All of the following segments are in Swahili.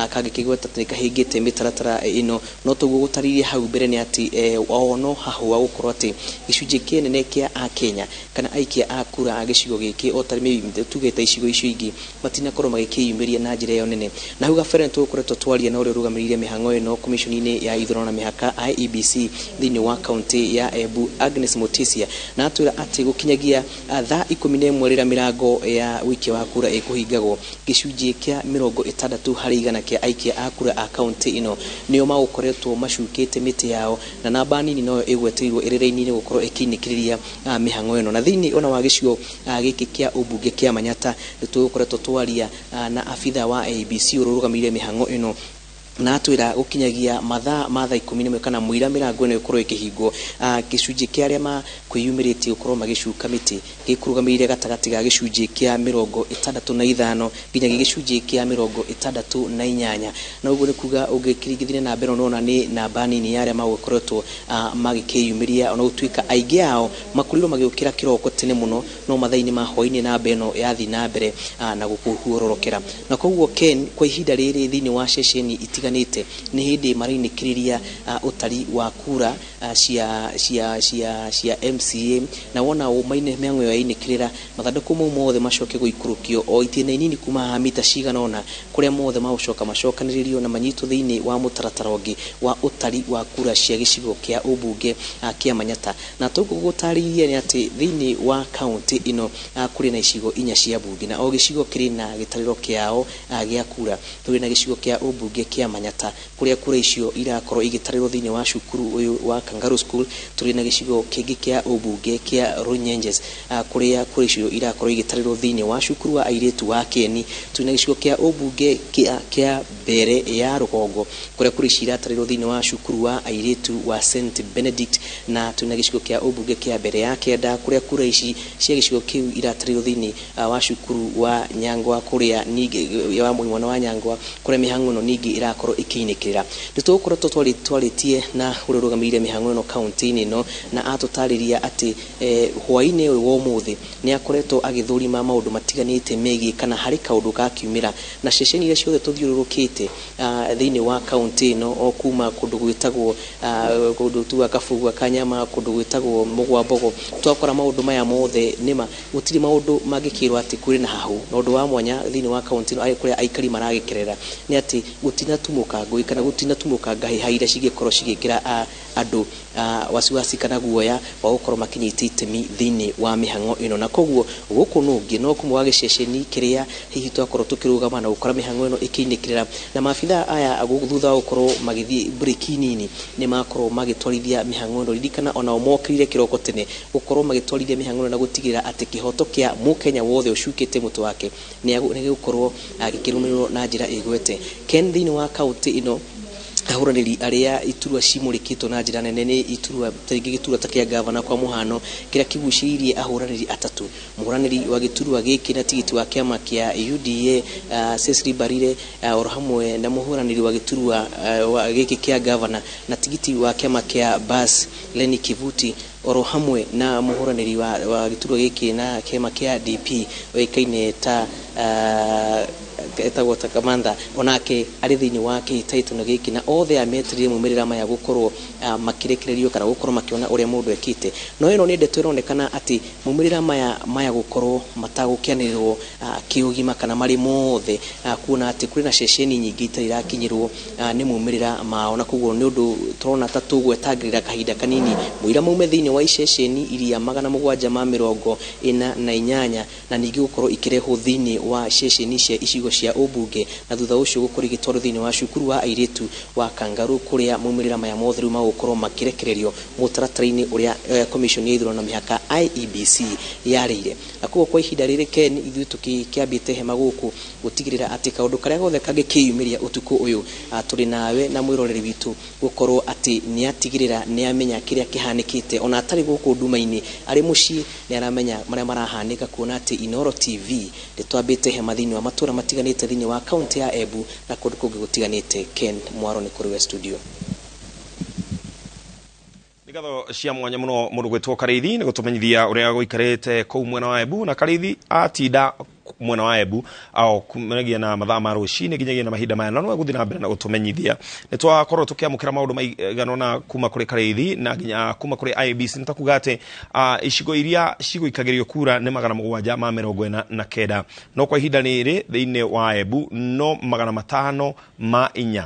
kagikigweta kahingite mitaratara ino no tuguo gutaririe hau mbere ni ati ono hahu gukorwo ati gicunji kinene kia a Kenya kana aikia a kura agicigo giki otari tugeta icigo icio ingi matina korwo magikiyumiria na njira yo nene na hau gabere tukoretwo twaria na uri rugamiririe mihango ino commissioni ya ithurano na mihaka IEBC thini wa county ya Embu Agnes Mutisia na atwira ati gukinyagia thaa 11 rira mirango ya wiki wa kura ikuhingagwo gicunji kia 60 hari igana kia aikia a kura a county ino nio magukoretwo macukite miti yao na namba nini no igwetirwo iriraini ni gukorwo ikinikiriria mihango ino na thini ona wa gicigo giki kia ubunge kia Manyata nitukoretwo twaria na afitha wa ABC ururugamire mihango ino na atwira gukinyagia mathaa 11 kana muira mirango ino ikorwo ikihingwo gicunji kia aria ma kwiyumiritie gukorwo magicuka miti gikurugamire gatagati ga gicunji kia 65 nginyagia gicunji kia 68 na uguo ni kuga ungikiringithania na mbere nona ni namba nini ya aria magukoretwo magikiyumiria ona utwika aigi ao makurirwo magiukira kiroko tene muno no mathaini ma hoini na beno yathi na mbere na gukuhurorokera na koguo Ken kwa ihinda riri thini wa ceceni itiganite ni hindi marinikiriria utari wa kura cia MCA na wona umaine miango ya inikirira mathanduku mothe macoke guikurukio o itine nini kuma mita cigana ona kuria mothe magucoka macokaniririo na manyito thini wa mutaratara ungi wa utari wa kura cia gicigo kia ubunge kia Manyata na tugutariria ni ati thini wa county ino kuri na icigo inya cia bunge na o gicigo kiri na gitariro kiao gia kura turi na gicigo kia ubunge kia Manyata kuria kura icio irakorwo igitarirwo thini wa cukuru uyu wa Kangaru School turi na gicigo kingi kia ubunge kia Runyenjes kuria kura icio irakorwo igitarirwo thini wa cukuru wa airetu wa Keni turi na gicigo kia ubunge kia Bere ya Rugongo kuria kura icio iratarirwo thini wa cukuru wa airetu wa St Benedict na turi na gicigo kia ubunge kia Bere ya Kenda kuria kura ici cia gicigo kiu iratarirwo thini wa cukuru wa Nyangwa kuria ningi ya mwana wa Nyangwa kuria mihango no ningi irakorwo ikiinikira nitukoretwo twaritie na ururugamire mihango no county ino na atutariria ati hwaine wo muthi ni akoretwo agithurima maundu matiganite megi kana hari kaundu gakiumira na ceceni ile ciothe tuthiururukite thini wa county ino o kuma kundu gwitagwo kundu tu akafugwa Kanyama kundu gwitagwo Mugwambogo twakora maundu maya mothe nima gutiri maundu magikirwo ati kuri na hahu na undu wa mwanya thini wa county ino kuria aikari maragikerera ni ati gutina tumuka ngui kana gutina tumuka ngahi haira cigikorwo cigikira andu wasiwasi kana guoya wa gukorwo makinyite itemi thini wa mihango ino na koguo guku nungi no kumwa giceceni kiria hihi twakorwo tukirugama na gukora mihango ino ikiinikirira na mafitha aya thutha gukorwo magithie break nini ni makorwo magitwarithia mihango ino ririkana ona omokirire kiroko tene gukorwo magitwarithia mihango ino na gutigirira ati kihoto kia mukenya wothe ucukite mutu wake ni gukorwo agikirumirwo na njira igwete Ken thini wa county ino ahuraniri aria iturwa cimurikitwo na njira nene ni iturwa taringi giturwa takia governor kwa muhano kira kiguciririe ahuraniri atatu muhuraniri wa giturwa giki na tigiti wa kiama kia UDA Cecily Barire orohamwe na muhuraniri wa giturwa wa giki kia governor na tigiti wa kiama kia Bas Leni Kivuti orohamwe na muhuraniri wa giturwa giki na kiama kia DP oikaine ta etagwo takamanda onake ari thini wake taito na giki na othe ametririe mumirira maya gukorwo makirekererio kana gukorwo makiona uria mundu ekite no ino ni ndeto ironekana ati mumirira maya gukorwo matagukianirwo kiugima kana mari mothe kuona ati kuri na ceceni nyingi itirakinyirwo ni mumirira mao na koguo ni undu turona ta tugwetagirira kahinda kanini muira mume thini wa ceceni iria 748 na ningi gukorwo ikireho thini wa ceceni cia icigo cia ubunge na thutha ucio gukuri gitoro thini wa cukuru wa airetu wa Kangaru kuria mumirira maya mothe ru magukorwo makirekererio mutaratara-ini uria commission ya ithurano na mihaka IEBC yarire akuo kwa ihinda riri Ken ithu tukiambite hema guku gutigirira ati kaundu karia gothe kangikiyumiria utuku uyu turi nawe na mwiroreri witu gukorwo ati ni atigirira ni amenya kiria kihanikite ona atari guku nduma-ini ari muci ni aramenya maria marahanika kuona ati Inoro TV twambite hema thini wa matura matiganite thini wa county ya Embu na kundu kungi gutiganite Ken Mwaro ni kuri we studio nigatho cia mwanya muno mundu gwitwo Karithi ni gutumenyithia uria guikarite kou mwena wa Embu na Karithi atinda mwena wa Embu au kumegia na mathaa ma rucini nginyagia na mahinda maya no guthina mbere na gutumenyithia ni twakorwo tukiamukira maundu maigana na kuma kuri Kareithi na nginya kuma kuri IBC nitakuga ati icigo iria ciguikagirio kura ni 749 no kwa ihinda riri thiini wa Embu no 504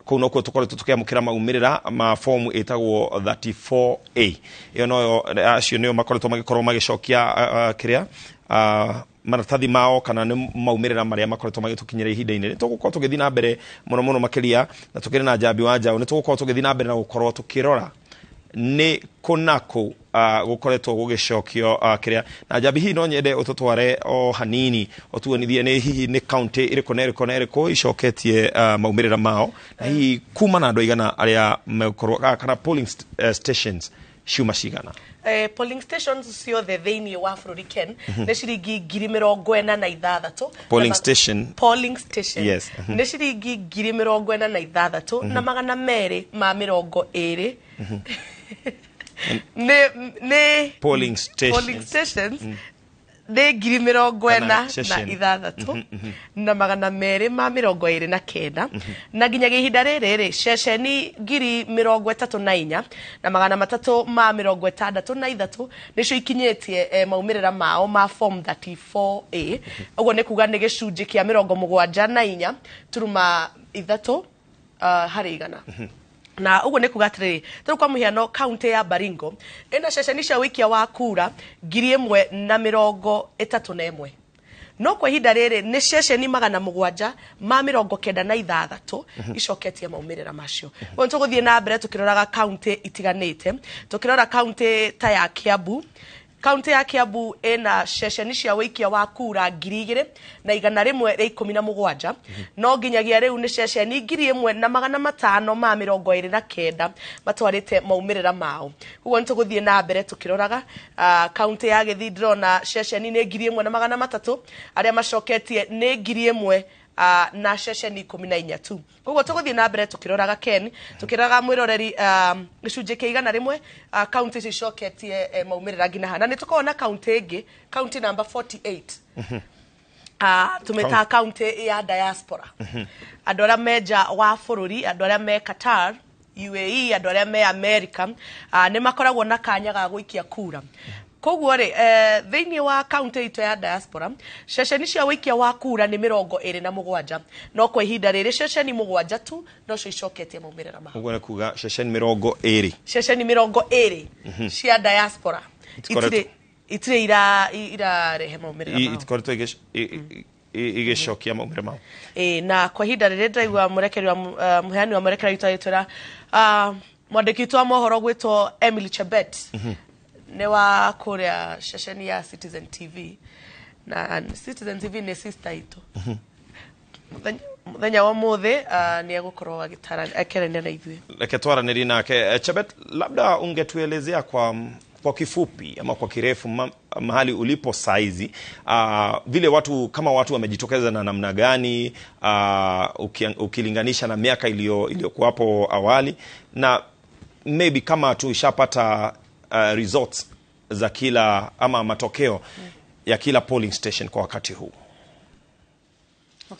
kuno ko tukore tukiamukira maumirira ma form etagwo 34A iyo no acio niyo makoretwo magikorwo magicokia kiria maratathi mao kana ni maumirira maria makoretwo magitukinyira ihinda-ini ni tugukorwo tugithi na mbere muno makiria na tukiri na Njambi wa Njau ni tugukorwo tugithi na mbere na gukorwo tukirora ni kunako gukoretwo gugicokio kiria na Njambi hi no nyende ututware o hanini otuonithie ni hihi ni county iriko na iriko icoketie maumirira mao na hi kuma na andu aigana aria mekorwo kana polling stations ciuma cigana. Polling stations ciothe thiini wa bururi Ken ni ciringi 46,000 polling station yes ni ciringi 46,000 na 220 ne polling stations ne 46,000 na 229 na nginyagia ihinda riri ceceni 34,000 na 363 nicio ikinyetie maumirira mao ma form 34A uguo ni kuga ni gicunji kia 74 turuma 3 hari igana na uguo ni kuga atiriri turu kwa muhiano county ya Baringo ina ceceni cia wikia wa kura 1,031 no kwa ihinda riri ni ceceni 796 icoketie maumirira macio uguo tuguthie na mbere tukiroraga county itiganite tukirora county ta ya Kiambu. County ya Kiambu ena ceceni cia wikia wa kura 2,117 no nginyagia riu ni ceceni 1,529 matwarite maumirira mao uguo nituguthie na mbere tukiroraga county ya Githindro na ceceni ni 1,300 aria macoketie ni 1,000 na ceceni 14 tu uguo tuguthie na mbere tukiroraga Ken tukiraga mwiroreri gicunji kia 100 county cicoketie maumirira ngina hana ni tukona county ingi county number 48 tumeta county ya Diaspora andu aria meja wa bururi andu aria me Qatar UAE andu aria me America ni makoragwo na kanya ga guikia kura koguo ri thiini wa county ito ya Diaspora ceceni cia wikia wa kura ni 27 no kwa ihinda riri ceceni 7 tu no cio icoketie maumirira mao uguo ni kuga ceceni 20 ceceni 20 cia Diaspora itire ira rehe maumirira mao itikoretwo igicokia maumirira mao na kwa ihinda riri ndaigua murekeri wa muheani wa murekeri itwa mwandiki twa mohoro gwitwo Emily Chebet ne wa kuria ceceni ya Citizen TV na Citizen TV ni sister ito muthenya wa muthe ni agukorwo agitara akerenia na ithuĩ leke twaranĩrie nake Chebet labda ungetuelezea kwa kifupi ama kwa kirefu mahali ulipo saizi vile watu kama watu wamejitokeza na namna gani ukilinganisha na miaka iliyokuwapo awali na maybe kama tushapata results za kila ama matokeo ya kila polling station kwa wakati huu.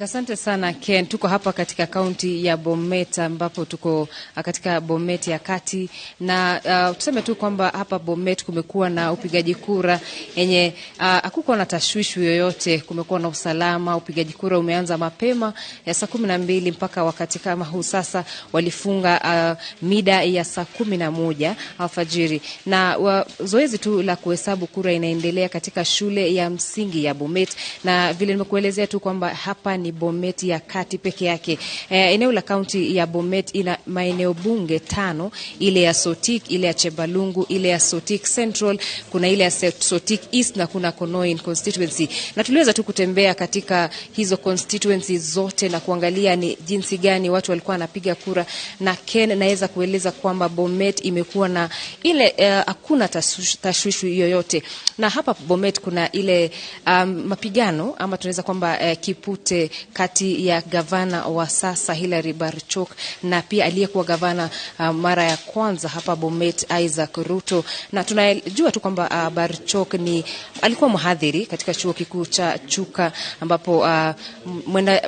Asante sana Ken, tuko hapa katika kaunti ya Bomet ambapo tuko katika Bomet ya kati na tuseme tu kwamba hapa Bomet kumekuwa na upigaji kura yenye hakukuwa na tashwishi yoyote, kumekuwa na usalama, upigaji kura umeanza mapema ya saa 12 mpaka wakati kama huu sasa walifunga mida ya saa 11 alfajiri na zoezi tu la kuhesabu kura inaendelea katika shule ya msingi ya Bomet na vile nimekuelezea tu kwamba hapa ni Bomet ya kati peke yake. Eneo la kaunti ya Bomet ina maeneo bunge 5, ile ya Sotik, ile ya Chebalungu, ile ya Sotik Central, kuna ile ya Sotik East na kuna Konoin constituency. Na tuliweza tu kutembea katika hizo constituency zote na kuangalia ni jinsi gani watu walikuwa wanapiga kura na Ken naweza kueleza kwamba Bomet imekuwa na ile hakuna tashwishi yoyote. Na hapa Bomet kuna ile mapigano ama tunaweza kwamba Kipute ule kati ya gavana wa sasa Hilary Barchok na pia aliyekuwa gavana mara ya kwanza hapa Bomet Isaac Ruto. Na tunajua tu kwamba Barchok alikuwa mhadhiri katika chuo kikuu cha Chuka, ambapo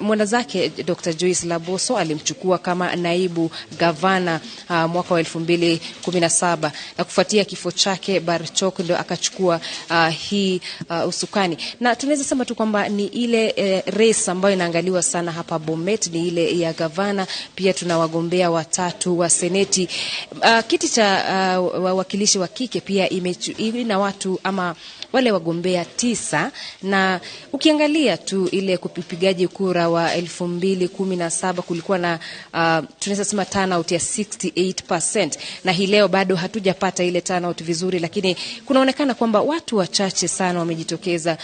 mwenda zake Dr. Joyce Laboso alimchukua kama naibu gavana mwaka wa 2017, na kufuatia kifo chake Barchok ndio akachukua hii usukani. Na tunaweza sema tu kwamba ni ile race ambayo inaangaliwa sana hapa Bomet, ni ile ya gavana. Pia tuna wagombea watatu wa seneti. Kiti cha wawakilishi wa kike pia ina watu ama wale wagombea 9, na ukiangalia tu ile kupigaji kura wa 2017 kulikuwa na tunaweza sema turnout ya 68%, na hii leo bado hatujapata ile turnout vizuri, lakini kunaonekana kwamba watu wachache sana wamejitokeza,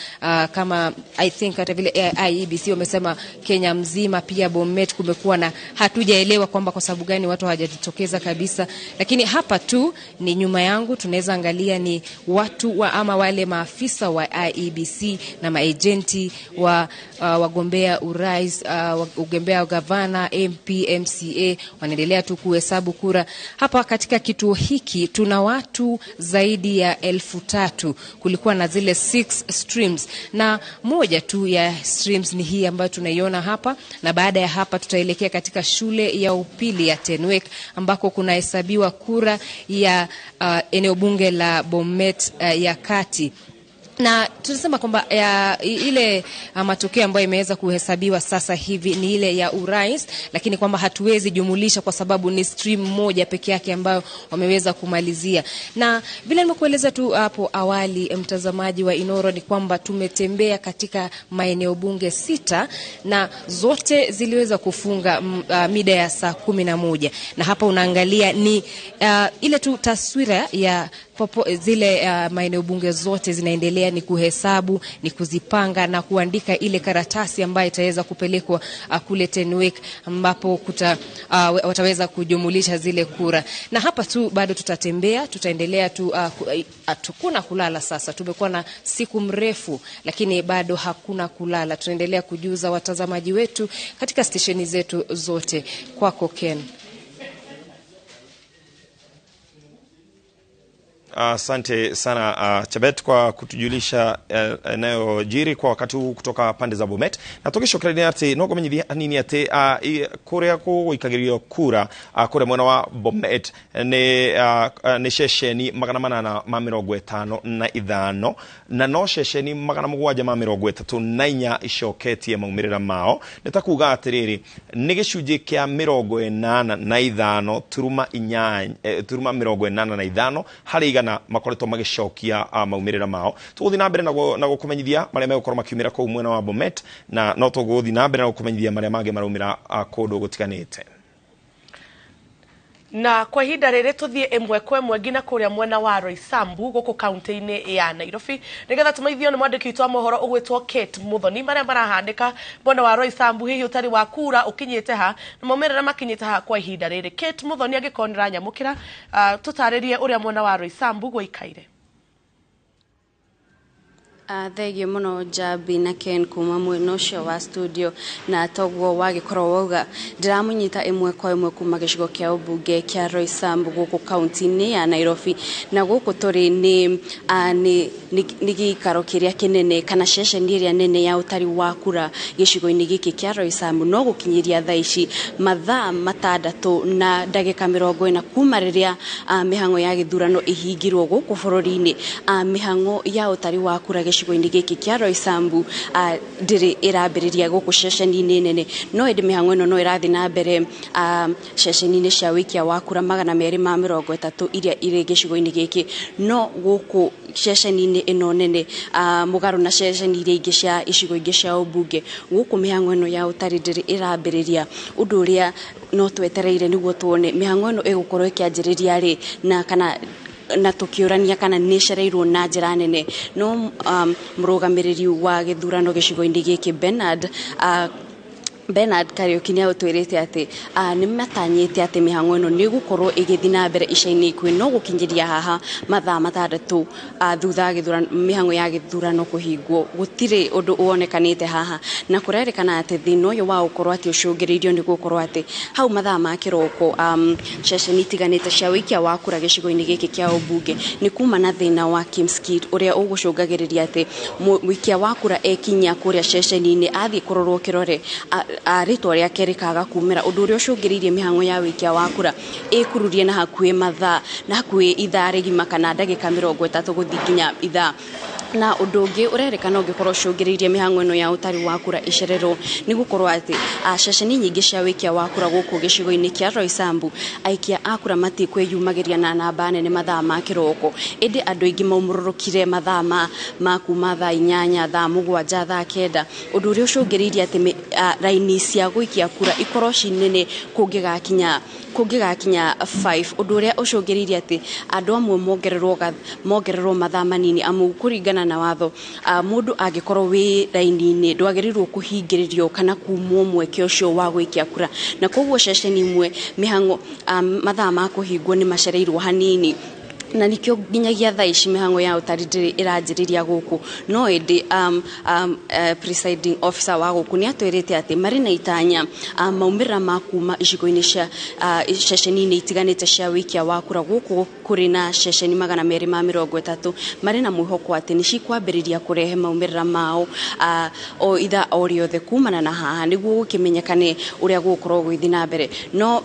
kama I think hata vile IEBC wamesema Kenya mzima, pia Bomet kumekuwa na hatujaelewa kwamba kwa sababu gani watu hawajajitokeza kabisa. Lakini hapa tu ni nyuma yangu tunaweza angalia ni watu ama wale maafisa wa IEBC na maagenti wa wagombea urais, wagombea gavana, MP, MCA wanaendelea tu kuhesabu kura. Hapa katika kituo hiki tuna watu zaidi ya 3,000. Kulikuwa na zile 6 streams, na moja tu ya streams ni hii ambayo tunaiona hapa, na baada ya hapa tutaelekea katika shule ya upili ya Tenwek ambako kunahesabiwa kura ya eneo bunge la Bomet ya kati. Na tunasema kwamba ile matokeo ambayo imeweza kuhesabiwa sasa hivi ni ile ya urais, lakini kwamba hatuwezi jumulisha kwa sababu ni stream moja peke yake ambayo wameweza kumalizia. Na vile nimekueleza tu hapo awali, mtazamaji wa Inoro, ni kwamba tumetembea katika maeneo bunge 6 na zote ziliweza kufunga mida ya saa 11. Na hapa unaangalia ni ile tu taswira ya zile maeneo bunge zote zinaendelea ni kuhesabu, ni kuzipanga na kuandika ile karatasi ambayo itaweza kupelekwa kule Tenwek, ambapo wataweza kujumulisha zile kura. Na hapa tu bado tutatembea, tutaendelea tu hakuna kulala sasa. Tumekuwa na siku mrefu, lakini bado hakuna kulala. Tunaendelea kujuza watazamaji wetu katika stesheni zetu zote. Kwako Ken. Asante sana Chabet kwa kutujulisha yanayojiri kwa wakati huu kutoka pande za Bomet. Na tukishokrani ati no kumenyithia nini ati kuria ku ikagirio kura kure mwena wa Bomet ne shesheni 855 na no shesheni 734 icoketie maumirira mao. Nitakuga atiriri ni gicunji kia 85 turuma 85 hari na makoretwo magicokia maumirira mao. Tuguthi na mbere na gukumenyithia maria megukora makiumira ku mwena wa Bomet, na no tuguthi na mbere na gukumenyithia maria mage maraumira kundu gutiganite. Na kwa ihinda rĩrĩ tuthie ĩmwe kwa ĩmwe ngina kuria mwena wa Roysambu guku kaunti-inĩ ya Nairobi, nigetha tumaithio ni mwandiki witũ wa mohoro ugwitwo Kate Muthoni maria marahandika mwena wa Roysambu hihi utari wa kura ukinyite ha na maumirira makinyite ha kwa ihinda rĩrĩ. Kate Muthoni angikonera nyamukira tutaririe uria mwena wa Roysambu gũikaire. Thegio muno Jabi na Ken kuma mwena ucio wa studio, na toguo wagikorwo wauga ndiramunyita imwe kwa imwe kuma gicigo kia ubunge kia Roysambu guku kaunti-inĩ ya Nairobi. Na guku turi ni gikaro kiria kinene kana ceceni iria nene ya utari wa kura gicigo-inĩ giki kia Roysambu no gukinyiria thaa ici mathaa 6 na ndagika 40 kuma riria mihango ya githurano ihingirwo guku bururi-inĩ. Mihango ya utari wa kura gicigo-inĩ giki kia Roysambu ndiri irambiriria guku ceceni-inĩ nene, no indi mihango ino no irathi na mbere ceceni-inĩ cia wikia wa kura 230 iria iri gicigo-inĩ giki. No guku ceceni-inĩ ino nene mugaru na ceceni iria ingi cia icigo ingi cia ubunge, guku mihango ino ya utari ndiri irambiriria. Undu uria no twetereire niguo tuone mihango ino igukorwo ikianjiriria ri na kana na tukiurania kana nishereirwo na njira nene. No murugamiriri wa githurano gicigo-inĩ giki Bernard Bernard Kariuki nä autwirite atä nä matanyite atä mihango ino nä gukorwo igithii na mbere ica-inä ikuhĩ no gukinyiria haha mathaa matandatu thutha mihango ya githurano kuhingwo gutire undu wonekanite haha na kurerikana atä thina uyu wa gukorwo atä ucungiriirio nä gukorwo atä hau mathaa ma kiroko ceceni itiganite cia wikia wa kura gicigo-inĩ gĩkĩ kĩa ũmbunge nĩ kuma na thĩna wa Kimskit ũrĩa ũgũcũngagĩrĩria atĩ wikia wa kura ekinyia kũrĩa ceceni-inĩ athiĩ kũrorwo kĩrore rĩtwa rĩake rĩkaga kumĩra ũndũ ũrĩa ũcũngĩrĩirie mĩhang'o ya wikia wa kura ĩkururie na hakuhĩ mathaa na hakuhĩ ithaa rĩgima kana ndagĩka 30 gũthiĩ nginya ithaa na undu ungi urerikana ungikorwo cungiriirie mihango ino ya utari wa kura icererwo ni gukorwo ati ceceni nyingi cia wikia wa kura guku gicigo-ini kia Roysambu aikia a kura mati kwiyumagiria na namba nene mathaa ma kiroko indi andu aingi maumururukire mathaa ma kuma thaa 8 thaa 7 thaa 9 undu uria ucungiriirie ati raini cia gwikia kura ikorwo cinene kungigakinya 5 undu uria ucungiriirie ati andu amwe mongererwo mathaa manini amu kuringana na watho mundu angikorwo wi raini-ini ndwagirirwo kuhingiririo kana kumwo mweke ucio wa gwikia kura na koguo ceceni imwe mihango mathaa ma kuhingwo ni macereirwo hanini na nikio nginyagia thaa ici mihango ya utari ndiri iranjiriria guku no indi presiding officer wa guku ni atwirite ati mari na itanya maumira ma kuma icigo-ini cia ceceni-ini itiganite cia wikia wa kura guku kuri na ceceni 230 mari na mwihoko ati ni cikwambiriria kurehe maumira mao o itha o riothe kumana na haha niguo gukimenyekane uria gukorwo gwithi na mbere no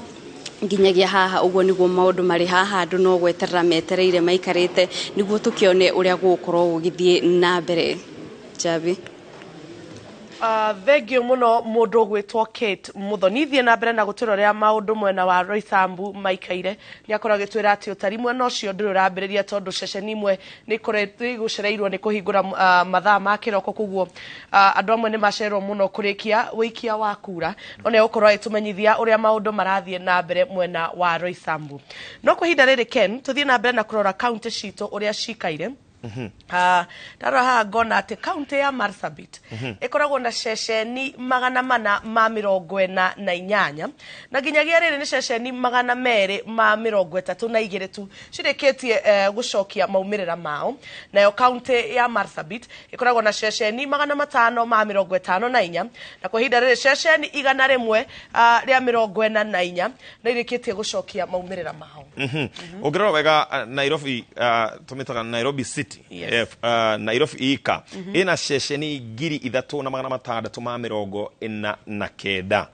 nginyagia haha uguo niguo maundu mari haha andu no gweterera metereire maikarite niguo tukione uria gukorwo gugithie na mbere Javi thengio muno mundu gwitwo Kate Muthonithie na mbere na gutwirorea maundu mwena wa Roysambu maikaire ni akora gitwira ati utari mwena ucio nduri urambiriria tondu ceceni imwe ni koretwo gucereirwo ni kuhingura mathaa ma kiroko kuguo andu amwe ni macererwo muno kurikia wikia wa kura no ne ukorwo itumenyithia uria maundu marathie na mbere mwena wa Roysambu no kuhinda riri Ken tuthie na mbere na kurora county citu uria cikaire ndaro haha ngona ati kaunti ya Marsabit ikoragwo na ceceni 448 na nginyagia riri ni ceceni 232 tu cirikitie gucokia maumirira mao nayo kaunti ya Marsabit ikoragwo na ceceni 554 na kwa hinda riri ceceni 100 ria 44 na irikitie gucokia maumirira mao ungirora wega Nairobi tumitaga Nairobi City Yes. Nairobi ika ina ceceni 3,349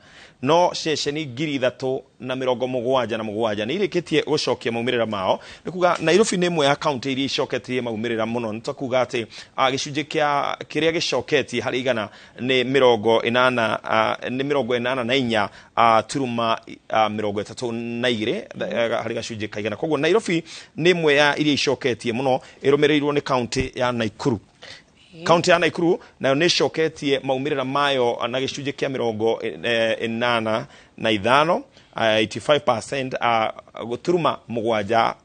no ceceni 3,377 ni irikitie gucokia maumirira mao nikuga Nairobi ni imwe ya county iria icoketie maumirira muno nitakuga ati gicunji kiria gicoketie hari igana ni 84 turuma 32 hari gacunji kaigana koguo Nairobi ni imwe ya iria icoketie muno irumirirwo ni county ya Naikuru. County ya Naikuru nayo ni coketie maumirira mayo na gicunji kia 85 85% guturuma mugwanja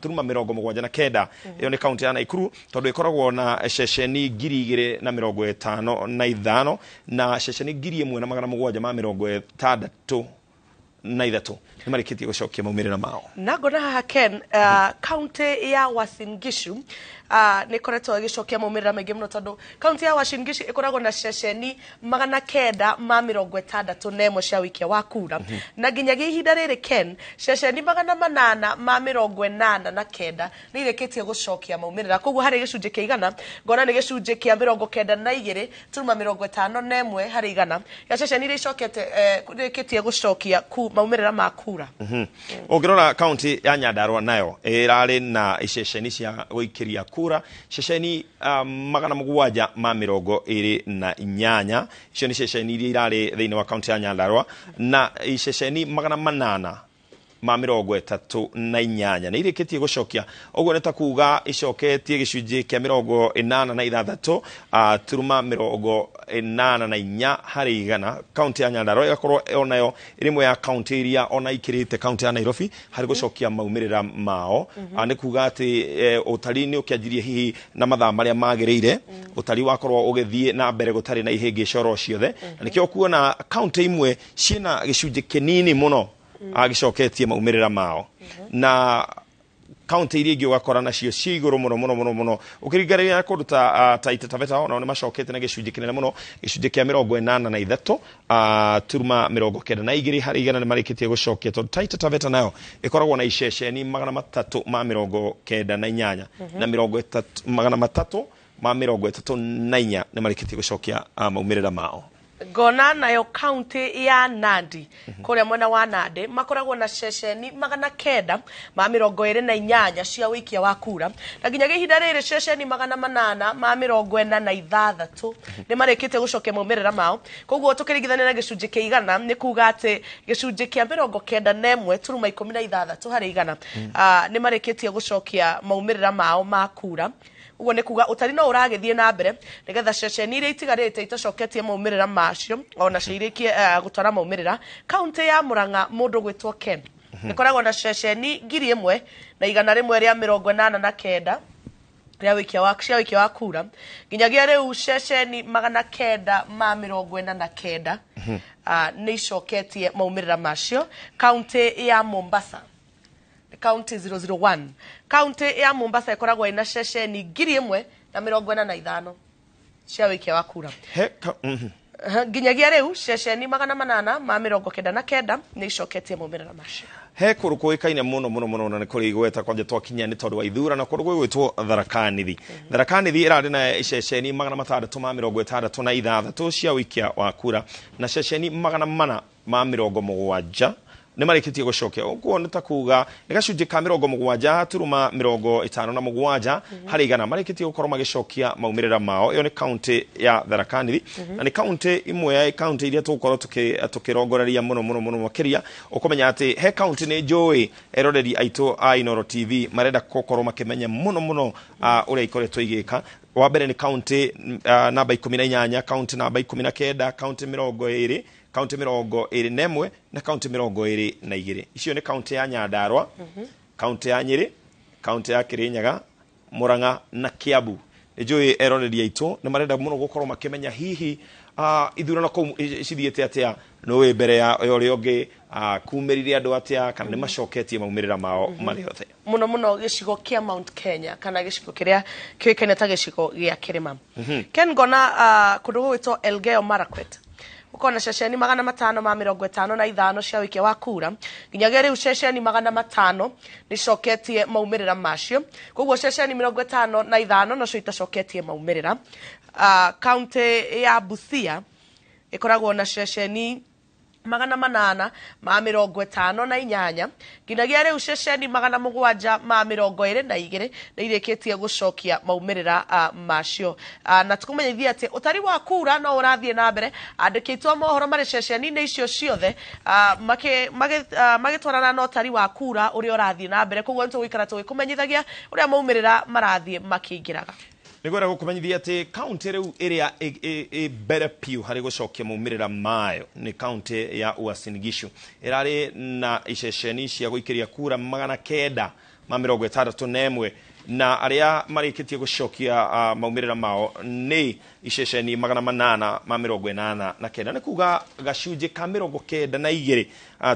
turuma 79 iyo ni county ya Naikuru tondu ikoragwo na ceceni 2,055 na ceceni 1,760 na ithatu ni marikitie gucokia maumirira mao na ngona haha Ken county ya Uasin Gishu ni koretwo gicokia maumirira maingi muno tondu county ya Uasin Gishu ikoragwo na ceceni 961 cia wikia wa kura na nginyagia ihinda riri Ken ceceni 889 ni irikitie gucokia maumirira koguo hari gicunji kia igana ngona ni gicunji kia 92 turuma 51 hari igana ya ceceni iria icokete irikitie gucokia maumirira ma kura ungirora county ya Nyandarua nayo irari na ceceni cia guikiria kura ceceni 728 icio ni ceceni iria irari thiini wa county ya Nyandarua na ceceni 800 ma mirongo etatu na inyanya nä irä gucokia oguo nä ta kuga icoketie gicunjä kia mirongo inana na ithathatu turuma mirongo inana na inya harä igana kaunti ya Nyandarua igakorwo onayo rimwe ya kaunti iria ona ikirite kaunti ya Nairobi harä gucokia maumirira mao nä kuga atä utari nä ukianjirie hihi na mathaa maria magirire utari wakorwo ugithie na mbere gutari na ihĩngĩ coro ciothe na nikio kuona kaunti imwe ciina gicunjĩ kinini muno agicoketie maumirira mao na kaunti iria ingĩ ugakora nacio cia igũrũ mũno ũkĩringithania kũndũ ta Taita Taveta ona nĩ macokete na gĩcunjĩ kĩnene mũno gĩcunjĩ kĩa 83 turuma 92 harĩ igana nĩ marĩkĩtie gũcokia tondũ Taita Taveta nayo ĩkoragwo na iceceni 398 na 334 nĩ marĩkĩtie gũcokia maumĩrĩra mao. Gona nayo county ya Nandi kuria mwena wa Nandi makoragwo na ceceni 928 cia wikia wa kura na nginyagia ihinda rĩrĩ ceceni 846 nĩ marĩkĩte gũcokia maumĩrĩra mao koguo tukĩringithania na gĩcunjĩ kĩa igana nĩ kuga atĩ gĩcunjĩ kĩa 91 turuma 16 harĩ igana nĩ marĩkĩtie gũcokia maumĩrĩra mao ma kura. Ugo nĩ kuga utari no uragithie na mbere nigetha ceceni iria itigarite itacoketie maumirira macio ona ciirikie gutwara maumirira kaunti ya Murang'a mundu gwitwo Ken ikoragwo na ceceni 1,000 na igana rimwe ria 89 ria wikia wa kura nginyagia riu ceceni 949 ni icoketie maumirira macio kaunti ya Mombasa County 001 County ya Mombasa ikoragwo ina ceceni 1,045 cia wikia wa kura nginyagia riu ceceni 899 ni icoketie maumirira macio he kũrũ kũĩkaine mũno na nĩ kũrĩ igweta kwanja twakinya nĩ tondũ wa ithurano kũrũ gwĩtwo Tharaka-Nithi ĩrarĩ na iceceni 666 cia wikia wa kura na ceceni 470 nĩ marĩkĩtie gũcokia ũguo nĩ ta kuga nĩ gacunjĩ ka 70 turuma 57 harĩ igana marĩkĩtie gũkorwo magĩcokia maumĩrĩra mao ĩyo nĩ kaunti ya Tharaka-Nithi na nĩ kaunti imwe ya kaunti iria tũgũkorwo tukĩrongoreria mũno makĩria ũkũmenya atĩ he kaunti nĩ njũĩ eroreri aitũ a Inooro TV marenda gũkorwo makĩmenya mũno ũrĩa ikoretwo igĩka. Wa mbere nĩ kaunti namba 18 kaunti namba 19 kaunti 20 kaunti 21 na kaunti 22 icio nĩ kaunti ya Nyandarua kaunti ya Nyeri kaunti ya Kirinyaga Murang'a na Kiambu. Nĩnjũĩ eroreri aitũ nĩ marenda mũno gũkorwo makĩmenya hihi ithurano kũu cithiĩte atĩa nũĩ mbere ya ũrĩa ũngĩ kumĩrire andũ atĩa kana nĩ macoketie maumĩrĩra mao marĩ othe muno gĩcigo kĩa Mount Kenya kana gĩcigo kĩrĩa kĩoĩkaine ta gĩcigo gĩa Kĩrĩma Ken Ngona kũndũ gwĩtwo Elgeyo Marakwet ukona ceceni 555 cia wikia wa kura nginyagia riu ceceni 500 ni coketie maumirira macio koguo ceceni 55 no cio itacoketie maumirira. County ya Busia ikoragwo na ceceni 858 nginyagia riu ceceni 722 nĩ irĩkĩtie gũcokia maumirira macio na tukumenyithia ati utari wa kura no urathie na mbere andĩkĩtwo mohoro marĩ ceceni-inĩ icio ciothe magĩtwarana na utari wa kura ũrĩa ũrathie na mbere koguo nĩtũgũikara tũgĩkũmenyithagia ũrĩa maumirira marathie makĩingĩraga. Nĩgwenda gũkũmenyithia atĩ kaunti rĩu ĩrĩa mbere piũ harĩ gũcokia maumĩrĩra mayo nĩ kaunti ya Uasin Gishu ĩrarĩ na iceceni cia gũikĩria kura 961 na arĩa marĩkĩtie gũcokia maumĩrĩra mao nĩ iceceni 889 nĩ kuga gacunjĩ ka 92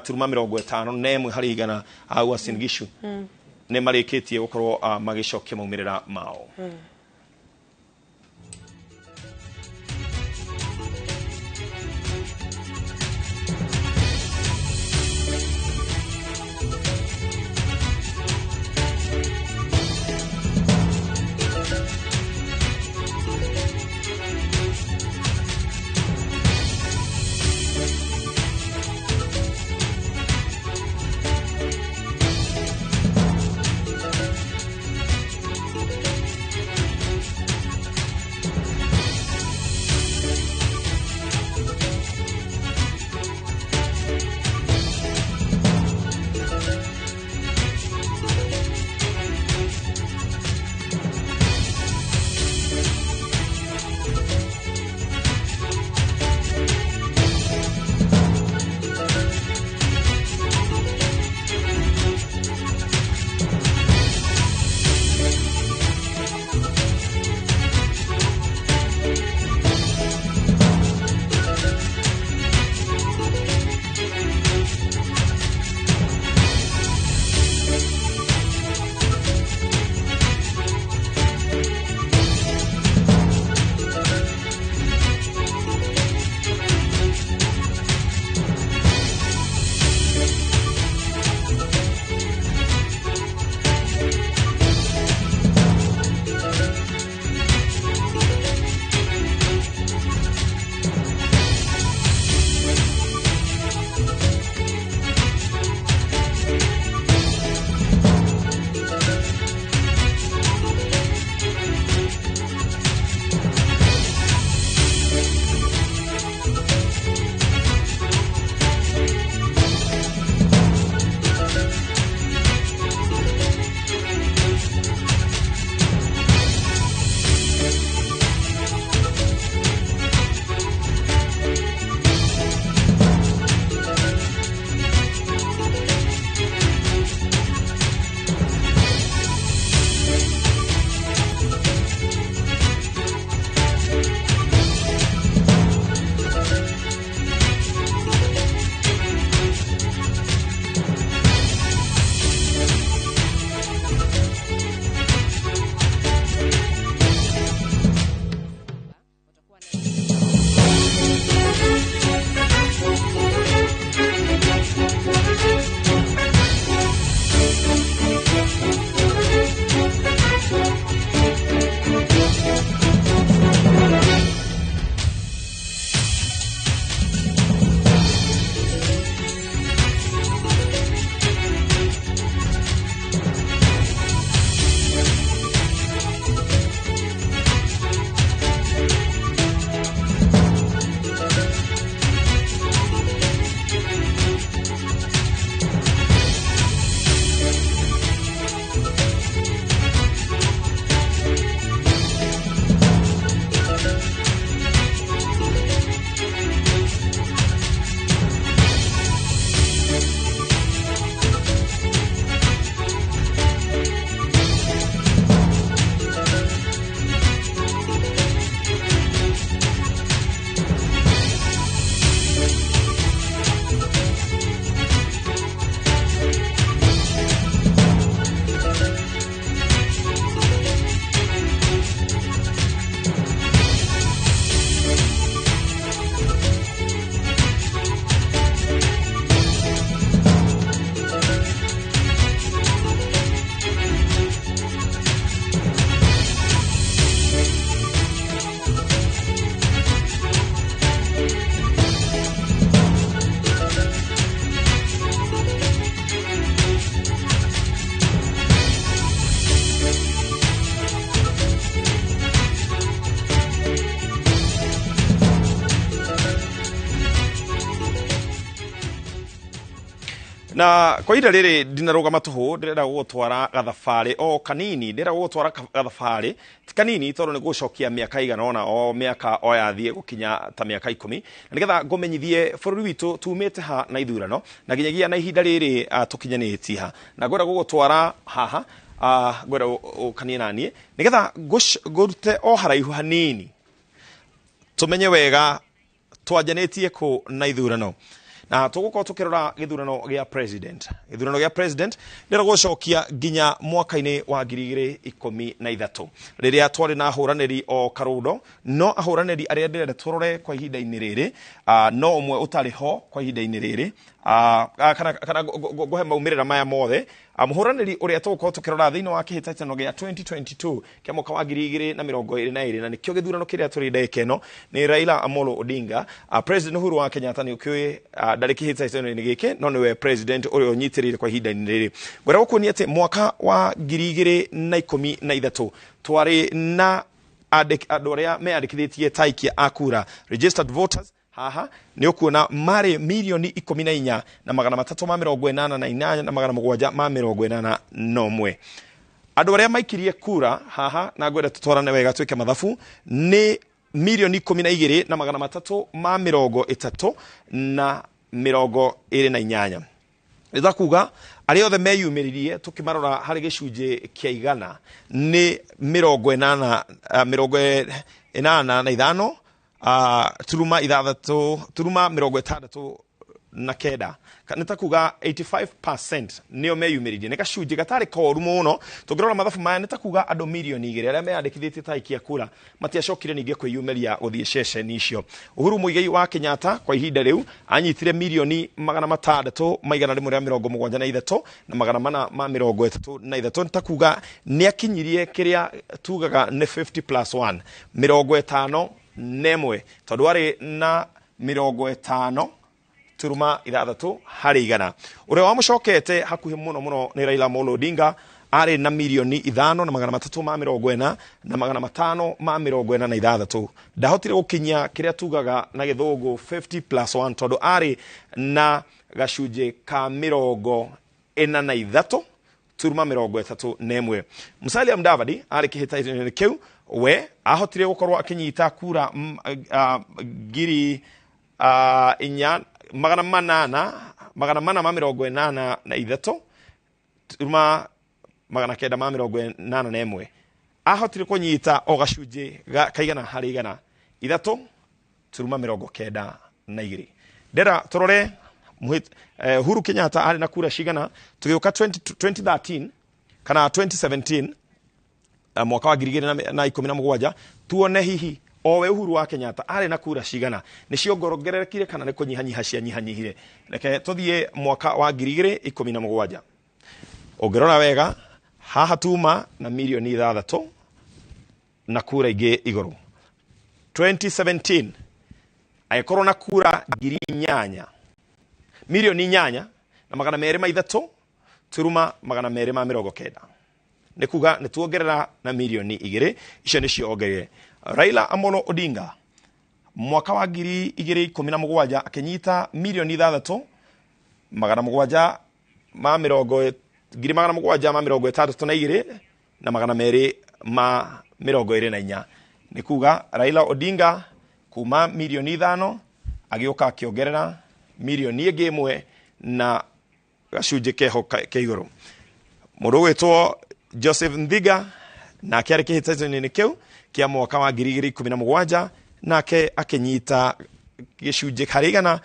turuma 51 harĩ igana Uasin Gishu nĩ marĩkĩtie gũkorwo magĩcokia maumĩrĩra mao. na kwa ida riri ndinarugama tuhu ndirenda gutwara gathabari o kanini ndirenda gutwara gathabari kanini tondu ni gucokia miaka igana ona o miaka o yathie gukinya ta miaka 10 na nigetha ngomenyithie bururi witu tumite ha na ithurano na ginyagia na ihinda riri tukinyanitie ha na ngwenda gugutwara haha ngwenda ukanie nanie nigetha ngurute o haraihu hanini tumenye wega twanjanetie ku na ithurano na tugukorwo tukirora githurano gia president ndira gucokia ginya mwaka-ini wa 2013 riria twari na huraniri o karudo no ahuraniri aria ndirenda turore kwa ihinda-ini riri no umwe utari ho kwa ihinda-ini riri kana gohe maumirira maya mothe muhuraniri uria tugukorwo tukirora thiini wa kihitano gia 2022 kia mwaka wa 2022 na nikio githurano kiria turi ndekeno ni Raila Amolo Odinga president Uhuru wa Kenyatta ni ukiwe ndari kihitano ni giki no niwe president uria unyitirire kwa ihinda-ini riri gwera gukunia ati mwaka wa 2013 twari na andu aria meandikithitie taikia akura registered voters haha ni ukuona mari milioni 14 na magana 388 na magana 781 andu aria maikirie kura haha na ngwenda tutwarane wega twike mathabu ni milioni 12 na magana 330 na 28 itha kuga ari othe meyumiririe tukimarora hari gicunje kia igana ni 85 turuma ithathatu turuma 69 na kenda nitakuga 85% nio meyumiririe ne gacunje gatari koru muno tugirora mathabu maya nitakuga andu milioni 2 aria meyandikithitie taikia kura matiacokire ninge kwiyumeria guthie ceceni icio Uhuru Muigai wa Kenyatta kwa ihinda riu anyitire milioni 673 na magana 433 nitakuga ni akinyirie kiria tugaga ni 50+1 50 nemwe tondu ari na 50 turuma ithathatu hari igana uria wamucokete hakuhi muno ni Raila Amolo Odinga ari na milioni 5 na magana 340 na magana 546 ndahotire gukinyia kiria tugaga na githungu 50+1 tondu ari na gacunje ka 43 turuma 31 Musalia Mudavadi ari kihitaini kiu we ahotire gukorwo akinyita kura magana 883 turuma magana 981 ahotire kunyita o gacunje kaigana hari igana 3 turuma 92 ndera turore Uhuru Kenyatta ari na kura cigana tugiuka 2013 kana 2017 mwaka wa 2017 tuone hihi owe Uhuru wa Kenyatta ari na kura cigana ni ciongorongererekire kana ni kunyihanyiha cianyihanyihire reke tuthie mwaka wa 2017 ongerora wega haha tuma na milioni 6 na kura ingi iguru 2017 aikorwo na kura 8 milioni 8 na magana 2 turuma magana 290 nikuga nituongerera na milioni 2 icio ni ciongerere Raila Amolo Odinga mwaka wa 2017 akinyita milioni 6 magana 732 na magana 224 nikuga Raila Odinga kuma milioni 5 agioka akiongerera milioni 1 na gacunje keho keiguru mundu wetwo Joseph Ndhiga na kiari kihitani kiu kia mwaka wa 2017 nake akinyita gicunje harigana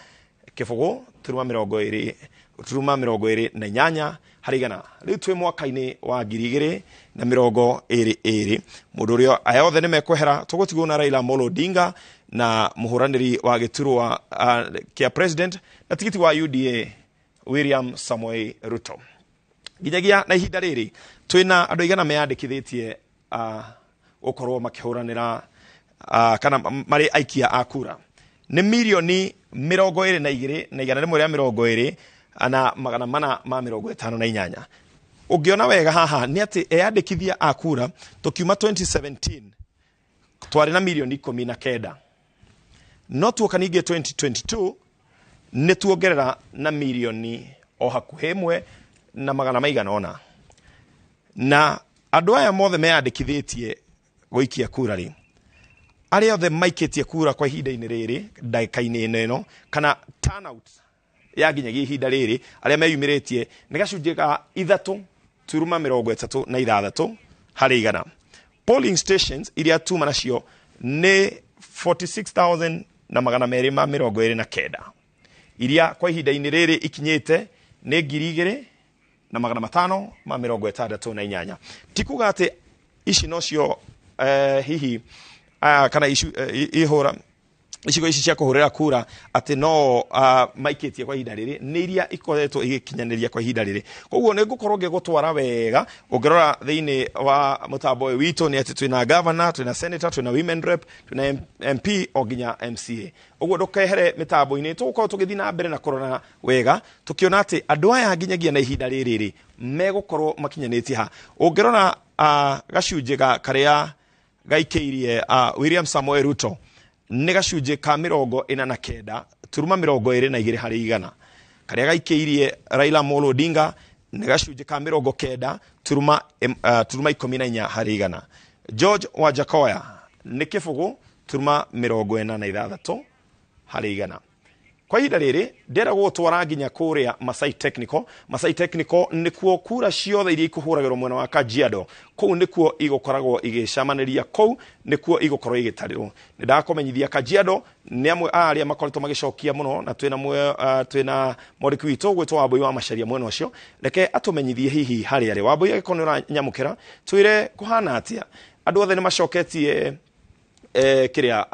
kifugo turuma 28 harigana riu twi mwaka-ini wa 2022 mundu rio ayothe ni mekwehera tugutigwo na Raila Amolo Odinga na muhuraniri wa giturwa kia president na tigiti wa UDA William Samoei Ruto ginyagia na ihinda riri twina andu igana meyandikithitie ukorwo makihuranira kana mari aikia akura ni milioni 22 na igana rimwe ria 20 na magana 458 ungiona wega haha ni ati eyandikithia akura tukiuma 2017 twari na milioni 19 no tuoka ninge 2022 ni tuongerera na milioni o hakuhĩ ĩmwe na magana maigana ona. Na andũ aya mothe meyandĩkithĩtie gũikia kura rĩ, arĩa othe maikĩtie kura kwa ihinda-inĩ rĩrĩ, ndagĩka-inĩ ĩno, kana turnout ya nginyagia ihinda rĩrĩ, arĩa meyumĩrĩtie nĩ gacunjĩ ga 3.36 harĩ igana. Polling stations iria tuma nacio nĩ 46,229 iria kwa ihinda-inĩ rĩrĩ ikinyĩte nĩ 2,568. Ti kuga atĩ ici nocio hihi kana ihũra icigo ici cia kuhurira kura ati no maikitie kwa ihinda rĩrĩ nĩ iria ikoretwo igikinyanĩria kwa ihinda rĩrĩ. Koguo nĩ ngũkorwo ngĩgũtwara wega ũngĩrora thĩinĩ wa mũtambo ũyũ witũ nĩ atĩ twĩna governor, twĩna senator, twĩna women rep, twĩna MP o nginya MCA. Ũguo ndũkehere mĩtambo-inĩ, tũgũkorwo tũgĩthiĩ na mbere na kũrora wega tũkĩona atĩ andũ aya nginyagia na ihinda rĩrĩ megũkorwo makinyanĩtie ha. Ũngĩrora gacunjĩ karĩa gaikĩirie William Samoei Ruto nĩ gacunjĩ ka 49.22 harĩ igana. Karĩa gaikĩirie Raila Amolo Odinga nĩ gacunjĩ ka 90.14 harĩ igana. George Wajakoya nĩ kĩbũgũ 46 harĩ igana. Kwa ihinda rĩrĩ ndĩra gũtwara nginya kũrĩa Masai Technical. Masai Technical nĩkuo kura ciothe iria ikũhũragĩrwo mwena wa Kajiado. Kũu nĩkuo igũkoragwo igĩcamanĩria, kũu nĩkuo igũkorwo igĩtarĩrwo. Nĩndakũmenyithia Kajiado nĩ amwe arĩa makoretwo magĩcokia mũno, na twĩna mwandĩki witũ gwĩtwo Wambui wa Macharia mwena ũcio. Reke atũmenyithie hihi harĩa arĩ. Wambui agĩkorwo nĩ ũranyamũkĩra, twĩre kũhana atĩa. Andũ othe nĩ macoketie kiria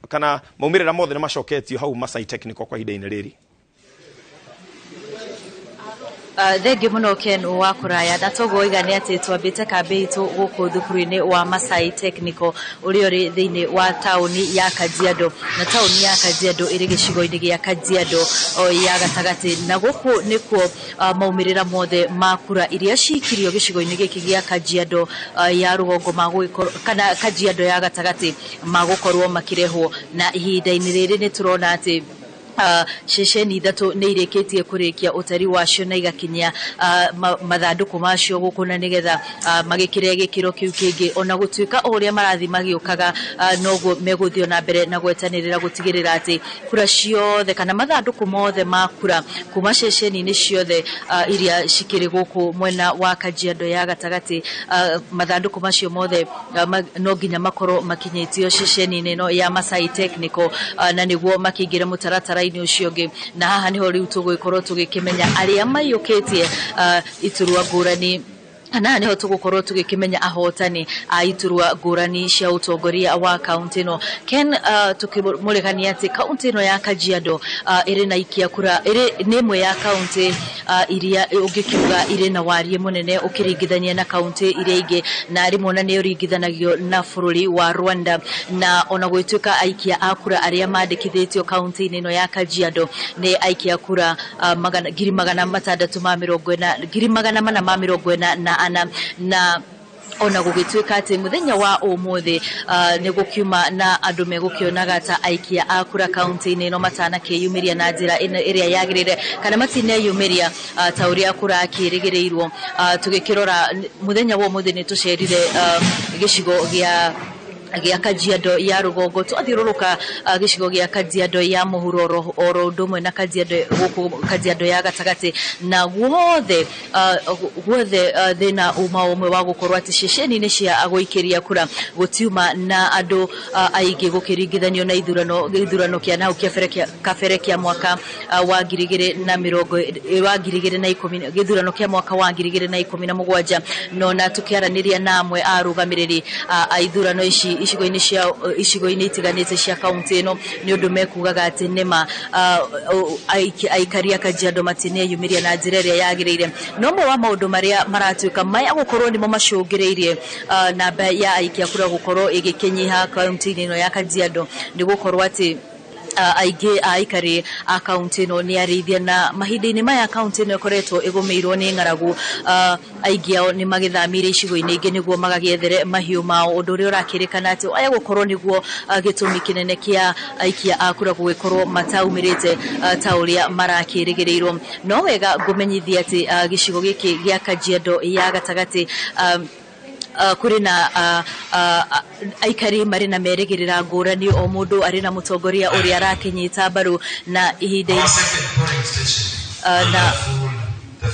kana maumĩrĩra mothe nĩ macoketio hau Masai Technical kwa ihinda-inĩ rĩrĩ. Thengi muno Ken wa kuraya na togo igane ati twambite kambe itu guku thukuru-ini wa Masai Technical uri uri thiini wa tauni ya Kajiado, na tauni ya Kajiado iri gicigo-ini gia Kajiado ya gatagati, na guku nikuo maumirira mothe makura iria cikirio gicigo-ini giki gia Kajiado ya rugongo magwikoro kana Kajiado ya gatagati magukorwo makirehwo, na ihinda-ini riri ni turona ati ceceni ithatu nĩ irĩkĩtie kũrĩkia ũtari wacio na igakinya mathandũkũ macio gũkũ, na nĩgetha magĩkĩre gĩkĩro kĩu kĩngĩ. Ona gũtuĩka ũrĩa marathi magĩũkaga noguo megũthiĩ na mbere na gwetanĩrĩra gũtigĩrĩra atĩ kura ciothe kana mathandũkũ mothe ma kura kuma ceceni-inĩ ciothe iria cikĩrĩ gũkũ mwena wa Kajiado ya gatagati, mathandũkũ macio mothe no nginya makorwo makinyĩtio ceceni-inĩ ĩno ya Masai Technical, na nĩguo makĩingĩre mũtaratara ucio ngi. Na haha niho riu tugũkorwo tugĩkĩmenya arĩa maiyũkĩtie iturwa ngũrani, na niho tũgũkorwo tũgĩkĩmenya ahotani a iturwa ngũrani cia ũtongoria wa kaunti ĩno. Ken, tukimũrĩgania atĩ kaunti ĩno ya Kajiado ĩrĩ na ikia kura, nĩ ĩmwe ya kaunti iria ũngĩkiuga irĩ na warie mũnene ũkĩringithania na kaunti iria ingĩ, na rĩmwe ona nĩ ũringithanagio na bũrũri wa Rwanda. Na ona gwĩtuĩka aikia a kura arĩa mandĩkithĩtio kaunti-inĩ ĩno ya Kajiado nĩ aikia kura 440,440 na ona gũgĩtuĩka atĩ mũthenya wa ũmũthĩ nĩ gũkiuma na andũ megũkĩonaga ta aikia a kura kaunti-inĩ ĩno matanakĩyumĩria na njĩra ĩrĩa yagĩrĩire, kana matineyumĩria ta ũrĩa kura kĩrĩgĩrĩirwo. Tũgĩkĩrora mũthenya wa ũmũthĩ nĩ tũcerire gĩcigo gĩa Kajiado ya rugongo, twathiũrũrũka gĩcigo gĩa Kajiado ya mũhuro oro ũndũ ũmwe na Kajiado ya gatagati, na guothe thĩna uma ũmwe wa gũkorwo atĩ ceceni-inĩ cia gũikĩria kura gũtiuma na andũ aingĩ gũkĩringithanio na gĩthurano kĩa nahau kabere kĩa mwaka wa 2010, gĩthurano kĩa mwaka wa 2017. No na tũkĩaranĩria na amwe a arũgamĩrĩri a ithurano ici icigo-inĩ itiganĩte cia kaunti ĩno, nĩ ũndũ mekugaga atĩ nĩma aikari a Kajiado matineyumĩria na njĩra ĩrĩa yagĩrĩire. No ũmwe wa maũndũ marĩa maratuĩka maya gũkorwo nĩmo macũngĩrĩirie namba ya aikia kura gũkorwo ĩgĩkĩnyiha kaunti-inĩ ĩno ya Kajiado nĩ gũkorwo atĩ aige aikari akaunti no ni arithia na mahindini maya akaunti no koretwo igomeirwo ni ngaragu aige ao ni magithamire icigo-ini ingi niguo magagiethere mahiu mao undu uri urakirikana ati aya gukorwo niguo gitumi kinene kia aikia akura gugikorwo mataumirite ta uria marakirigirirwo no wega ngumenyithia ati gicigo giki gia Kajiado ya gatagati kuri na aikari mari na merigirira ngurani o mundu ari na mutongoria uri arakinyita baru na ihinde na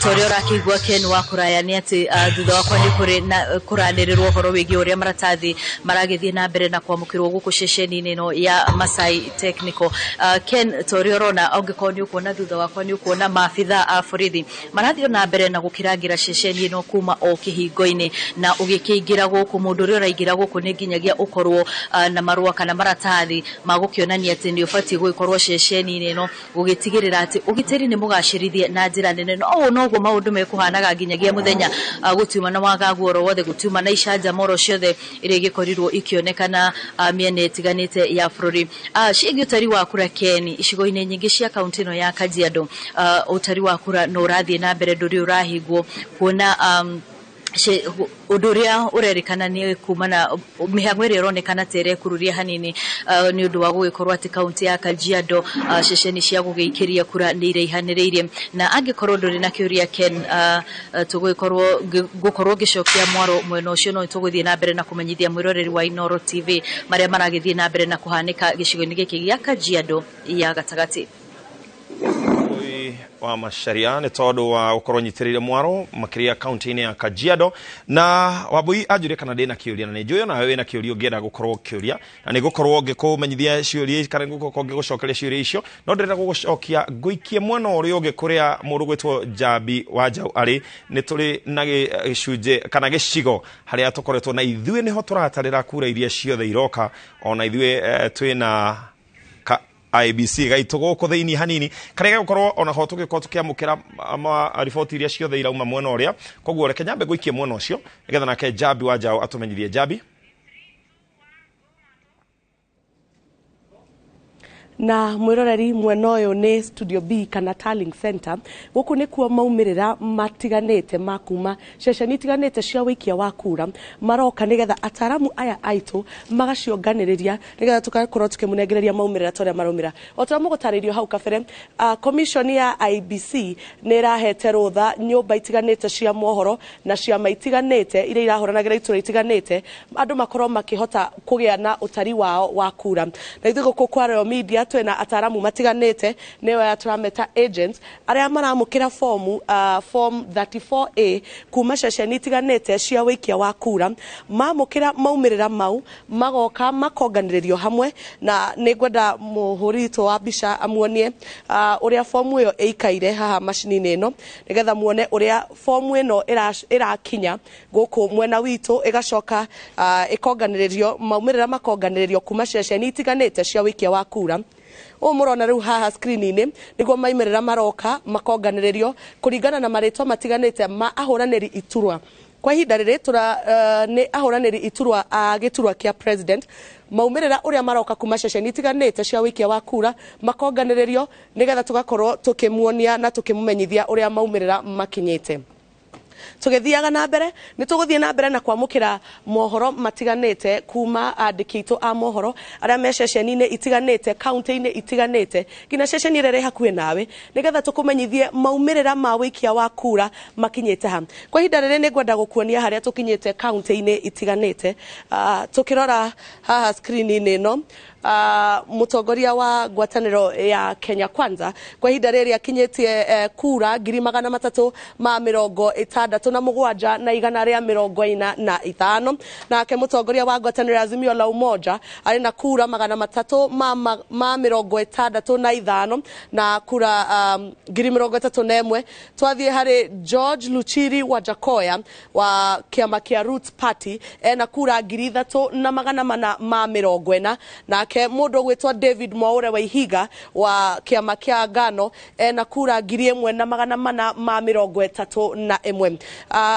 torio rakigwa Ken wa kuraya ni ati thutha wakwa ni kuri na kuranirirwo horo wigi uria maratathi maragithie na mbere na kwamukirwo guku ceceni-ini no ya Masai Technical. Ken torio rona ongikorwo ni ukuona thutha wakwa ni ukuona maabitha a borithi marathio na mbere na gukirangira ceceni ino kuma o kihingo-ini na ugikiingira guku mundu uri uraingira guku ni nginyagia ukorwo na marua kana maratathi magukionania ati ni ubati guikorwo ceceni-ini no ugitigirira ati ugitiri ni mugacirithie na njira nene no noguo maundu mekuhanaga nginyagia muthenya gutiuma na wagagu oro wothe gutiuma na icanja moro ciothe iria gikorirwo ikionekana miene itiganite ya bururi ciĩgiĩ utari wa kura Ken icigo-ini nyingi cia kaunti no ya Kajiado utari wa kura no urathie na mbere nduri urahingwo kuona uduria urerikana ni kumana mihango iri ronekana tere kururia hanini ni undu wa gugikorwo ati kaunti ya Kajiado ceceni cia gugikiria kura ni ireihaniriirie na angikorwo nduri na kiuria Ken gukorwo gicokia mwaro mwena ucio no tuguthie na mbere na kumenyithia mwiroreri wa Inoro TV maria maragithie na mbere na kuhanika gicigo-ini giki gia Kajiado ya gatagati wa masharia ni tondu wa gukorwo nyitirire mwaro makiria kaunti-ini ya Kajiado na Wabui ajure kana ndina kiuria na ni njuyo na wewe na kiuria ungienda gukorwo kiuria na ni gukorwo ngikumenyithia ciuria kana gukorwo ngigucokeria ciuria icio no ndirenda gugucokia nguikie mwena uria ungi kuria mundu gwitwo Jabi wa Jau ari ni turi na gicunje kana gicigo haria tukoretwo na ithuĩ niho turatarira kura iria ciothe iroka ona ithuĩ twina IBC gaitu guku thiini hanini karega gukorwo ona ho tugikorwo tukiamukira riboti iria ciothe irauma mwena uria koguo reke nyambe guikie mwena ucio nigetha nake Jabi wa Jau atumenyithie. Jabi na mwiroreri mwena uyu ni Studio B kana Tallying Center guku ni kuo maumirira matiganite makuma ceceni itiganite cia wikia wa kura maroka nigetha ataramu aya aitu magacionganiriria nigetha tukakorwo tukimunengereria maumirira toria marumira otamo gutaririo hau kabere commission ya IBC ni rahete rutha nyumba itiganite cia mohoro na cia maitiganite iria irahoranagira itura itiganite andu makorwo makihota kugia na utari wao wa kura na ithuĩ guku kwa Royal Media twena ataramu matiganite newe ya turameta agents aria maramukira form 34A kuma ceceni itiganite cia wikia wa kura mamukira maumirira mau magoka makonganiririo hamwe na nigwenda muhurito wa bica amuonie uria form iyo ikaire haha macini-ini ino nigetha muone uria form ino irakinya guku mwena witu igacoka ikonganiririo maumirira makonganiririo kuma ceceni itiganite cia wikia wa kura murona riu haha screen-ini niguo maimerera maroka makonganiririo kuringana na maritwa matiganite ma ahuraniri iturwa kwa ihinda riri ni ahuraniri iturwa a giturwa kia president maumirira uria maroka kuma ceceni itiganite cia wikia wa kura makonganiririo nigetha tugakorwo tukimuonia na tukimumenyithia uria maumirira makinyite tugithiaga na mbere ni tuguthie na mbere na kwamukira mohoro matiganite kuma andiki itu a mohoro aria me ceceni-ini itiganite county-ini itiganite ngina ceceni ire hakuhi nawe nigetha tukumenyithie maumirira ma wikia wa kura makinyite ha kwa ihinda riri ni ngwenda gukuonia haria tukinyite county-ini itiganite tukirora haha screen-ini ino mutongoria wa ngwataniro ya Kenya Kwanza kwa ihinda riri akinyitie kura 367 na mugwanja na igana ria 45 nake mutongoria wa ngwataniro Azimio la Umoja ari na kura 365 na kura 31 twathie hari George Luchiri wa Jakoya wa kiama kia Roots Party na kura 3,440 nake nake mundu gwitwa David Mwaure wa Ihiga wa kiama kia Ngano na kura 1431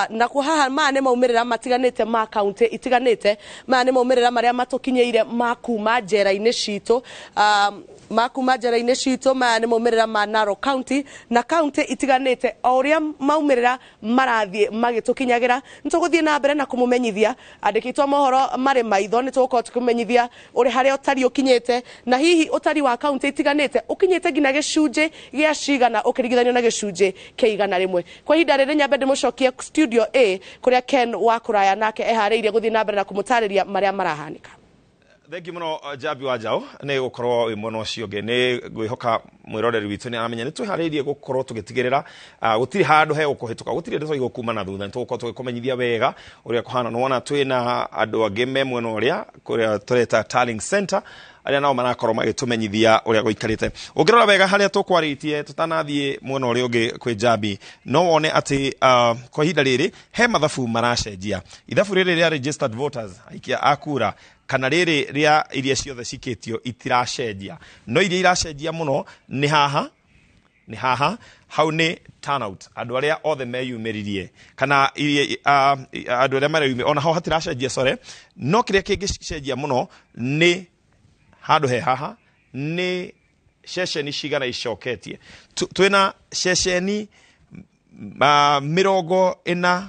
na ku haha mane maumirira matiganite ma county itiganite mane maumirira maria matukinyeire makuma njera-ini citu makuma njera-ini citu mane maumirira ma Narok County na county itiganite oria maumirira marathie magitukinyagira nituguthie na mbere na kumumenyithia andikitwa mohoro mari maitho nitugukorwo tukumenyithia uri haria utari ukinyete na hihi utari wa county itiganite ukinyete ngina gicunje gia cigana ukirigithanio na gicunje kia 100 kwa hinda riri nyambe ndimucokie studio A kuria Ken wa kuraya nake ehariirie guthie na mbere na kumutariria maria marahanika. Thank you muno Jabi Wajao ne gukorwo wi mwono cio nge ne gwihoka mwiroreri witu ni aramenya ni twihariirie gukorwo tugitigirira gutiri handu he gukuhituka gutiri ndeto igukuma na thutha nitugukorwo tugikumenyithia wega uria kuhana nona twina andu angi me mwena uria kuria tureta Tallying Center aria nao marakorwo magitumenyithia uria guikarite ungirora wega haria tukwaritie tutanathie mwena uria ungi kwi Jabi no wone ati kwa hinda riri he mathabu maracenjia ithabu riri ria registered voters aikia akura kana riri ria iria ciothe cikitio itiracenjia no iria iracenjia muno ni haha hau ni turnout andu aria othe meyumiririe kana andu aria mareyumire ona hau hatiracenjia sore no kiria kingicenjia muno ni handu he haha ni ceceni cigana icoketie twina ceceni 46,000 na 229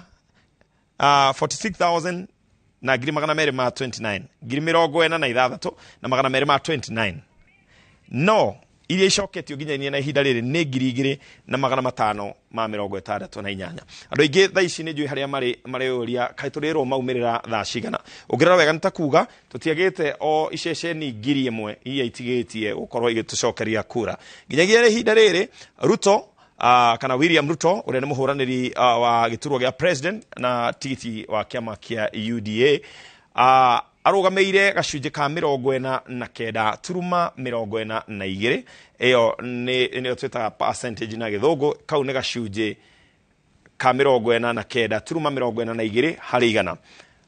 246 na 229 no iria icoketio nginya na ihinda riri ni 2,568 andu aingi thaa ici ni njui haria mari uria kai turirwo maumirira thaa cigana ungirora wega nitakuga tutiagite o iceceni 1,000 iria itigitie gukorwo igitucokeria kura nginyagia ihinda riri Ruto kana William Ruto uria ni muhuraniri wa giturwa gia president na tigiti wa kiama kia UDA arugameire gacunje ka 49 turuma 42 iyo ni twita percentage na githungu kau ni gacunje ka 49 turuma 42 hari igana.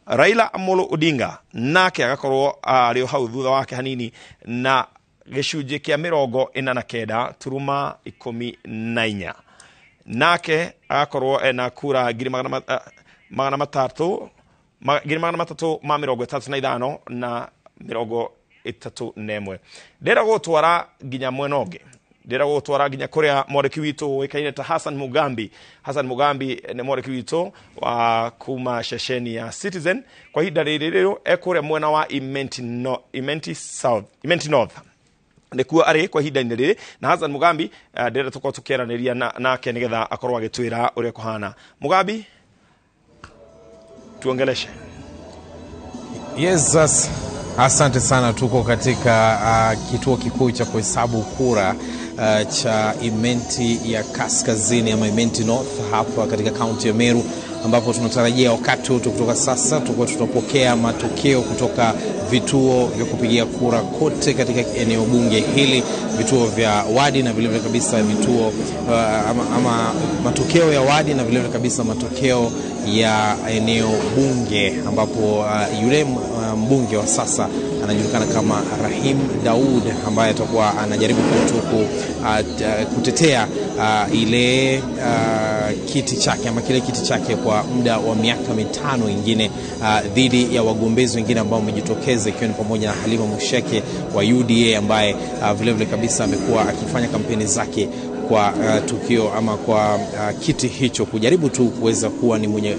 Raila Amolo Odinga nake agakorwo ari hau thutha wake hanini na gicunje kia 49 turuma 14 nake agakorwo ena kura 335 na 31 ndera gutwara nginya mwena ungi ndera gutwara nginya kuria mwandiki witu wikaine ta Hassan Mugambi ni mwandiki witu wa kuma ceceni ya Citizen kwa hinda riri ekuria mwena wa Imenti North nikuo ari kwa hinda riri na Hassan Mugambi ndera tukwo tukieraniria nake nigetha akorwo agitwira uria kuhana. Mugambi tuongeleshe. Yes, asante sana. Tuko katika kituo kikuu cha kuhesabu kura cha Imenti ya Kaskazini ama Imenti North hapa katika kaunti ya Meru, ambapo tunatarajia wakati wote kutoka sasa tutapokea matokeo kutoka vituo vya kupigia kura kote katika eneo bunge hili, vituo vya wadi na vile kabisa vituo ama matokeo ya wadi na vile kabisa matokeo ya eneo bunge, ambapo yule mbunge wa sasa anajulikana kama Rahim Daud ambaye atakuwa anajaribu kutetea ile kiti chake ama kile kiti chake kwa muda wa miaka 5 ingine dhidi ya wagombezi wengine ambao wamejitokeza, ikiwa ni pamoja na Halima Musheke wa UDA ambaye vile kabisa amekuwa akifanya kampeni zake kwa tukio ama kwa kiti hicho kujaribu tu kuweza kuwa ni mwenye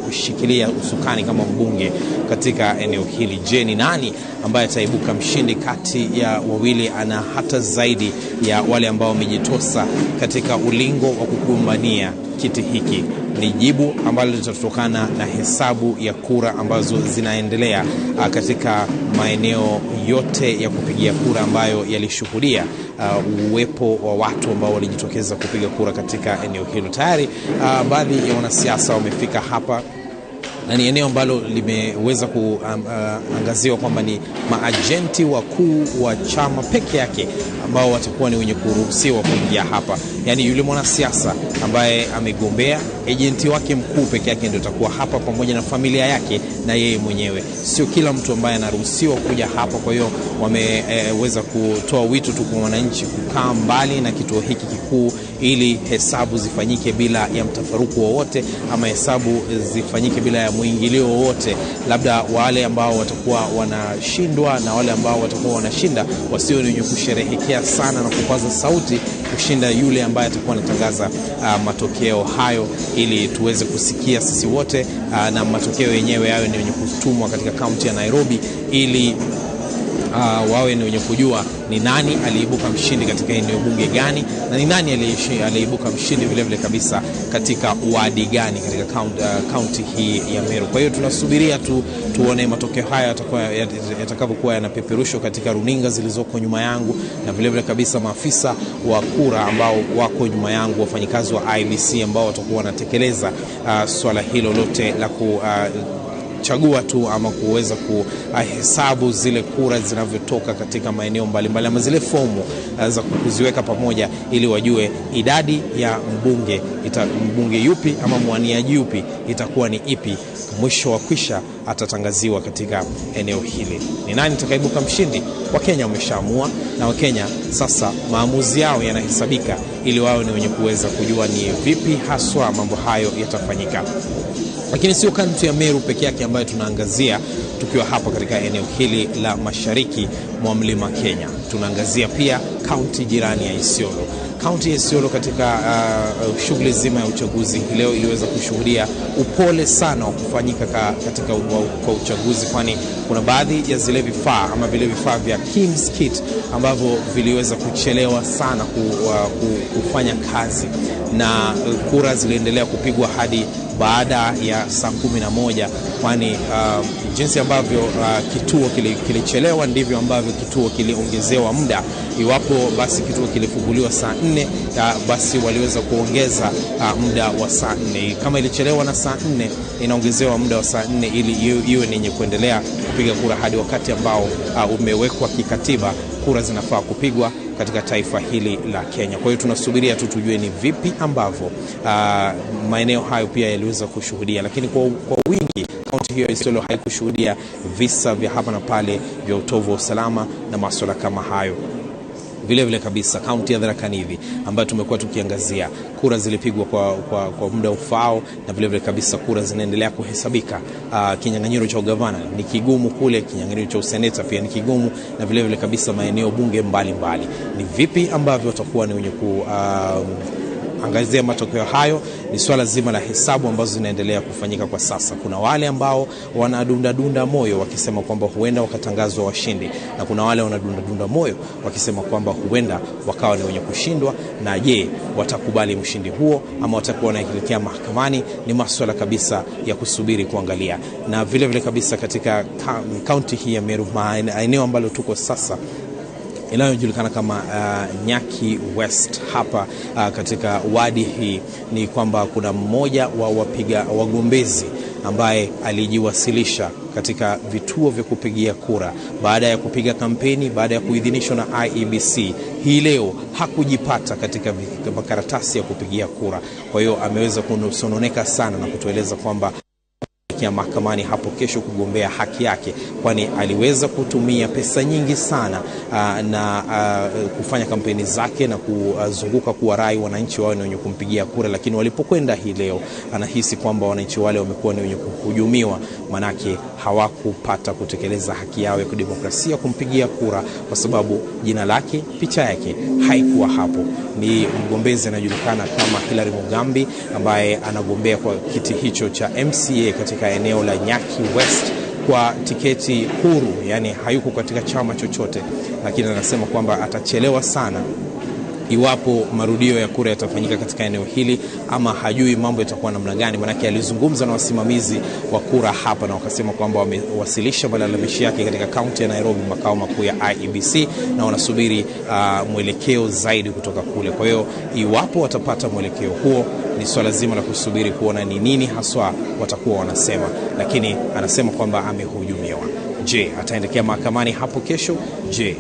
kushikilia usukani kama mbunge katika eneo hili. Je, ni nani ambaye ataibuka mshindi kati ya wawili ana hata zaidi ya wale ambao wamejitosa katika ulingo wa kukumbania kiti hiki? Ni jibu ambalo litatokana na hesabu ya kura ambazo zinaendelea katika maeneo yote ya kupigia kura ambayo yalishuhudia uwepo wa watu ambao walijitokeza kupiga kura katika eneo hilo. Tayari baadhi ya wanasiasa wamefika hapa na ni eneo ambalo limeweza kuangaziwa kwamba ni maajenti wakuu wa chama peke yake ambao watakuwa ni wenye kuruhusiwa kuingia hapa. Yani yule mwanasiasa ambaye amegombea, agenti wake mkuu peke yake ndio atakuwa hapa pamoja na familia yake na yeye mwenyewe. Sio kila mtu ambaye anaruhusiwa kuja hapa. Kwa hiyo wameweza kutoa wito tu kwa wananchi kukaa mbali na kituo hiki kikuu ili hesabu zifanyike bila ya mtafaruku wowote, ama hesabu zifanyike bila ya muingilio wowote. Labda wale ambao watakuwa wanashindwa na wale ambao watakuwa wanashinda wasio wenye kusherehekea sana na kupaza sauti kushinda yule ambaye atakuwa anatangaza matokeo hayo, ili tuweze kusikia sisi wote, na matokeo yenyewe yawe ni wenye kutumwa katika kaunti ya Nairobi ili wawe ni wenye kujua ni nani aliibuka mshindi katika eneo bunge gani na ni nani aliibuka mshindi vile vile kabisa katika wadi gani katika kaunti hii ya Meru. Kwa hiyo tunasubiria tuone matokeo haya yatakavyokuwa yanapeperushwa katika runinga zilizoko nyuma yangu, na vile vile kabisa maafisa wa kura ambao wako nyuma yangu, wafanyikazi wa IBC ambao watakuwa wanatekeleza swala hilo lote la chagua tu ama kuweza kuhesabu zile kura zinavyotoka katika maeneo mbalimbali, ama zile fomu za kuziweka pamoja ili wajue idadi ya mbunge yupi ama mwaniaji yupi itakuwa ni ipi. Mwisho wa kwisha atatangaziwa katika eneo hili ni nani atakaibuka mshindi. Wakenya wameshaamua, na Wakenya sasa maamuzi yao yanahesabika ili wao ni wenye kuweza kujua ni vipi haswa mambo hayo yatafanyika. Lakini sio kaunti ya Meru peke yake ambayo tunaangazia tukiwa hapa katika eneo hili la mashariki mwa mlima Kenya. Tunaangazia pia kaunti jirani ya Isiolo. Kaunti ya Isiolo katika shughuli zima ya uchaguzi leo iliweza kushuhudia upole sana wa kufanyika katika kwa uchaguzi, kwani kuna baadhi ya zile vifaa ama vile vifaa vya Kim's Kit ambavyo viliweza kuchelewa sana kufanya kazi, na kura ziliendelea kupigwa hadi baada ya saa 11, kwani jinsi ambavyo kituo kilichelewa ndivyo ambavyo kituo kiliongezewa muda. Iwapo basi kituo kilifunguliwa saa 4, basi waliweza kuongeza muda wa saa 4. Kama ilichelewa na saa 4, inaongezewa muda wa saa 4 ili iwe ni yenye kuendelea kupiga kura hadi wakati ambao umewekwa kikatiba kura zinafaa kupigwa katika taifa hili la Kenya. Kwa hiyo tunasubiria tu tujue ni vipi ambavyo maeneo hayo pia yaliweza kushuhudia, lakini kwa wingi kaunti hiyo Isiolo haikushuhudia visa vya hapa na pale vya utovu wa usalama na masuala kama hayo. Vile vile kabisa kaunti ya Tharaka Nithi ambayo tumekuwa tukiangazia, kura zilipigwa kwa muda ufao, na vile vile kabisa kura zinaendelea kuhesabika. Kinyang'anyiro cha ugavana ni kigumu kule, kinyang'anyiro cha useneta pia ni kigumu, na vile vile kabisa maeneo bunge mbalimbali. Ni vipi ambavyo watakuwa ni wenye angazia matokeo hayo ni swala zima la hesabu ambazo zinaendelea kufanyika kwa sasa. Kuna wale ambao wanadunda moyo wakisema kwamba huenda wakatangazwa washindi, na kuna wale wanadunda moyo wakisema kwamba huenda wakawa ni wenye kushindwa. Na je, watakubali mshindi huo ama watakuwa wanaelekea mahakamani? Ni masuala kabisa ya kusubiri kuangalia. Na vile vile kabisa katika kaunti hii ya Meru, eneo ambalo tuko sasa inayojulikana kama Nyaki West hapa katika wadi hii, ni kwamba kuna mmoja wa wagombezi ambaye alijiwasilisha katika vituo vya kupigia kura baada ya kupiga kampeni, baada ya kuidhinishwa na IEBC. Hii leo hakujipata katika makaratasi ya kupigia kura. Kwa hiyo ameweza kusononeka sana na kutueleza kwamba ya mahakamani hapo kesho kugombea haki yake, kwani aliweza kutumia pesa nyingi sana na kufanya kampeni zake na kuzunguka kuwarai wananchi wao wenye kumpigia kura. Lakini walipokwenda hii leo, anahisi kwamba wananchi wale wamekuwa ni wenye kuhujumiwa, manake hawakupata kutekeleza haki yao ya kidemokrasia kumpigia kura, kwa sababu jina lake, picha yake haikuwa hapo. Ni mgombezi anajulikana kama Hilary Mugambi ambaye anagombea kwa kiti hicho cha MCA katika eneo la Nyaki West kwa tiketi huru, yani hayuko katika chama chochote, lakini anasema kwamba atachelewa sana iwapo marudio ya kura yatafanyika katika eneo hili ama hajui mambo yatakuwa namna gani. Manake alizungumza na wasimamizi wa kura hapa na wakasema kwamba wamewasilisha malalamishi yake katika kaunti ya Nairobi, makao makuu ya IEBC, na wanasubiri mwelekeo zaidi kutoka kule. Kwa hiyo iwapo watapata mwelekeo huo, ni swala zima la kusubiri kuona ni nini haswa watakuwa wanasema, lakini anasema kwamba amehujumiwa. Je, ataendelea mahakamani hapo kesho? Je,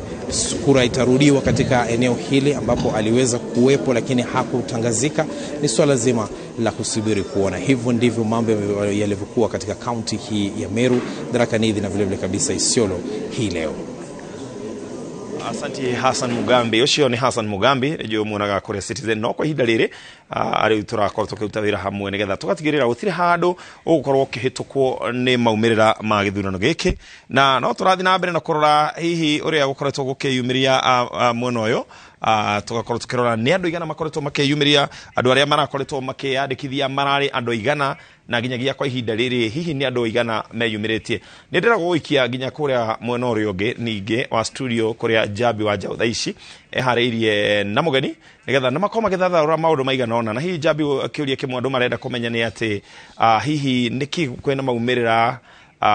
kura itarudiwa katika eneo hili ambapo aliweza kuwepo lakini hakutangazika? Ni swala zima la kusubiri kuona. Hivyo ndivyo mambo yalivyokuwa katika kaunti hii ya Meru, Tharaka Nithi na vile vile kabisa Isiolo hii leo. Asante Hassan Mugambi. Ucio ni Hassan Mugambi ejo munaga kore Citizen no kwa hinda riri ari turakorwo tukirutawira hamwe nigetha tugatigirira gutire handu ugukorwo kihitukwo ni maumirira ma githurano giki, na no turathi na mbere na kurora hihi uria gukoretwo gukiyumiria mwena uyu. Tugakorwo tukirora ni andu igana makoretwo makiyumiria, andu aria marakoretwo makiyandikithia marari andu igana, na ginyagia kwa ihinda riri hihi ni andu igana meyumiritie. Ni ndira guikia ginya kuria mwena uria ungi ninge wa studio kuria Jabi wa Jau thaici ehariirie na mugeni nigetha na makoma githathaura maundu maigana ona. Na hihi Jabi akiuria kimwe andu marenda kumenya ni ati hihi niki kwena maumirira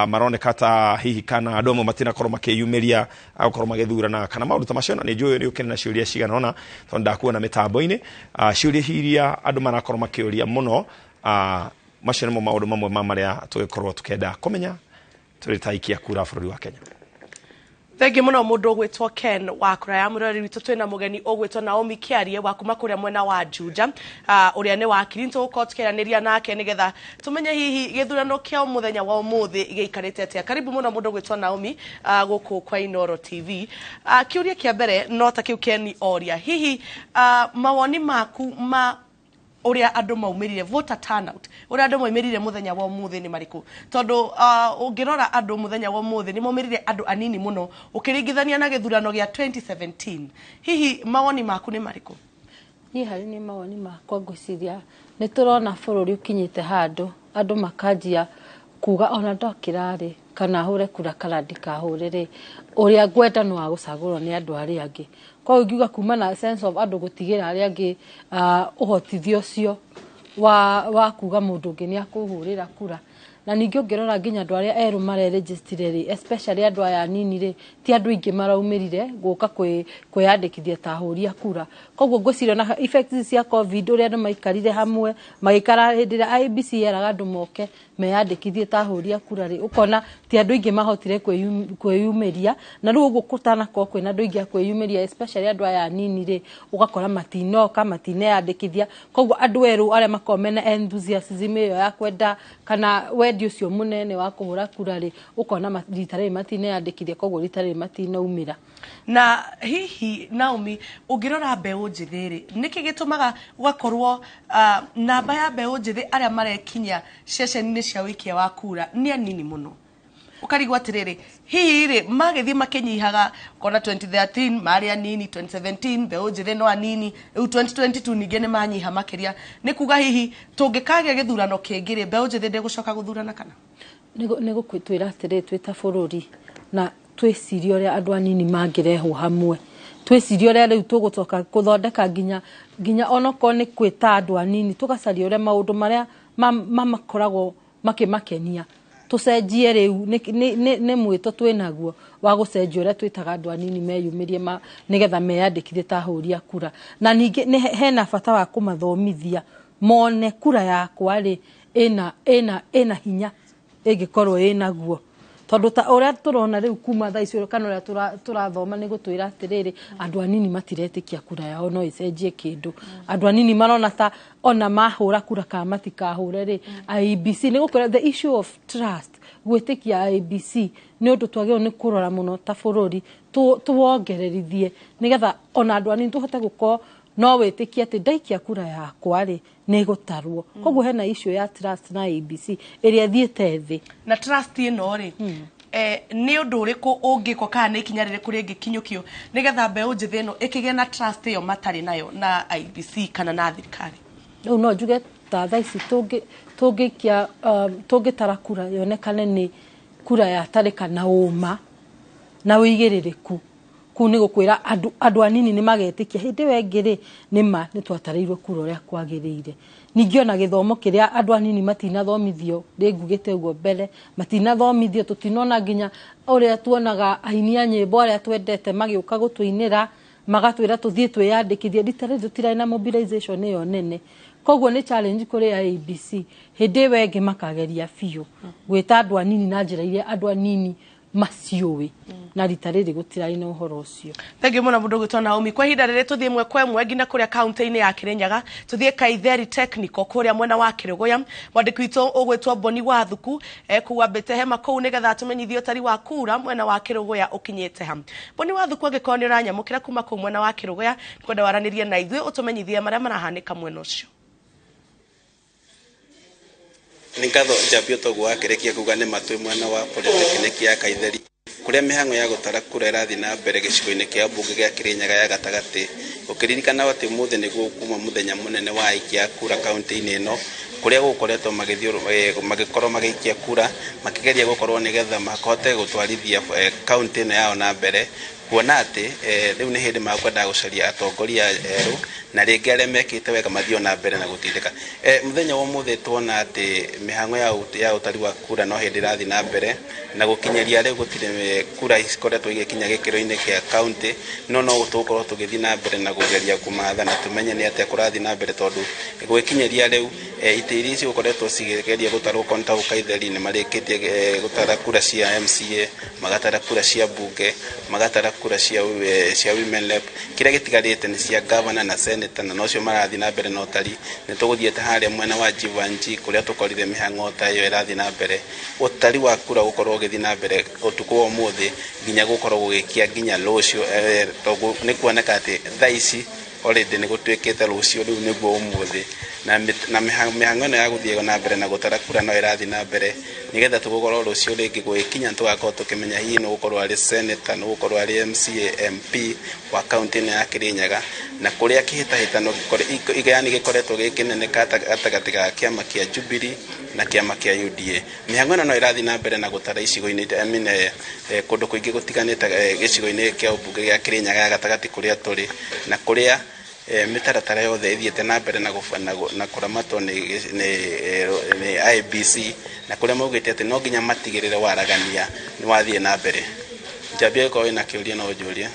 maroneka ta hihi kana andu amwe matina korwo makiyumiria akorwo magithurana kana maundu ta macio. Ni njuĩ ni ukene na ciuria cigana ona tondu ndakuona mitambo-ini ciuria hiria andu marakorwo makiuria muno. Macio nimo maundu mamwe maria tugikorwo tukenda kumenya turi taikia kura bũrũri wa Kenya. Thengi muno mundu gwitwo Ken wa kura ya murori witu twina mugeni ogwitwo Naomi Kiarie wa kuma kuria mwena wa Juja, uria ni wakiri ntuko tukeraniria nake nigetha tumenye hihi githurano kia muthenya wa umuthi giikarite atia. Karibu muno mundu gwitwo Naomi guku kwa Inoro TV. Kiuria kia mbere no ta kiu Ken oria hihi mawoni maku ma uria andu maumirire voter turnout, uria andu maumirire muthenya wa umuthi ni mariku? Tondu ungirora andu muthenya wa umuthi ni maumirire andu anini muno ukiringithania na githurano gia 2017. Hihi mawoni maku ni mariku? Ni hari ni mawoni makwa ngwiciria ni turona bururi ukinyite handu andu makanjia kuga ona ndokirari kana hure kura kala ndikahurire uria ngwenda no agucagurwo ni andu ari angi. Kwa ugiuga kuma na sense of andu gutigira ari angi uhotithio cio wa kuga mundu ungi ni akuhurira kura. Na ningi ungirora nginya andu aria eru mare register especially andu aya nini ri ti andu ingi maraumirire guka kwiyandikithia ta huria kura. Koguo ngwiciria na effects cia covid uria andu maikarire hamwe magikara hindira IBC yeraga andu moke meyandikithie ta huria kura ri ukona ti andu ingi mahotire kwiyumiria, na riu uguo kutana ko kwina andu ingi kwiyumiria especially andu aya nini ri ugakora matinoka matineyandikithia. Koguo andu eru aria makomena enthusiasm iyo ya kwenda kana wendi ucio munene wa kuhura kura ri ukona ritare matineyandikithia, koguo ritare matinaumira. Na hihi Naomi ungirora mbeu njithiri niki gitumaga ugakorwo namba ya mbeu njithi aria marekinya ceceni-ini cia wikia wa kura ni anini muno? Ukarigwa atiriri hihi ri magithii makinyihaga kona 2013 mari anini, 2017 mbeu njithi no anini, 2022 ninge ni manyiha makiria. Ni kuga hihi tungikagia githurano kingi ri mbeu njithi ndigucoka guthurana kana? Nego kwitwira atiri twita bururi na twicirio ria andu anini mangirehwo hamwe, twicirio ria riu tugucoka kuthondeka ginya onoko ni kwita andu anini tugacaria ria maundu maria makoragwo makimakenia tucenjie riu ni mwito twinaguo wa gucenjia ria twitaga andu anini meyumirie nigetha meyandikithie ta huria kura. Na ningi hena bata wa kumathomithia mone kura yakwa ri ina hinya ingikorwo inaguo. Tondu ta uria turona riu kuma thaicio kana uria turathoma ni gutwira atiriri andu anini matiretikia kura yao no icenjie kindu. Andu anini marona ta ona mahura kura ka matikahure ri IBC ni gukora the issue of trust gwitikia IBC ni undu twagirwo ni kurora muno ta bururi tuwongererithie nigetha ona andu anini tuhote guko no witikia ati ndaikia kura yakwa ri ni gutarwo. Koguo hena issue ya trust na IBC iria thiete thi. Na trust ino ri ni undu uriku ungiko kana ikinya riri kuri ngikinyukio nigetha mbeu njithi ino ikige na trust iyo matari nayo na IBC kana na thirikari? No njuge ta thaici tungikia tungitara kura yonekane ni kura ya tarika na uma na uigiririku ku ni gukwira andu anini ni magetikia hindi wengire ni ma ni twatareirwo kura uria kwagirire ningi ona githomo kiria andu anini matina thomithio ngugite uguo mbere matina thomithio tutinona nginya uria tuonaga aini a nyimbo aria twendete magiuka gutuinira magatwira tuthie twiyandikithie ditare tutira na mobilization iyo nene koguo ni challenge kuri ABC hindi wengi makageria fiu gwita andu anini na njira iria andu anini maciuwi na ritariri gutira ina uhoro ucio. Thank you muna mundu gwitwa Naomi kwa hinda rire tuthie mwe kwa mwe nginya kuria county-ini ya Kirinyaga tuthie Kaitheri Technical kuria mwena wa Kirugoya mwandiki witu ugwitwa Boni wa Thuku kuwambite hema kou nigetha tumenyithio tari wa kura mwena wa Kirugoya ukinyite ha Boni wa Thuku agikoni uranyamukira kuma kou mwena wa Kirugoya kwenda waranirie na ithuĩ utumenyithie maria marahanika mwena ucio. Ningatho njambio togo wakerekia kuga ni matwe mwana wa polytechnic ya Kaitheri kuria mihango ya gutara kura irathi na mbere gicigo-ini kia mbunge gia Kirinyaga ya gatagati ukiririkana ati muthe niguo kuma muthenya munene wa ikia kura county-ini ino kuria gukoretwo magikorwo magikia kura makigeria gukorwo nigetha makote gutwarithia county ino yao na mbere kuona ati riu ni hindi makwenda gucaria atongoria eru na ringi aria mekite wega mathio na mbere na gutindika muthenya wa muthe tuona ati mihango ya utari wa kura no hindi rathi na mbere na gukinyeria riu gutire kura ikoretwo igikinya gikiro-ini kia county no tukorwo tugithi na mbere na gugeria kumatha na tumenye ni ati kurathi na mbere tondu gwikinyeria riu itiri ici gukoretwo cigeria gutarwo konta Kaitheri ni marikitie gutara kura cia MCA magatara kura cia bunge magatara kura cia women rep kiria gitigarite ni cia governor na senator na nocio marathi na mbere no tari ni tuguthiete haria mwena wa Jivanji kuria tukorire mihango ta iyo irathi na mbere utari wa kura gukorwo githi na mbere utuku wa muthi nginya gukorwo gugikia nginya locio togu ni kuoneka ati thaici already ni gutwikite locio riu niguo umuthi na mihango ino ya guthie na mbere na gutara kura no irathi na mbere nigetha tugukorwo rucio ringi gwikinya tugakorwo tukimenya hihi no gukorwo ari senator no gukorwo ari MCA MP wa county ino ya Kirinyaga na kuria kihitahitano igani gikoretwo gikinene gatagati ga kiama kia Jubilee na kiama kia UDA mihango ino no irathi na mbere na gutara icigo-ini kundu kuingi gutiganite gicigo-ini kia ubunge gia Kirinyaga gatagati kuria turi na kuria mitaratara yothe ithiete na mbere na kuramatwo ni IBC na kuria maugite ati no nginya matigirire waragania ni wathie na mbere njambia ko ina kiuria no njuria.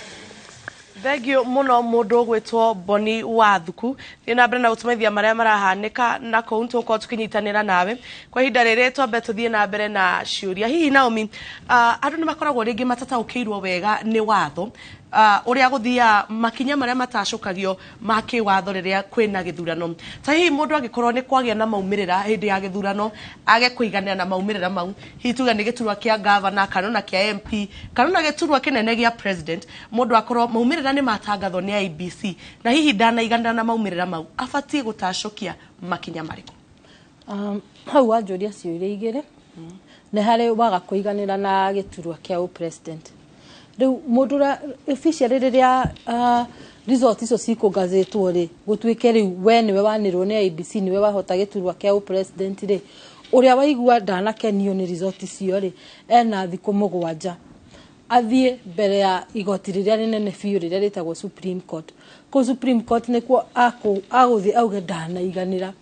Thegio muno mundu gwitwo Boni wa Thuku na mbere na gutumithia maria marahanika na kou tuko tukinyitanira nawe kwa hinda rire twambe tuthie na mbere na ciuria hihi Naomi andu ni makoragwo ringi matataukirwo wega ni watho uria guthia makinya maria matacukagio maki watho riria kwina githurano ta hihi mundu agikorwo ni kwagia na maumirira hindi ya githurano age kuiganira na maumirira mau hihi tuga ni giturwa kia governor kana kia MP kana giturwa kinene gia president mundu akorwo maumirira ni matangatho ni IBC na hihi ndanaiganira na maumirira mau abatie gutacukia makinya mariko hau anjuria ciuria igire ne hari waga kuiganira na giturwa kia president riu mudura official riria result icio cikugazetwo ri gutwike riu we niwe wanirwo ni IBC niwe wahota giturwa kia president ri uria waigua ndanakenio ni result icio ri ena thiku mugwanja athie mbere ya igoti riria rinene fiu riria ritagwo Supreme Court ko Supreme Court nikuo aguthi auge ndanaiganira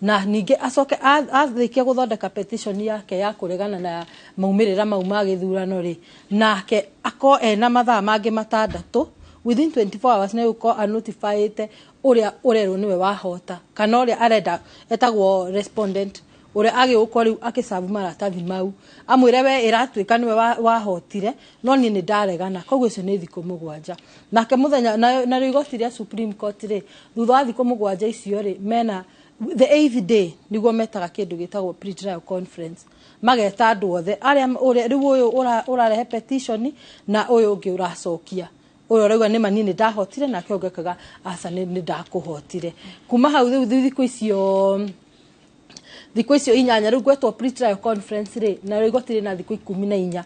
na ninge acoke athikia guthondeka petition yake ya kuregana na maumirira mau ma githurano ri nake ako ena mathaa mangi matandatu within 24 hours ne uko notified uria urero niwe wahota kana uria arenda etagwo respondent uria agi uko riu akisabu maratathi mau amwire we iratwika niwe wahotire no ni ndaregana koguo icio ni thiku mugwanja nake muthenya na rigoti ria Supreme Court ri thutha wa thiku mugwanja icio ri mena the 8th day niguo metaga kindu gitagwo pre-trial conference mageta andu othe aria riu uyu urarehe petition na uyu ungi uracokia uyu rauga ni manini ndahotire na kiongekaga asa ni ndakuhotire kuma hau thiku icio inyanya riu gwetwo pre-trial conference ri na rigotire na thiku 14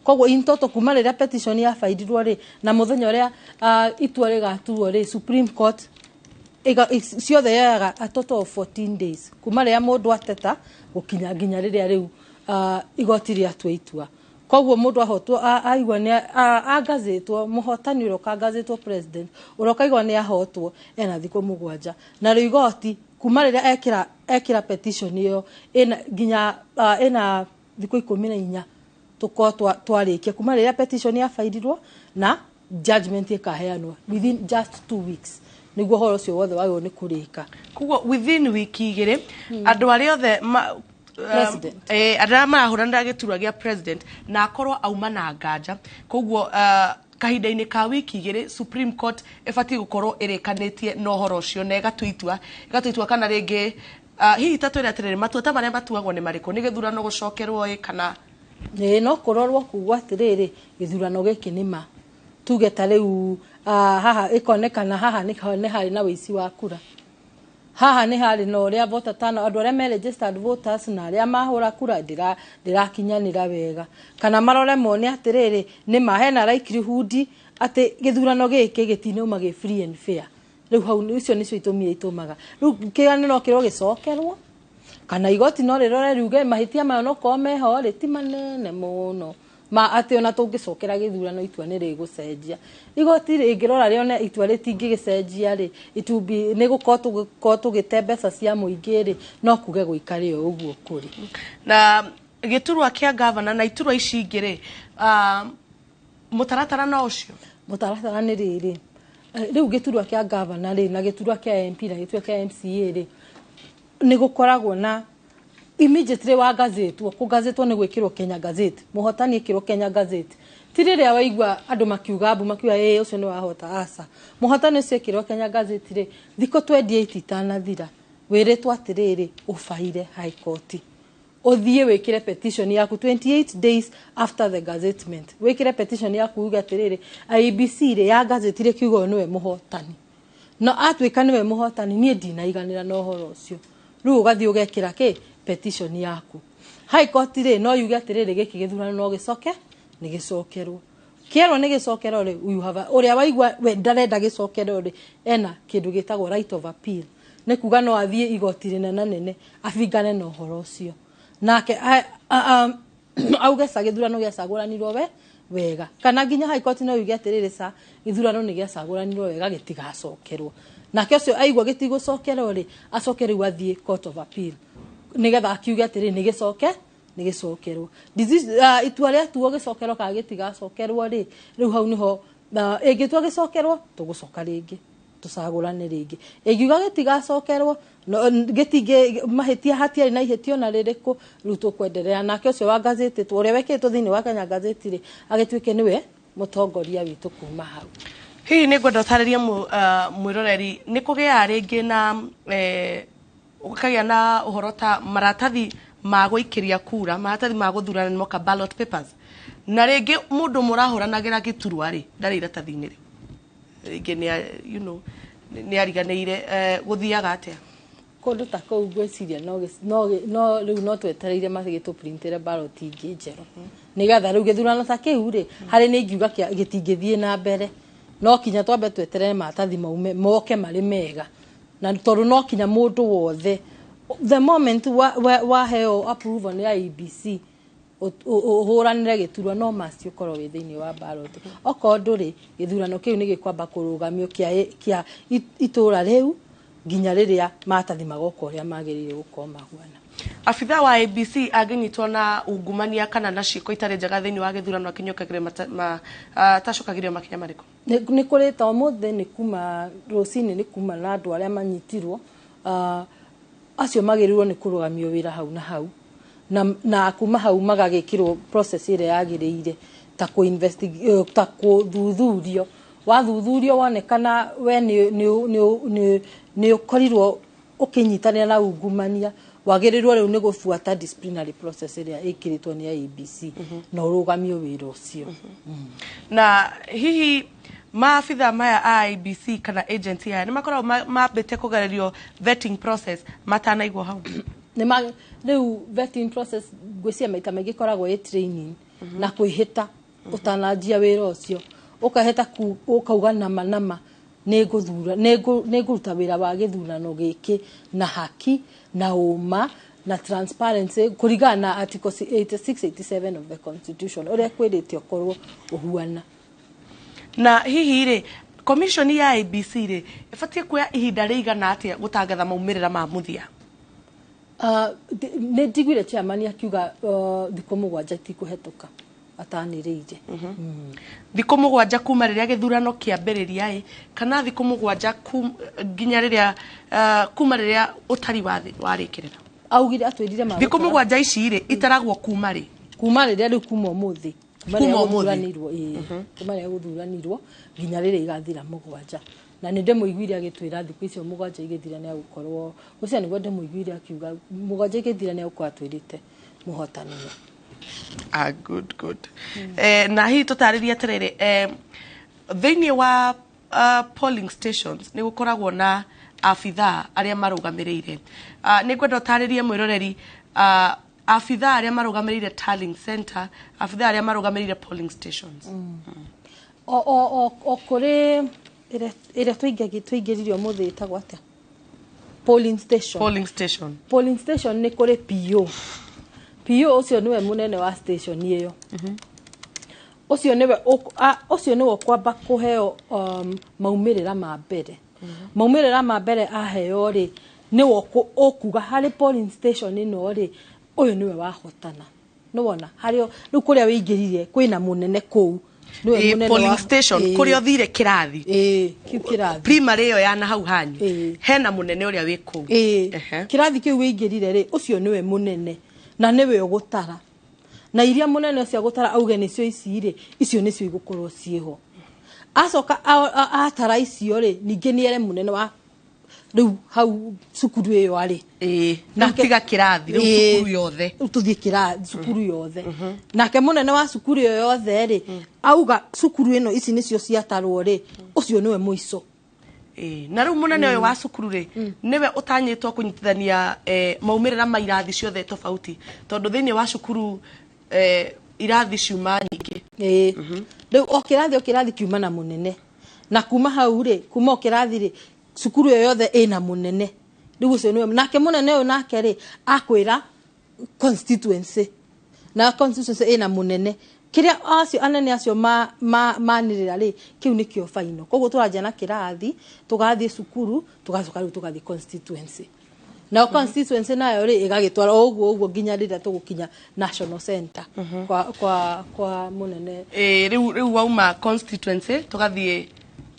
koguo intoto kuma riria petition ya faidirwo ri na muthenya uria itua rigatuo ri Supreme Court ciothe yaga a total of 14 days kuma ria mundu ateta gukinya nginya riria riu igoti ria twa itua koguo mundu ahotwo aigwa ni agazetwo muhotani uroka gazetwo president uroka igwa ni ahotwo ena thiko mugwanja na riu igoti kuma riria ekira petition iyo ena ginya ena thiko 14 tuko twarikia kuma riria petition ya fairirwo na judgment ikaheanwa within just 2 weeks niguo horo cio wothe wayo ni kurika kuguo within wiki igire andu ari othe adama ahuranda giturwa gia president na akorwo auma na nganja koguo kahinda-ini ka wiki igire Supreme Court efati gukorwo irikanitie no horo cio na igatuitua kana ringi hihi tatwira atiriri matuata maria matuagwo ni mariko ni githurano gucokerwo kana no kurorwo kugwa atiriri githurano giki nima tuge ta riu haha ikonekana haha ni hari na wici wa kura haha ni hari no ria voter tano andu aria me registered voters na aria mahura kura ndirakinyanira wega kana marore mone atiriri ni mahena likelihood ati githurano giki gitinauma gi free and fair riu hau icio nicio itumia itumaga riu kianiro kiro gicokerwo kana igoti no rirore riuge mahitia mayo no ko meho riti manene muno ma ati ona tungicokera githurano itua ni rigucenjia igoti ringirora rione itua ritingigicenjia ri itubi ni gukorwo tugite mbeca cia muingi ri no kuge guikare uguo kuri na giturwa kia governor na iturwa ici ingire mutaratara no ucio mutaratara ni riri riu giturwa kia governor ri na giturwa kia MP na giturwa kia MCA ri ni gukoragwo na immediately wa gazetwo ku gazetwo ni gwikirwo Kenya Gazette muhotani ikirwo Kenya Gazette tiriria waigwa andu makiuga ucio ni wahota asa muhotani ucio ikirwo Kenya Gazette ri thiko 28 itanathira wiritwo atiriri ufaire high court uthie wikire petition yaku 28 days after the gazettement wikire petition yaku uga atiriri IBC ri ya Gazette ri kiugo niwe muhotani no atwika niwe muhotani nie ndinaiganira no horo ucio riu ugathie ugekira ki petition yaku high court ri no yuge atiriri giki githurano no gicoke ni gicokerwo kero ni gicokerwo ri you have uria waigwa we ndarenda gicokerwo ri ena kindu gitagwo right of appeal ni kuga no athie igoti rinene abingane no horo ucio nake auge sa githurano giacaguranirwo wega kana nginya high court no yuge atiriri sa githurano ni giacaguranirwo wega gitigacokerwo nake ucio aigwa gitigucokerwo ri acokere wathie court of appeal nigetha akiuga atiri ni gicokerwo itua ria tuo gicokerwo ka gitigacokerwo ri riu hau niho ingitua gicokerwo tugucoka ringi tucagurane ringi ingiuga gitigacokerwo gitinge mahitia hatiari na ihitio na ririku riu tukwenderea nake ucio wa gazeti tu uria weketwo thini wa Kenya Gazette ri agitwike niwe mutongoria witu kuma hau hihi ni ngwenda utaririe mwiroreri ni kugia ringi na ukagia na uhorota maratathi ma guikiria kura maratathi ma guthurana ni moka ballot papers na ringi mundu murahuranagira giturwa ri ndari iratathi-ini ri ringi ni ni ariganeire guthiaga atia kundu ta kou gweciria no riu no twetereire magitu printire ballot ingi njeru nigetha riu githurano ta kiu ri hari ni ngiuga gitingithie na mbere no kinya twambe tweterere maratathi maume moke mari mega na toru no kinya mundu wothe the moment wa heo approval ni IBC uhuranire giturwa no must ukorwo wi thiini wa ballot oko nduri githurano kiu ni gikwamba kurugamio kia itura riu nginya riria maratathi magoka uria magirire gukorwo mahuana afitha wa IBC aginyitwo na ungumania kana na ciiko itari njega thiini wa githurano akinyokagire tacokagirio makinya mariko ni kuri ta mothe ni kuma rocini ni kuma na andu aria manyitirwo acio magirirwo ni kurugamio wira hau na hau na kuma hau magagikirwo process ire yagiriire ta ku investigate ta kuthuthurio wathuthurio wonekana we ni ukorirwo ukinyitanira na ungumania wagirirwo riu ni gufuata disciplinary process ire ikiritwo ni IBC na urugamio wira ucio na hihi maafitha maya IBC kana agency ya ni makorwo mambite kugererio vetting process matanaigwo hau ni riu vetting process ngwisia maita maingi koragwo i training na kuihita utanajia wira ucio ukaheta ukauga nama ni nguruta wira wa githurano giki na haki na uma na transparency kurigana na article 86 87 of the constitution ore kwirite okorwo uhuana na hihi ri commission ya ABC ri ifatie kuya ihinda riigana atia gutangatha maumirira ma muthia ne digwire chairman akiuga thikũ mũgwanja tikuhetũka atanĩrĩire thikũ mũgwanja kuma rĩrĩa gĩthurano kĩambĩrĩria kana thikũ mũgwanja nginya rĩrĩa kuma rĩrĩa ũtari warĩkĩrĩra augire atwĩrire ma thikũ mũgwanja ici rĩ itaragwo kuma rĩrĩa rĩu kuma ũmũthĩ kuma rĩrĩa gũthuranirwo nginya rĩrĩa igathira mũgwanja na nĩ ndĩmũiguire agĩtwĩra thikũ icio mũgwanja igĩthira nĩ agũkorwo ũcio nĩguo ndĩmũiguire akiuga mũgwanja igĩthira nĩ agũkorwo atwĩrĩte mũhotanĩre good na hihi tũtarĩrie atĩrĩrĩ thĩinĩ wa polling stations nĩ gũkoragwo na abithaa arĩa marũgamĩrĩire nĩ ngwenda ũtarĩrie mwĩroreri abithaa arĩa marũgamĩrĩire tallying center abithaa arĩa marũgamĩrĩire polling stations o kũrĩ ĩrĩa tũingĩririo mũthĩ ĩtagwo atĩa polling station nĩ kũrĩ PO ũcio nĩwe mũnene wa station ĩyo ũcio nĩwe kwamba kũheo maumĩrĩra ma mbere aheo rĩ nĩwe ũkuga harĩ polling station ĩno rĩ ũyũ nĩwe wahotana nĩwona harĩ rĩu kũrĩa wĩingĩrire kwĩna mũnene kũu polling station kũrĩa ũthire kĩrathi kiu kĩrathi primary ĩyo ya na hau hanyu hena mũnene ũrĩa wĩ kũu kĩrathi kĩu wĩingĩrire rĩ ũcio nĩwe mũnene na nĩwe ũgũtara na iria mũnene ũcio gũtara auge nĩcio ici rĩ icio nĩcio igũkorwo ciĩho acoka atara icio rĩ ningĩ nĩere mũnene wa rĩu hau cukuru ĩyo arĩ na tiga kĩrathi rĩu cukuru yothe tũthiĩ kĩrathi cukuru yothe nake mũnene wa cukuru ĩyo yothe rĩ auga cukuru ĩno ici nĩcio ciatarwo rĩ ũcio nĩwe mũico na rĩu mũnene ũyũ wa cukuru rĩ nĩwe ũtanyĩtwo kũnyitithania maumĩrĩra ma irathi ciothe tofauti tondũ thĩinĩ wa cukuru irathi ciuma nyingĩ rĩu o kĩrathi kiuma na mũnene na kuma hau rĩ kuma o kĩrathi rĩ cukuru ĩyo yothe ĩna mũnene rĩu ũcio nĩwe nake mũnene ũyũ nake rĩ akwĩra constituency na constituency ĩna mũnene kiria acio anene acio manirira ri kiu nikio final koguo turaje na kirathi tugathie cukuru tugacoka riu tugathie constituency na constituency nayo ri igagitwara uguo nginya rira tugukinya national center kwa munene riu wauma constituency tugathie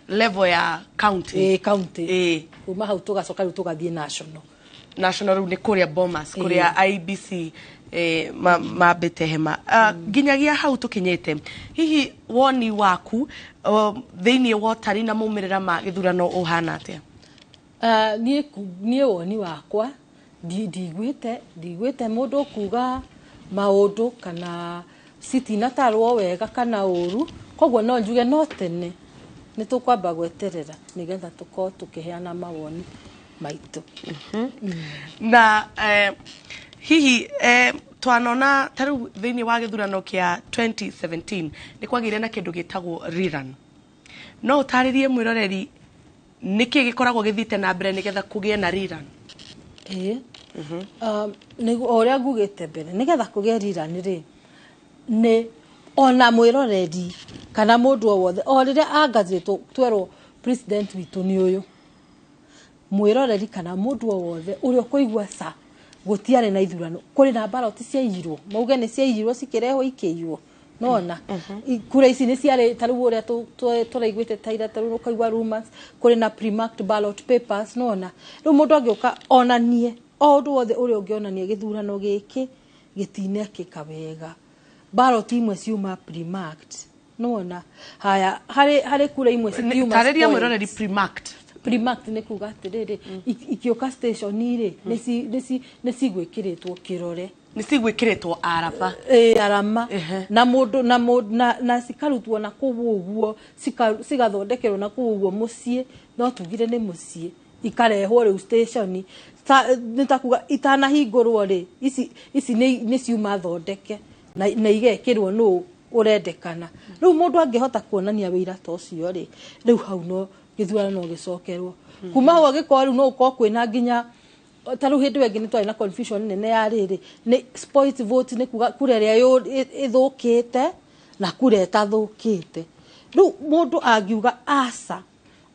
level ya county uma hau tugacoka riu tugathie national riu ni kuria Bomas kuria IBC mambite hema nginyagia hau tukinyete hihi woni waku thĩinĩ wa ũtari na maumĩrĩra ma gĩthurano ũhana atia niĩ woni wakwa ndigwĩte mũndũ kuga maũndũ kana citinatarwo wega kana ũru koguo no njuge no tene nĩ tũkwamba gweterera nĩgetha tũkorwo tũkĩheana mawoni maitũ na hihi twanona taru thĩinĩ wa gĩthurano kĩa 2017 nĩ kwagĩire na kĩndũ gĩtagwo rerun no ũtarĩrie mwĩroreri nĩkĩ gĩkoragwo gĩthite na mbere nĩgetha kũgĩe na rerun ũrĩa ngugĩte mbere nĩgetha kũgĩe rerun rĩ nĩ ona mwĩroreri kana mũndũ o wothe o rĩrĩa angathĩtwo twerwo president witũ nĩ ũyũ mwĩroreri kana mũndũ o wothe ũrĩa ũkũigua sa gũtiarĩ na ithurano kũrĩ na ballot ciairwo mauge nĩ ciairwo cikĩrehwo ikĩiywo nona kura ici nĩ ciarĩ tarĩu ũrĩa tũraiguĩte taira tarĩu ũkaigua rumors kũrĩ na pre-marked ballot papers nona rĩu mũndũ angĩũka onanie o ũndũ wothe ũrĩa ũngĩonania gĩthurano gĩkĩ gĩtinekĩka wega ballot imwe ciuma pre-marked nona haya harĩ kura imwe ciuma tarĩria mwĩroreri pre-marked nĩ kuga atĩrĩrĩ ikĩũka station rĩ nĩ cigwĩkĩrĩtwo kĩrore nĩ cigwĩkĩrĩtwo araba arama na cikarutwo na kũu ũguo cigathondekerwo na kũu ũguo mũciĩ no tugire nĩ mũciĩ ikarehwo rĩu station nĩ ta kuga itanahingũrwo rĩ ici nĩ ciuma thondeke na igekĩrwo nũ ũrendekana rĩu mũndũ angĩhota kuonania wĩira ta ũcio rĩ rĩu hau no gĩthurano no gĩcokerwo kuma hau agĩkorwo rĩu no ũkorwo kwĩna nginya taru hindu wengi ni twari na confusion nene ya riri ni spoilt vote ni kuga kura ria yo ithukite na kura itathukite riu mundu angiuga asa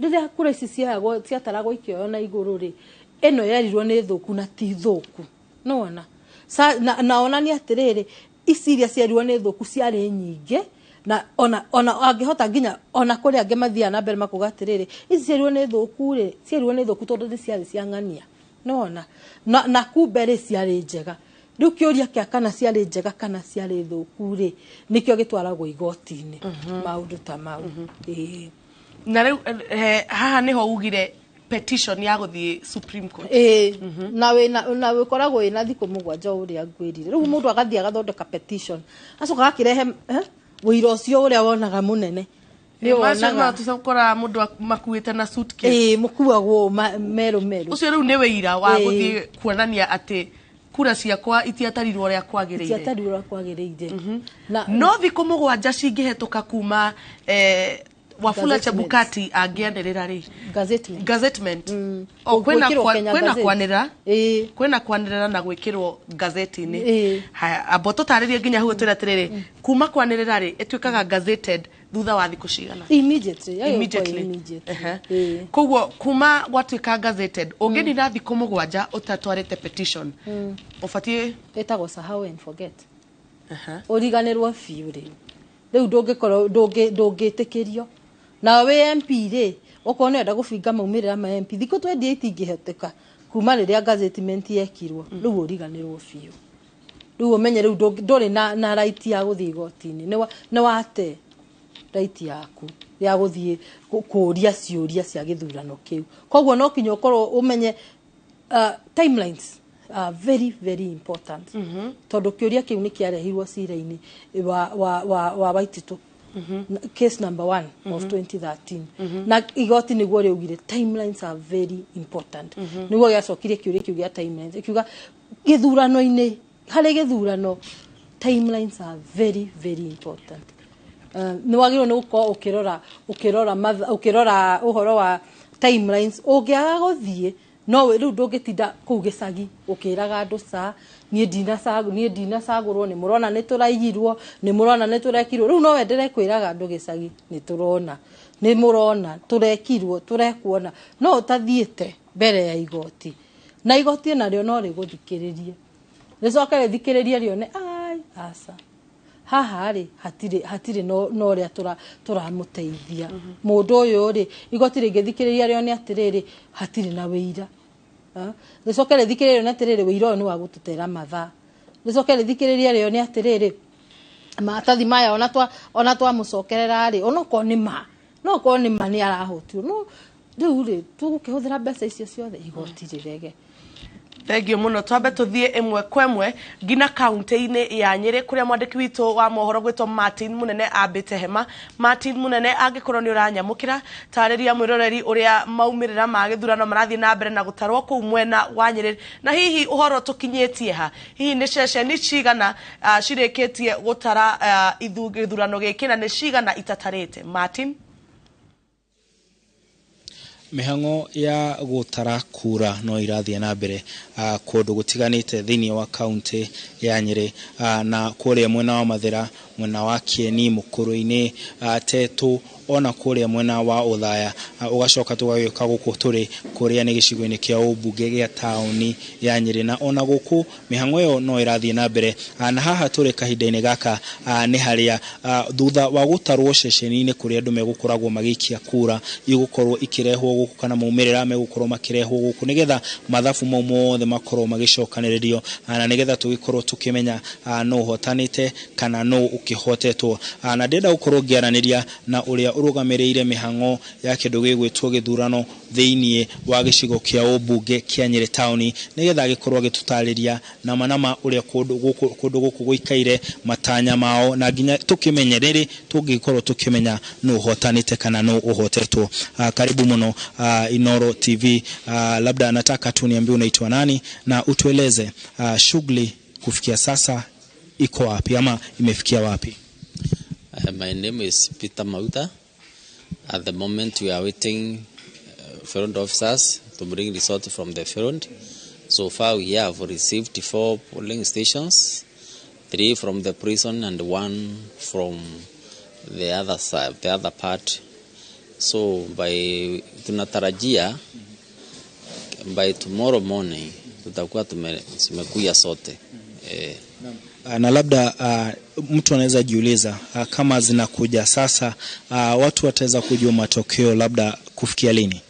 riria kura ici ciataragwo ikioyo na iguru ri eno yerirwo ni thuku na ti thuku nona na onania atiriri ici iria ciarirwo ni thuku ciari nyingi na ona angihota nginya ona kuri ange mathia na mbere makuga atiriri ici ciarirwo ni thuku ri ciarirwo ni thuku tondu ciari ciang'ania nona na kumbe ri ciari njega riu kiuria kia kana ciari njega kana ciari thuku ri nikio gitwaragwo igoti-ini maundu ta mau na riu haha niho ugire petition ya guthie Supreme Court na we koragwo ina thiku mugwanja uria ngwirire riu mundu agathie agathondeka petition acoka akirehe wira ucio uria wonaga munene ni wonaga tucokora mundu makuite na suitcase mukuagwo meru ucio riu ni wira wa guthie kuonania ati kura ciakwa itiatarirwo uria kwagiriire no thiku mugwanja cingihituka kuma Wafula Chebukati angienderera ri gazettement kwena kwanirira na gwikirwo gazeti-ini aboto taririe nginya huo twira tiriri kuma kwanirira ri etwikaga gazetted thutha wa thiku cigana immediately koguo kuma gwatwika gazetted ungeni na thiku mugwanja utatwarite petition ufatie etagwo sahau and forget uriganirwo fiu riu ndungitikirio na we MP ri okone enda gubinga maumirira ma MP thiku 28 ingihoteka kuma riria gazettement yekirwo riu uriganirwo fiu riu umenye riu nduri na right ya guthie igoti-ini ni wate right yaku ya guthie kuria ciuria cia githurano kiu koguo no kinyo korwo umenye timelines are very very important tondu kiuria kiu ni kiarehirwo cira-ini wa Waititu case number 1 of 2013 na igoti niguo riugire timelines are very important niguo giacokirie kiuria kiu gia timelines kiuga githurano-ini hari githurano timelines are very very important ni wagiro ni uko ukirora uhoro wa timelines ungiaga guthie no riu ndungitinda kuu gicagi ukiraga andu sa nie dina sagurwo ni murona ni turaigirwo ni murona ni turekirwo riu no wendere kwiraga andu gicagi ni turona ni murona turekirwo turekuona no utathiete mbere ya igoti na igoti nario no riguthikiririe ricoka rithikiririe rione ai asa haha ri hatire no ria turamuteithia mundu uyu ri igoti ringithikiriria rione atiriri hatire na wira ricoka rithikiririe na atiriri wira ni wa gututera matha ricoka rithikiririe rione atiriri matathi maya ona twa mucokerera ri onoko ni ma no ko ni ma ni arahutiu no riu ri tugukihuthira mbeca icio ciothe igoti rirege Thengio muno twambe tuthie imwe kwemwe ngina kaunti-ini ya Nyeri kuria mwandiki witu wa mohoro gwitwo Martin Munene ambite hema Martin Munene angikorwo ni uranyamukira tariria mwiroreri uria maumirira ma githurano marathie na mbere na gutarwo ku mwena wa Nyeri na hihi uhoro tukinyetie ha hihi ni ceceni cigana cirikitie gutara githurano giki na ni cigana itatarite Martin mihango ya gutara kura no irathie na mbere kundu gutiganite thiini wa county ya Nyeri na kuria mwena wa Mathira mwena wa Kieni Mukuru-ini Tetu ona kuria mwena wa Uthaya ugacoka tugagika guku turi kuria ni gicigo-ini kia ubunge gia tauni ya Nyeri na ona guku mihango yo no irathie na mbere na haha turi kahinda-ini gaka ni haria thutha wa gutarwo ceceni-ini kuria andu megukoragwo magikia kura igukorwo ikirehwo guku kana maumirira megukorwo makirehwo guku nigetha mathabu mau mothe makorwo magicokaniririo na nigetha tugikorwo tukimenya no hotanite kana no ukihotetwo na ndenda gukorwo ngiaraniria na uria urugamirire mihango ya kindu gigwitwo githurano thiini wa gicigo kia ubunge kia Nyeri tauni nigetha gikorwo gitutariria na manama uria kundu guku guikaire matanya mao na nginya tukimenye riri tungikorwo tukimenya no hotanite kana no uhotetwo karibu muno Inoro TV labda nataka tu niambie unaitwa nani na utueleze shughuli kufikia sasa iko wapi ama imefikia wapi? My name is Peter Mauta. At the moment we are waiting front officers to bring result from the front So far we have received 4 polling stations, 3 from the prison and 1 from the other side, the other part. So tunatarajia by tomorrow morning tutakuwa tumekuja sote. Na labda mtu anaweza jiuliza kama zinakuja sasa, watu wataweza kujua matokeo labda kufikia lini?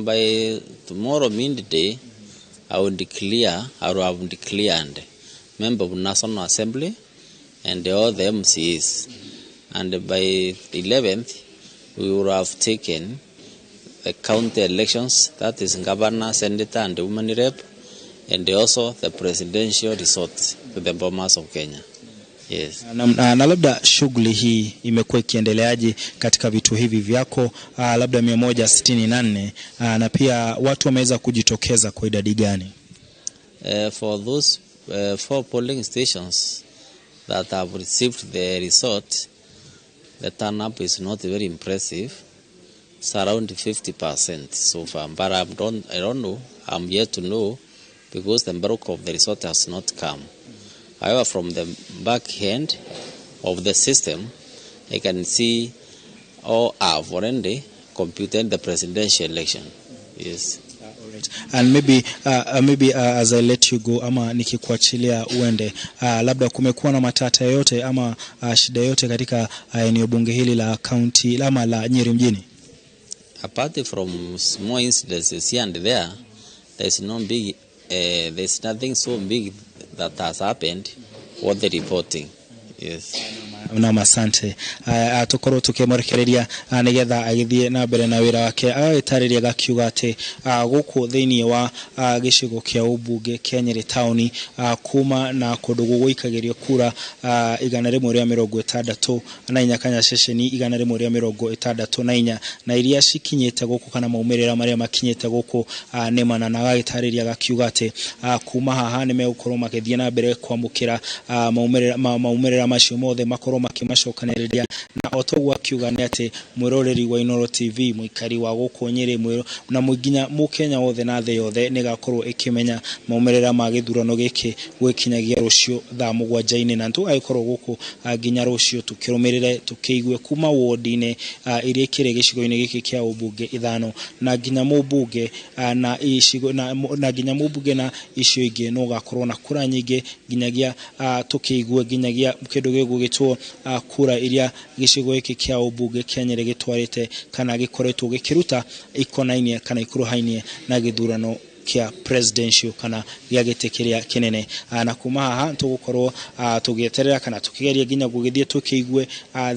By tomorrow midday I will have declared member of National Assembly and all the MCs, and by the 11th we will have taken the county elections, that is governor, senator and women rep, and also the presidential resort to the Bomas of Kenya. Yes. Na labda shughuli hii imekuwa ikiendeleaje katika vitu hivi vyako labda 164 na pia watu wameweza kujitokeza kwa idadi gani? For those 4 polling stations that have received the result, the turn-up is not very impressive. It's around 50% so far, but I don't know. I'm yet to know because the bulk of the result has not come. However, from the back end of the system, I can see all have already computed the presidential election. Yes. And maybe as I let you go, ama nikikuachilia uende, labda kumekuwa na matata yote ama shida yote katika eneo bunge hili la county ama la Nyeri mjini? Apart from small incidences here and there's nothing so big that has happened what the reporting. Yes. Na masante tukoro tukemorekereria nigetha agithie na mbere na wira wake agitariria gakiuga ati guku thiini wa gicigo kia ubunge kia Nyeri town kuma na kundu guguikagirio kura 164 na inya kanya ceceni 164 na iria cikinyete guku kana maumirira maria makinyete guku nemana na agitariria gakiuga ati kuma haha ni megukorwo magithie na mbere kwamukira maumirira macio mothe makoro makimacokaniriria na otogwa kiuga ni ati mwiroreri wa Inoro TV muikari wa guku Nyeri mwiro na muginya mukenya wothe na the yothe ni gakorwo ikimenya maumerera ma githurano giki gwikinyagia rucio thaa 7 na ntu aikorwo guku ginya rucio tukirumirire tukigwe kuma wodi-ine iria kire gicigo-ine giki kia ubunge 5 na ginya mubunge na icigo na ginya mubunge na icio ingi no gakorwo na kura nyingi ginyagia tukigwe ginyagia kindu gigugitwo kura iria gicigo giki kia ubunge kia Nyeri gitwarite kana gikoretwo gikiruta ikonainie kana ikuruhainie na githurano kia presidential kana gya gitekeria kinene na kuma haha tugukorwo tugieterera kana tukigeria ginya gugithie tukigwe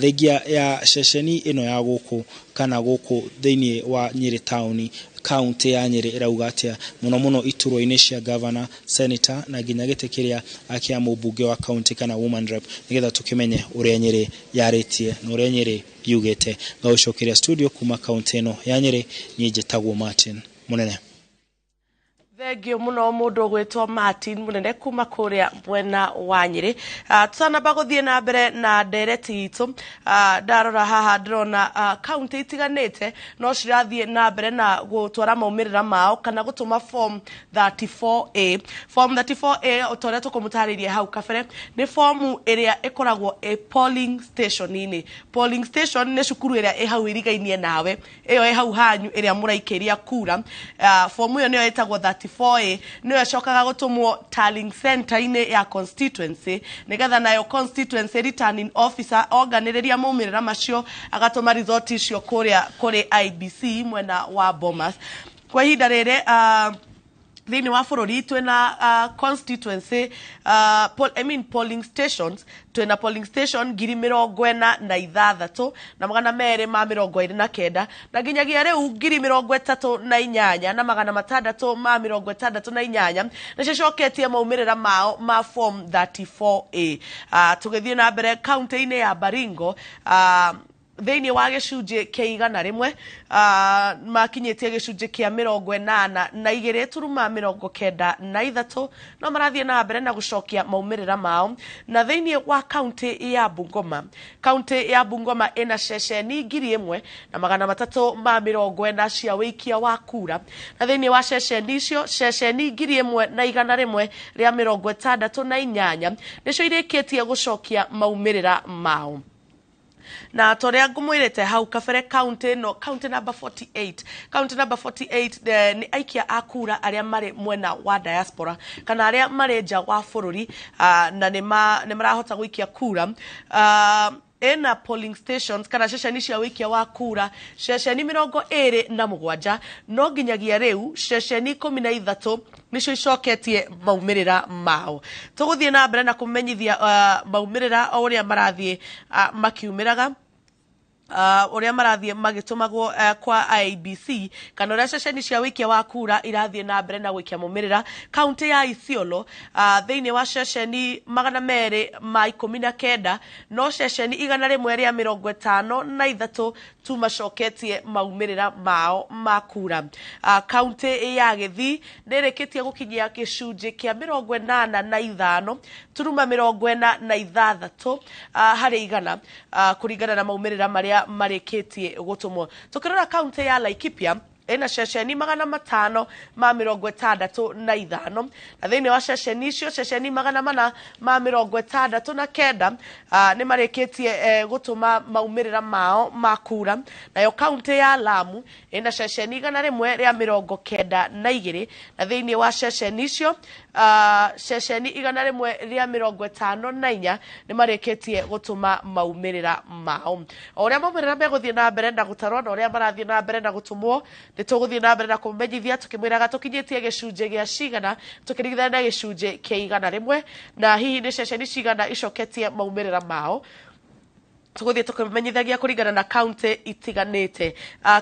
thengia ya ceceni ino ya guku kana guku thiini wa Nyeri town county ya Nyeri irauga atia muno ituro-ine cia governor, senator na ginya gitekeria akia mubunge wa county kana woman rep nigetha tukimenye uria Nyeri yaritie na uria Nyeri yugete. Ngaucokeria studio kuma county ino ya Nyeri ni Njitagwo Martin munene. Thengio muno mundu gwitwo Martin munene kuma kuria mwena wa Nyeri. Tutanamba guthie na mbere na ndereti itu ndarora haha ndirona county itiganite no cirathie na mbere na gutwara maumirira mao kana gutuma form 34A. Form 34A utore tukumutaririe hau kabere ni form iria ikoragwo polling station ini. Polling station ni cukuru iria ihau irigainie nawe iyo ihau hanyu iria muraikiria kura. Form iyo niyo itagwo 34A no yacokaga gutumwo tallying center ine ya constituency nigetha nayo constituency returning officer organiriria maumirira macio agatuma result icio kuri IBC mwena wa Bomas. Kwa ihinda riri thiini wa bururi twina constituency polling stations twina polling station 46,000 na 229 na ginyagia riu 38,000 na 668 na cicoketie maumirira mao ma form 34A. Tugithie na mbere county ine ya Baringo thiini wa gicunji kia 100 makinyitie gicunji kia 82.93 no marathie na mbere na gucokia maumirira mao na thiini wa county ya Bungoma ina ceceni 1,340 cia wikia wa kura na thiini wa ceceni icio ceceni 1,100 ria 68 nicio irikitie gucokia maumirira mao na torea ngumwirete hau kabere county number 48 ni aikia akura aria mari mwena wa diaspora kana aria mari nja wa bururi na ni marahota guikia kura ena polling stations kana ceceni cia wikia wa kura ceceni 27 no nginyagia riu ceceni 13 nicio icoketie maumirira mao tuguthie na mbere na kumenyithia maumirira o uria marathie makiumiraga uria marathie magitumagwo kwa IEBC kana uria ceceni cia wikia wa kura irathie na mbere na gwikia maumirira county ya Isiolo thiini wa ceceni 219 no ceceni 153 tu macoketie maumirira mao makura county ya Githii nirikitie gukinyia gicunji kia 85 turuma 46 hari igana kuringana na maumirira maria marikitie gutumwo tukirora county ya Laikipia ena ceceni 565 na thiini wa ceceni icio ceceni 469 ni marikitie gutuma maumirira mao makura nayo county ya Lamu ena ceceni 192 na thiini wa ceceni icio ceceni 154 ni marikitie gutuma maumirira mao oria maumirira meguthie na mbere na gutarwo na oria marathie na mbere na gutumwo nituguthie na mbere na kumenyithia tukimwiraga tukinyitie gicunji gia cigana tukirigithania na gicunji kia 100 na hihi ni ceceni cigana icoketie maumirira mao tuguthie tukimenyithagia kuringana na county itiganite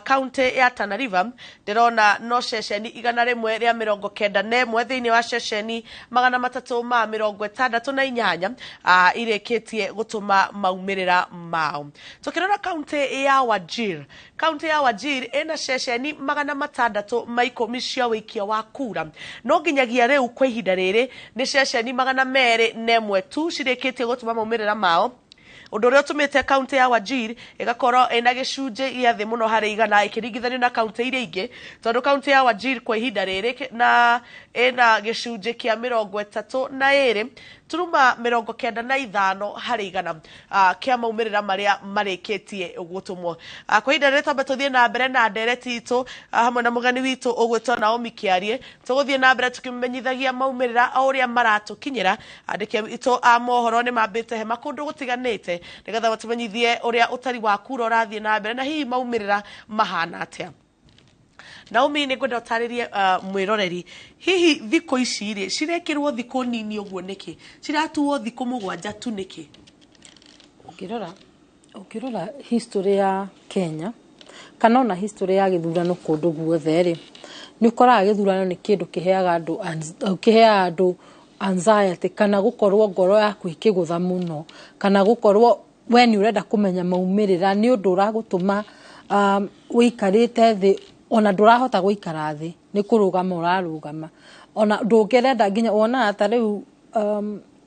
county ya Tana River ndirona no ceceni 191 thiini wa ceceni 368 irikitie gutuma maumirira mao tukirora county ya Wajir ina ceceni 610 cia wikia wa kura no nginyagia riu kwa ihinda riri ni ceceni 201 tu cirikitie gutuma maumirira mao undu uria utumite county ya Wajir igakorwo ena gicunji gia thi muno hari igana ikiringithanio na county iria ingi tondu county ya Wajir kwa ihinda riri na ena gicunji kia 32 turuma 95 hari igana kia maumirira maria marikitie gutumwo kwa ihinda riri tamba tuthie na mbere na ndereti itu hamwe na mugani witu ugwitwo Naomi Kiarie tuguthie na mbere tukimenyithagia maumirira uria maratukinyira andike itu a mohoro ni mambite he makundu gutiganite nigetha batumenyithie uria utari wa kura urathie na mbere na hihi maumirira mahana atia Naomi ni ngwenda utaririe mwiroreri hihi thiko ici ri cirekirwo thiko nini uguo niki ciratuo thiko 7 tu niki ukirora history ya Kenya kana ona history ya githurano kundu guothe ri ni ukoraga githurano ni kindu kiheaga andu anxiety kana gukorwo ngoro yaku ikigutha muno kana gukorwo we ni urenda kumenya maumirira ni undu uragutuma wikarite thi ona ndurahota guikara thi ni kurugama urarugama ona ndungerenda nginya ona ata riu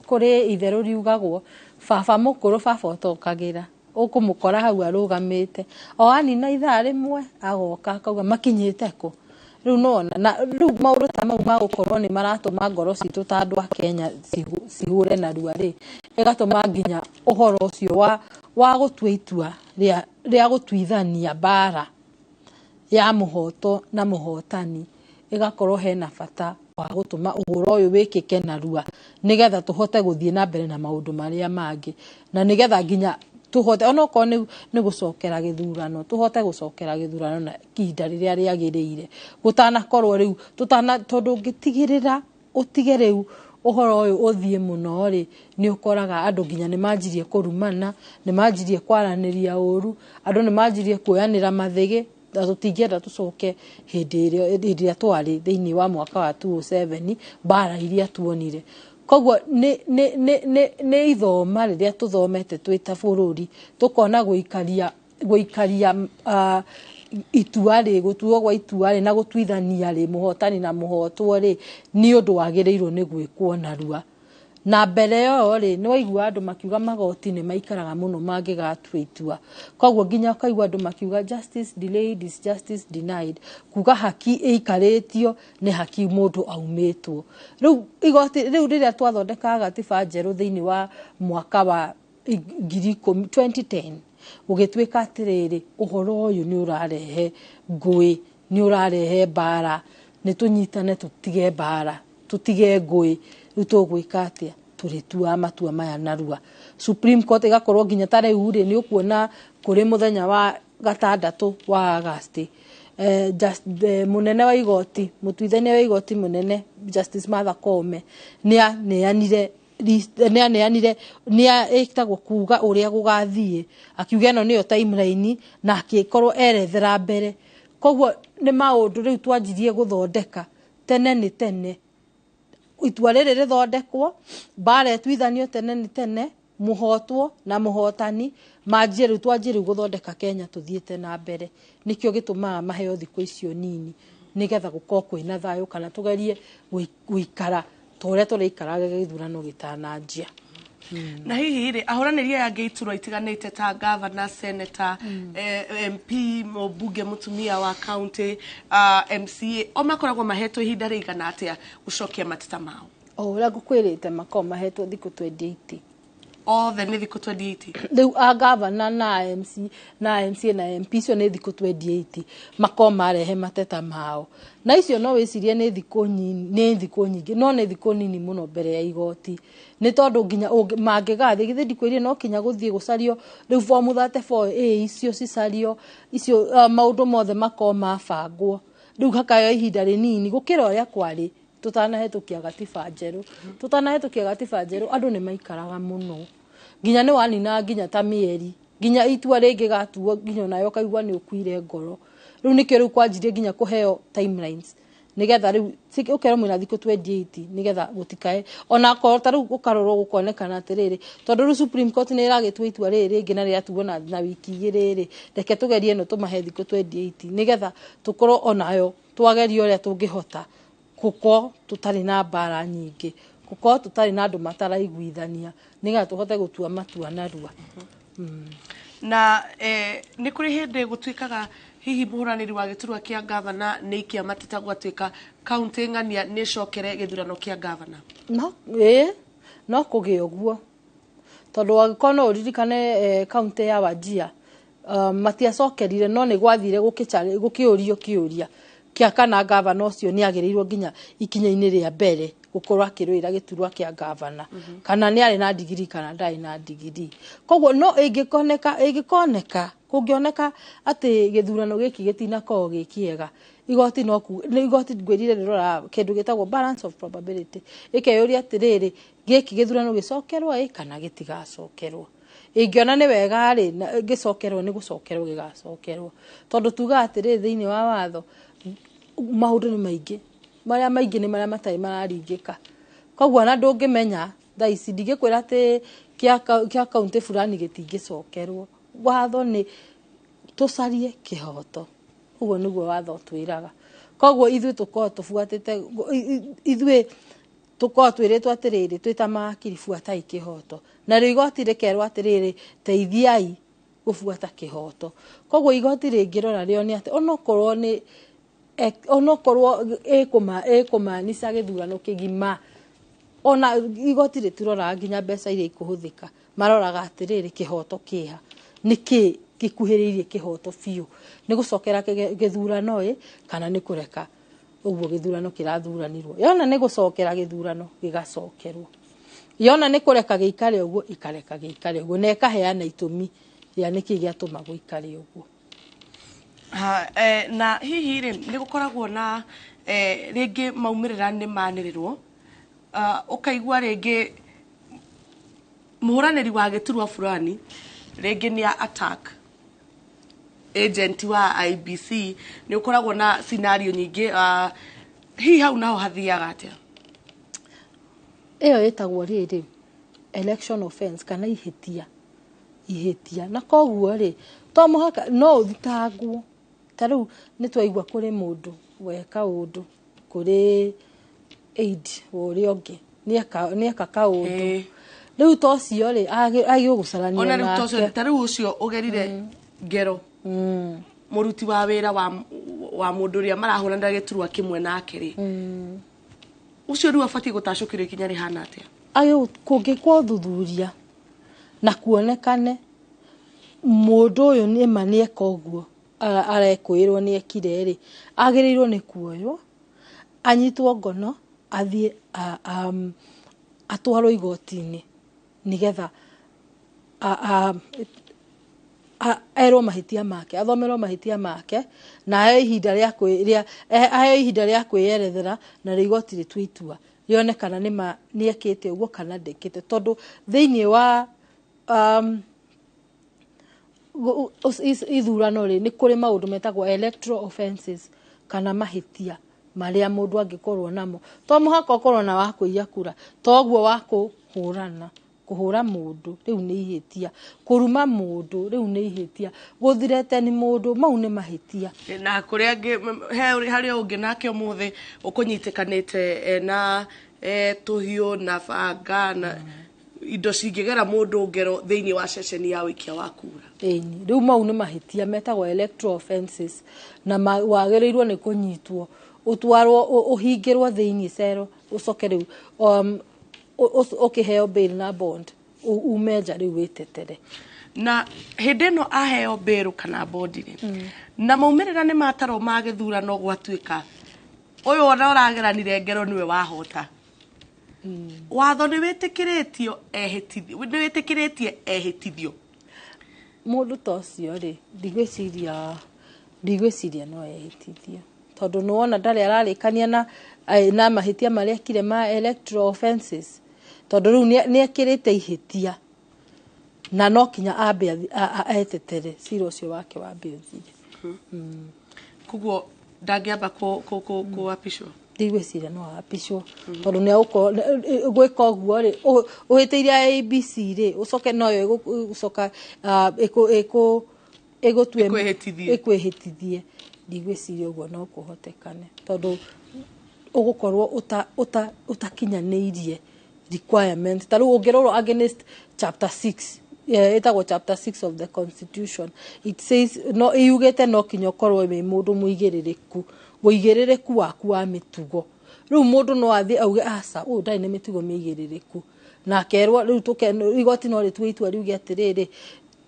kuri itheru riugagwo baba mukuru baba utokagira ukumukora hau arugamite o anina ithaa rimwe agoka akauga makinyite ku riu nona na riu mauru ta mau magukorwo ni maratuma ngoro citu ta andu a Kenya cihure na rua ri igatuma nginya uhoro ucio wa gutua itua ria gutuithania bara ya muhoto na muhotani igakorwo hena bata wa gutuma uhoro uyu wikike na rua nigetha tuhote guthie na mbere na maundu maria mangi na nigetha nginya tuhote onoko ni gucokera githurano tuhote gucokera githurano na kinda riria riagirire gutana korwo riu tutana tondu ngitigirira utige riu uhoro uyu uthie muno ri ni ukoraga andu nginya ni manjirie kurumana ni manjirie kwaraniria uru andu ni manjirie kuyanira mathigi tutingienda tucoke hindi iria twari thiini wa mwaka wa 2007 bara iria tuonire kogwo ni ithoma riria tuthomete twita bururi tukona guikaria guikaria itua ri gutuo gwa itua ri na gutuithania ri muhotani na muhotwo ri ni undu wagirirwo ni gwikwo narua na mbere yo ri ni waigua andu makiuga magoti ni maikaraga muno mangigatua itua koguo nginya kaigua andu makiuga justice delayed is justice denied kuga haki ikaritio ni haki mundu aumitwo riu igoti riu riria twathondeka gatiba njeru thiini wa mwaka wa 2010 ugitwika atiriri uhoro uyu ni urarehe ngui ni urarehe bara ni tunyitane tutige bara tutige ngui riu tugwika atia turitua matua maya narua Supreme Court igakorwo nginya tare uri ni ukuona kuri muthenya wa gatandatu wa Agosti munene wa igoti mutuithania wa igoti munene Justice Martha Koome neanire etagwo kuga uria gugathie akiuga no niyo timeline na akikorwo erethera mbere koguo ni maundu riu twanjirie guthondeka tene ni tene itua riri rithondekwo bare twithanio tene ni tene muhotwo na muhotani manjie riu twanjie riu guthondeka Kenya tuthiete na mbere nikio gitumaga maheo thikũ icio nini nigetha gukorwo kwina thayo kana tugerie guikara tore turaikaraga githurano gitananjia na hihi ri ahoranĩria yange iturwa itiganĩte ta governor senator MP mbunge mutumia wa county MCA o makoragwo mahetwo ihinda rĩigana atĩa gucokia mateta mao ora ngukwirite makao mahetwo thikũ 28 othe nĩ thikũ 28 riu governor na MC na MCA na MP cio nĩ thikũ 28 makao marehe mateta mao na icio no wicirie nĩ thikũ nyingĩ no nĩ thikũ nini muno mbere ya igoti nĩ tondu nginya mangigathie githĩ ndikwĩrie no kinya guthie gucario riu form 34A icio cicario icio maundu mothe makao mabangwo riu hakayo ihinda rinini gukira uria kwari tutanahetũkia gatiba njeru andu ni maikaraga muno nginya ni wanina nginya ta mieri nginya itua ringi gatuo nginya nayo kaigua ni ukuire ngoro riu nikio riu kwanjirie nginya kuheo timelines nigetha riu ukero mwina thikũ 28 nigetha gutikae ona korta riu ukarorwo gukonekana atiriri tondu riu Supreme Court ni iragitua itua riri ringi na riatuo na wiki igiri reke tugerie no tumahe thikũ 28 nigetha tukorwo onayo twageria uria tungihota kuko tutari na bara nyingi kuko tutari na andu mataraiguithania nigetha tuhote gutua matua narua na ni kuri hindi gutwikaga hihi muhuraniri wa giturwa kia governor ni ikia mateta gwatuika county ngania ni cokere githurano kia governor no kuge uguo tondu wagikono uririkane county ya Wajir matiacokerire no ni gwathire gukiurio kiuria kia kana governor ucio ni agirirwo nginya ikinya-ini ria mbere gukorwo akirwira giturwa kia governor kana ni ari na digiri kana ndai na digiri koguo no igikoneka kungioneka ati githurano giki gitina ko gikiega igoti no igoti ngwirire rirora kindu gitagwo balance of probability ikeyuria atiriri giki githurano gicokerwo kana gitigacokerwo ingiona ni wega ri gicokerwo ni gucokerwo gigacokerwo tondu tuga atiriri thiini wa watho maundu ni maingi ni maria matari mararingika koguo na ndungimenya thaici ndigikwira ati kia county fulani gitingicokerwo watho ni tucarie kihoto uguo niguo watho twiraga koguo ithui tukorwo tubuatite ithui tukorwo twiritwo atiriri twita makiri buatai kihoto na riu igoti rikerwo atiriri teithiai gubuata kihoto koguo igoti ringirora rio ni ati onokorwo ni ikumanisha githurano kigima ona igoti ritirora nginya mbeca iria ikuhuthika maroraga atiriri kihoto kiha niki gikuhiriirie kihoto biu ni gucokera githurano kana ni kureka uguo githurano kirathuranirwo yona ni gucokera githurano gigacokerwo yona ni kureka giikare uguo ikareka giikare uguo na ikaheana itumi ya niki giatuma guikare uguo na hihi ri ni gukoragwo na ringi maumirira ni manirirwo ukaigua ringi muhuraniri wa giturwa fulani ringi ni attack agent wa IBC ni ukoragwo na scenario nyingi hihi hau naho hathiaga atia iyo itagwo riri election offense kana ihitia ihetia na koguo ri to muhaka no uthitangwo taru ni twaigwa kuri mundu weka undu kuri aid uri ongi ni aka kaundu riu tocio ri agi gucarania ona riu tocio taru ucio ugerire ngero muruti wa wira wa mundu ria marahurana giturwa kimwe nake ri ucio riu abati gutacukire kinya ri hana atia agi kungikwo thuthuria na kuonekane mundu uyu ni manieka uguo arekwirwo ni ekire ri agirirwo ni kuoywo anyitwo ngono athie atwarwo igoti-ini nigetha erwo mahitia make athomerwo mahitia make na ahe ihinda ria kwiyerethera na rigoti ritwitua rionekana ni ekite uguo kana ndekite tondu thiini wa ithurano ri ni kuri maundu metagwo electoral offenses kana mahitia maria mundu angikorwo namo to muhaka ukorwo na wa kuiya kura toguo wa kuhura mundu riu ni ihitia kuruma mundu riu ni ihitia guthirete ni mundu mau ni mahitia na kuria hari ungi nake umuthi ukunyitikanite na tuhiu na banga na indo cingigera mundu ngero thiini wa ceceni ya wikia wa kura riu mau ni mahitia metagwo electoral offenses na wagereirwo ni kunyitwo utwarwo uhingirwo thiini cero ucoke riu ukiheo bail na bond umeja riu witetere na hindi no aheo bail kana bond ri na maumirira ni mataro magithurano gwatuika uyu ona urageranire ngero niwe wahota watho ni witikiritio ehitithio mundu tocio ri ndigwiciria no ehitithio tondu nuona ndari ararikania na mahitia maria kire ma electoral offenses tondu riu ni ekirite ihitia na no kinya ambe aetetere cira ucio wake wa mbiothire kuguo ndangiamba ku apishwo ndigwiciria no apishwo tondu ni gwika uguo ri uhitiire ABC ri ucoke noyo ucoka ekwihitithie ndigwiciria uguo no kuhotekane tondu ugukorwo utakinyaniirie requirement taru ungirorwo against chapter 6 etagwo chapter 6 of the constitution it says no iugete no kinyo korwo me mundu muigiririku woigiririku waku wa mitugo riu mundu no athi auge asa ndai ne mitugo meigiririku na kerwo riu igoti no ritwitua riu giatiriri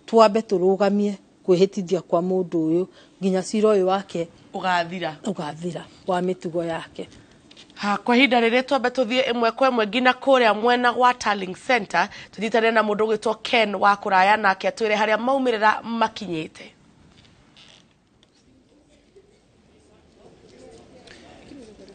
twambe turugamie kwihitithia kwa mundu uyu nginya cira uyu wake ugathira wa mitugo yake kwa hinda riri twambe tuthie imwe kwa imwe ngina kuria mwena gwa Tallying Center tuthitane na mundu gwitwo Ken wa kuraya nake atwire haria maumirira makinyite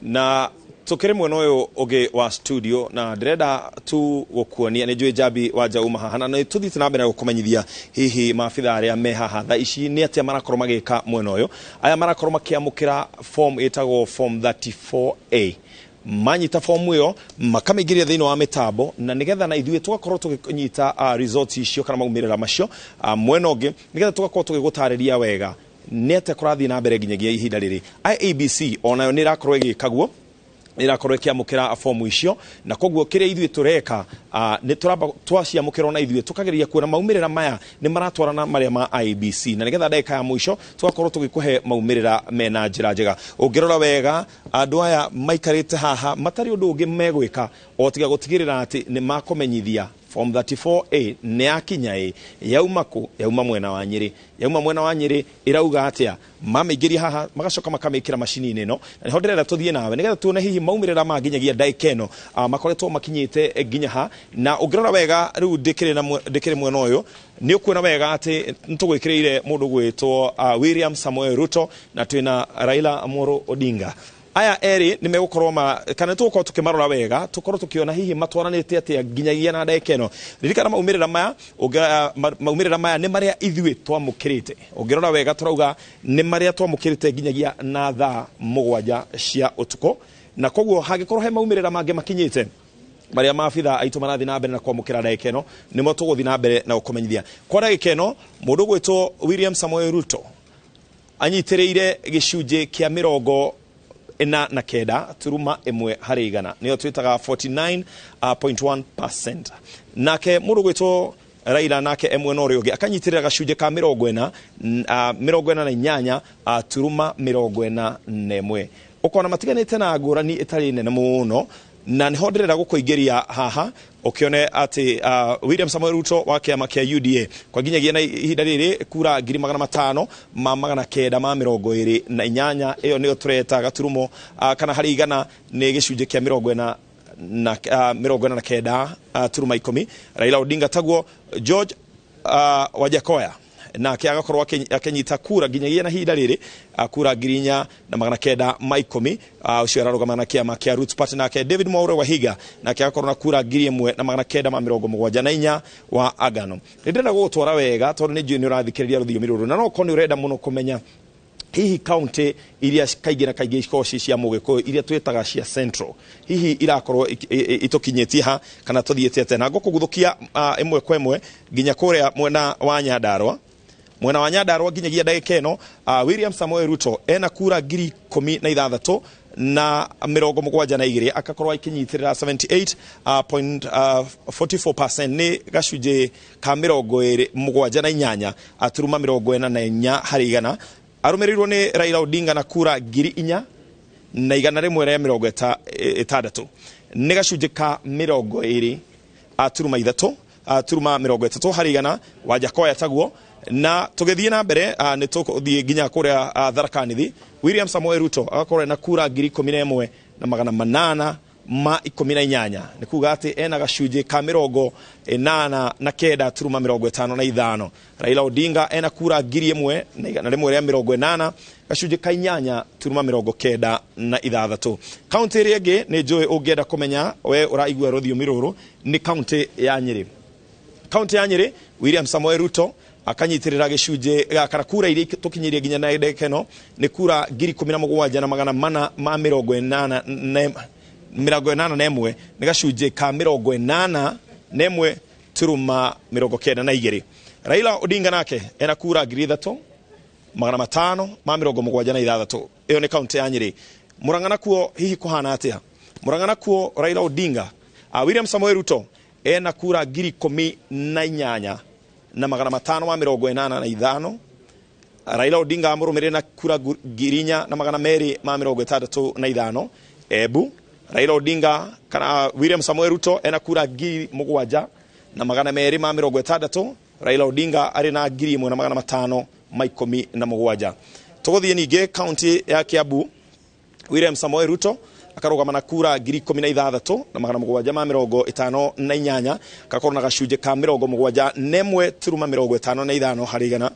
na tukire mwena uyu ugi wa studio na ndirenda tu gukuonia ni njui Jabi wa Jauma haha na tuthite na mbere gukumenyithia hihi maabitha aria me haha tha ici ni atia marakorwo magika mwena uyu aya marakorwo makiamukira form etagwo form 34A manyita form iyo makamigiria thiini wa mitambo na nigetha na ithuĩ tugakorwo tuginyita results icio kana maumirira macio mwena ungi nigetha tugakorwo tugigutariria wega ni atia kurathii na mbere nginyagia ihinda riri IEBC onayo ni irakorwo igikaguo irakorwo ikiamukira fomu icio na koguo kiria ithuĩ tureka ni turamba twaciamukira na ithuĩ tukageria kuona maumirira maya ni maratwarana maria ma IEBC na nigetha ndeka ya mwisho tugakorwo tugikuhe maumirira mena njira njega ungirora wega andu aya maikarite haha matari undu ungi megwika o tiga gutigirira ati ni makomenyithia form 34A ni akinya yauma mwena wa Nyeri irauga atia mameigiria haha magacoka makamikira mashini no na ho ndirenda tuthie nawe nigetha tuone hihi maumirira maginyagia ndaikeno makoretwo makinyite nginya ha na ungirora wega riu ndikire mwena uyu ni ukuona wega ati ntugwikirire mundu gwitwo William Samuel Ruto na twina Raila Amolo Odinga aya eri ni megukorwo kana tukorwo tukimarora wega tukorwo tukiona hihi matwaranite atia nginyagia na ndaikeno ririkana maumirira maya ni maria ithuĩ twamukirite ungirora wega turauga ni maria twamukirite nginyagia na thaa 7 cia utuko na koguo hangikorwo he maumirira mangi makinyite maria mabitha aitu marathi na mbere na kwamukira ndagika ino nimo tuguthi na mbere na gukomenyithia kwa ndagika ino mundu gwitwo William Samoei Ruto anyitiriire gicunje kia 49 turuma imwe hari igana niyo twitaga 49.1%. Nake mundu gwitwo Raila nake emwe no rioge akanyitirira gacunje ka 48 turuma 41 ukona matiganite na ngurani itari nene muno na niho ndirenda gukuingiria haha ukione ati William Samoei Ruto wa kiama kia UDA kwa ginyagia na ihinda riri kura 500,928 iyo niyo tureta gaturumo kana hari igana ni gicunje kia 49 turuma 10. Raila Odinga taguo George Wajakoya na kiagakorwo akenyita kura ginyagia na hinda riri kura 4,910 ucio ararugama kiama kia Roots Party nake David Mwaure Wahiga na kiagakorwo na kura 1,974 wa Agano. Ndenda gutwara wega tondu ni juni urathikiriria ruthiomi ruru na no koni urenda muno kumenya hihi county iria kaingĩ na kaingĩ ikoci cia Mũgĩkũyũ iria twetaga cia Central hihi irakorwo itokinyetie ha kana tuthiĩte atĩa na ngũkũgũthũkia imwe kwa imwe nginya kũrĩa mwena wa Nyandarua nginyagia ndagĩka ĩno William Samoei Ruto ena kura 16,000 na 72 akakorwo ikinyitirira 78.44% ni gacunje ka 78 aturuma 44 hari igana arumirirwo ni Raila Odinga na kura 4,160 ni gacunje ka 20 aturuma 30 hari igana Wajakoya taguo na tugethie na mbere ni tukuthie ginya kuria Tharaka-Nithi William Samoei Ruto agakorwo na kura 11,818 ni kuga ati ena gacunje ka 89 turuma 55. Raila Odinga ena kura 1,180 gacunje ka 8 turuma 96. County iri ingi ni njui ungienda kumenya we uraigua ruthiomi ruru ni county ya Nyeri. County ya Nyeri William Samoei Ruto akanyitirira gicunje kana kura iri tukinyirie ginya na ndeka ino ni kura 17,881 ni gacunje ka 81 turuma 92. Raila Odinga nake ena kura 3,576 iyo ni county ya Nyeri. Murangana kuo hihi kuhana atia Murangana kuo Raila Odinga William Samoei Ruto ena kura 18,585 Raila Odinga amurumire na kura 2,265 Ebu Raila Odinga kana William Samoei Ruto ena kura 7,260 Raila Odinga ari na 1,517 tuguthie ninge county ya Kiambu William Samoei Ruto akarugama na kura 16,758 akakorwo na gacunje ka 71.55 hari igana.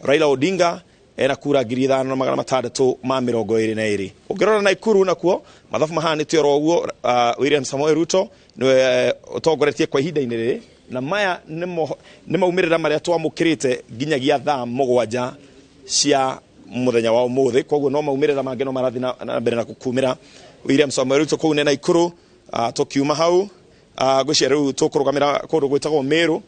Raila Odinga ena kura 5,622. Ukirora Naikuru nakuo mathafu mahanĩte oro ũguo William Samoei Ruto niwe utongoretie kwa ihinda inene na maya nĩ maumĩrĩra marĩa twamũkĩrĩte nginyagia thaa 7 cia muthenya wa umuthi koguo no maumĩrĩra mangĩ no marathi na mbere na kukumĩra William Samoei Ruto kuu nena Ikuru tukiuma hau gwĩcia rĩu tũkũrũgamĩra kũndũ gwĩtagwo Meru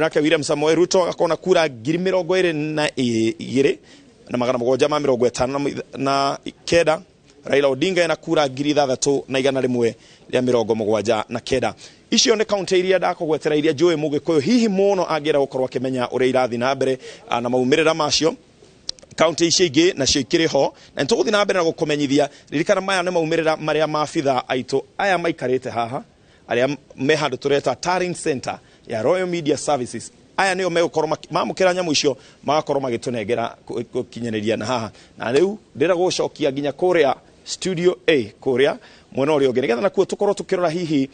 nake William Samoei Ruto akona kura 22,759. Raila Odinga ena kura 6,179. Icio nĩ county iria ndakũgwetera iria njũĩ Mũgĩkũyũ hihi mũno angĩenda gũkorwo akĩmenya ũrĩa irathi na mbere na maumĩrĩra macio. County ici ingĩ nacio ikĩrĩ ho na nĩtũgũthiĩ na mbere na gũkũmenyithia ririkana maya nĩ maumĩrĩra marĩa mabitha aitũ aya maikarĩte haha arĩa me handũ tũreta Talent Center ya Royal Media Services. Aya nĩo megũkorwo mamũkĩra nyamũ icio magakorwo magĩtũnengera gũkinyanĩria na haha na rĩu ndĩra gũcokia nginya kũrĩa Studio A kũrĩa mwena ũrĩa ũngĩ nĩgetha nakuo tũkorwo tũkĩrora hihi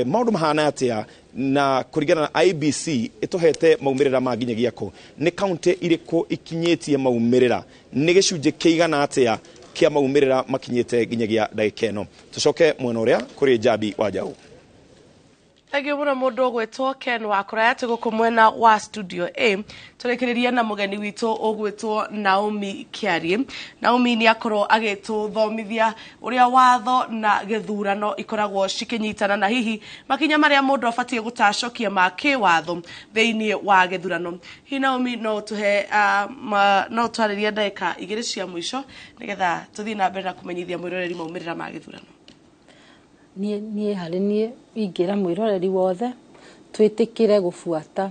maũndũ mahana atĩa na kũringana na IBC ĩtũhete maumĩrĩra ma nginyagia kũ nĩ county irĩkũ ikinyĩtie maumĩrĩra nĩ gĩcunjĩ kĩigana atĩa kia maumĩrĩra makinyĩte nginyagia ndagĩka ĩno. Tucoke mwena ũrĩa kũrĩ Jabi wa Jau. Thank you mundu gwitwo Ken wa kuraya tuguku mwena wa studio A turekereria na mugeni witu ogwitwo Naomi Kiarie. Naomi ni akorwo agituthomithia uria watho na githurano ikoragwo cikinyitana na hihi makinya maria mundu abatie gutacokia ma kiwatho thiini wa githurano. Hi Naomi no tuhe no twariria ndeka igiri cia mwisho nigetha tuthii na mbere na kumenyithia mwiroreri maumirira ma githurano. Nie hari nie ingira mwiroreri wothe twitikire gufuata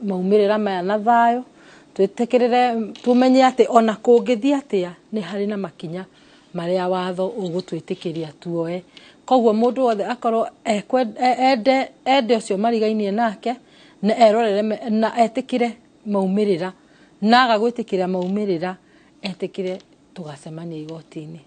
maumirira maya na thayo, twitikirire tumenye ati ona kungithia atia ni hari na makinya maria watho ugutwitikiria tuoe. Koguo mundu wothe akorwo ende ucio marigainie nake na erorere na etikire maumirira na agagwitikira maumirira etikire tugacemania igoti-ini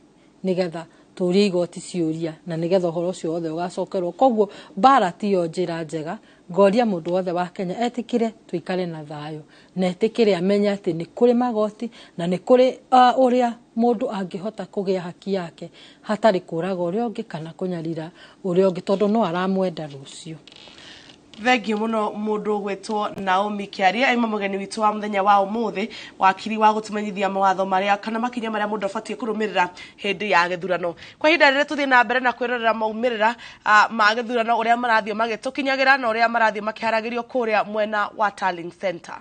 nigetha turie igoti ciuria na nigetha horo cio wothe ugacokerwo. Koguo bara tiyo njira njega, ngoria mundu wothe wa Kenya etikire tuikare na thayo na etikire amenya ati ni kuri magoti na ni kuri uria mundu angihota kugia haki yake hatari kuraga uria ungi kana kunyarira uria ungi tondu no aramwenda rucio. Thank you muno mundu gwitwo Naomi Kiarie aima mugeni witu wa muthenya wa umuthi wakiri wa gutumenyithia mawatho maria kana makinya maria mundu abatie kurumirira hindi ya githurano. Kwa hinda rire tuthie na mbere na kwirorera maumirira ma githurano uria marathio magitukinyagira na uria marathio makiharagirio kuria mwena wa Tallying Center.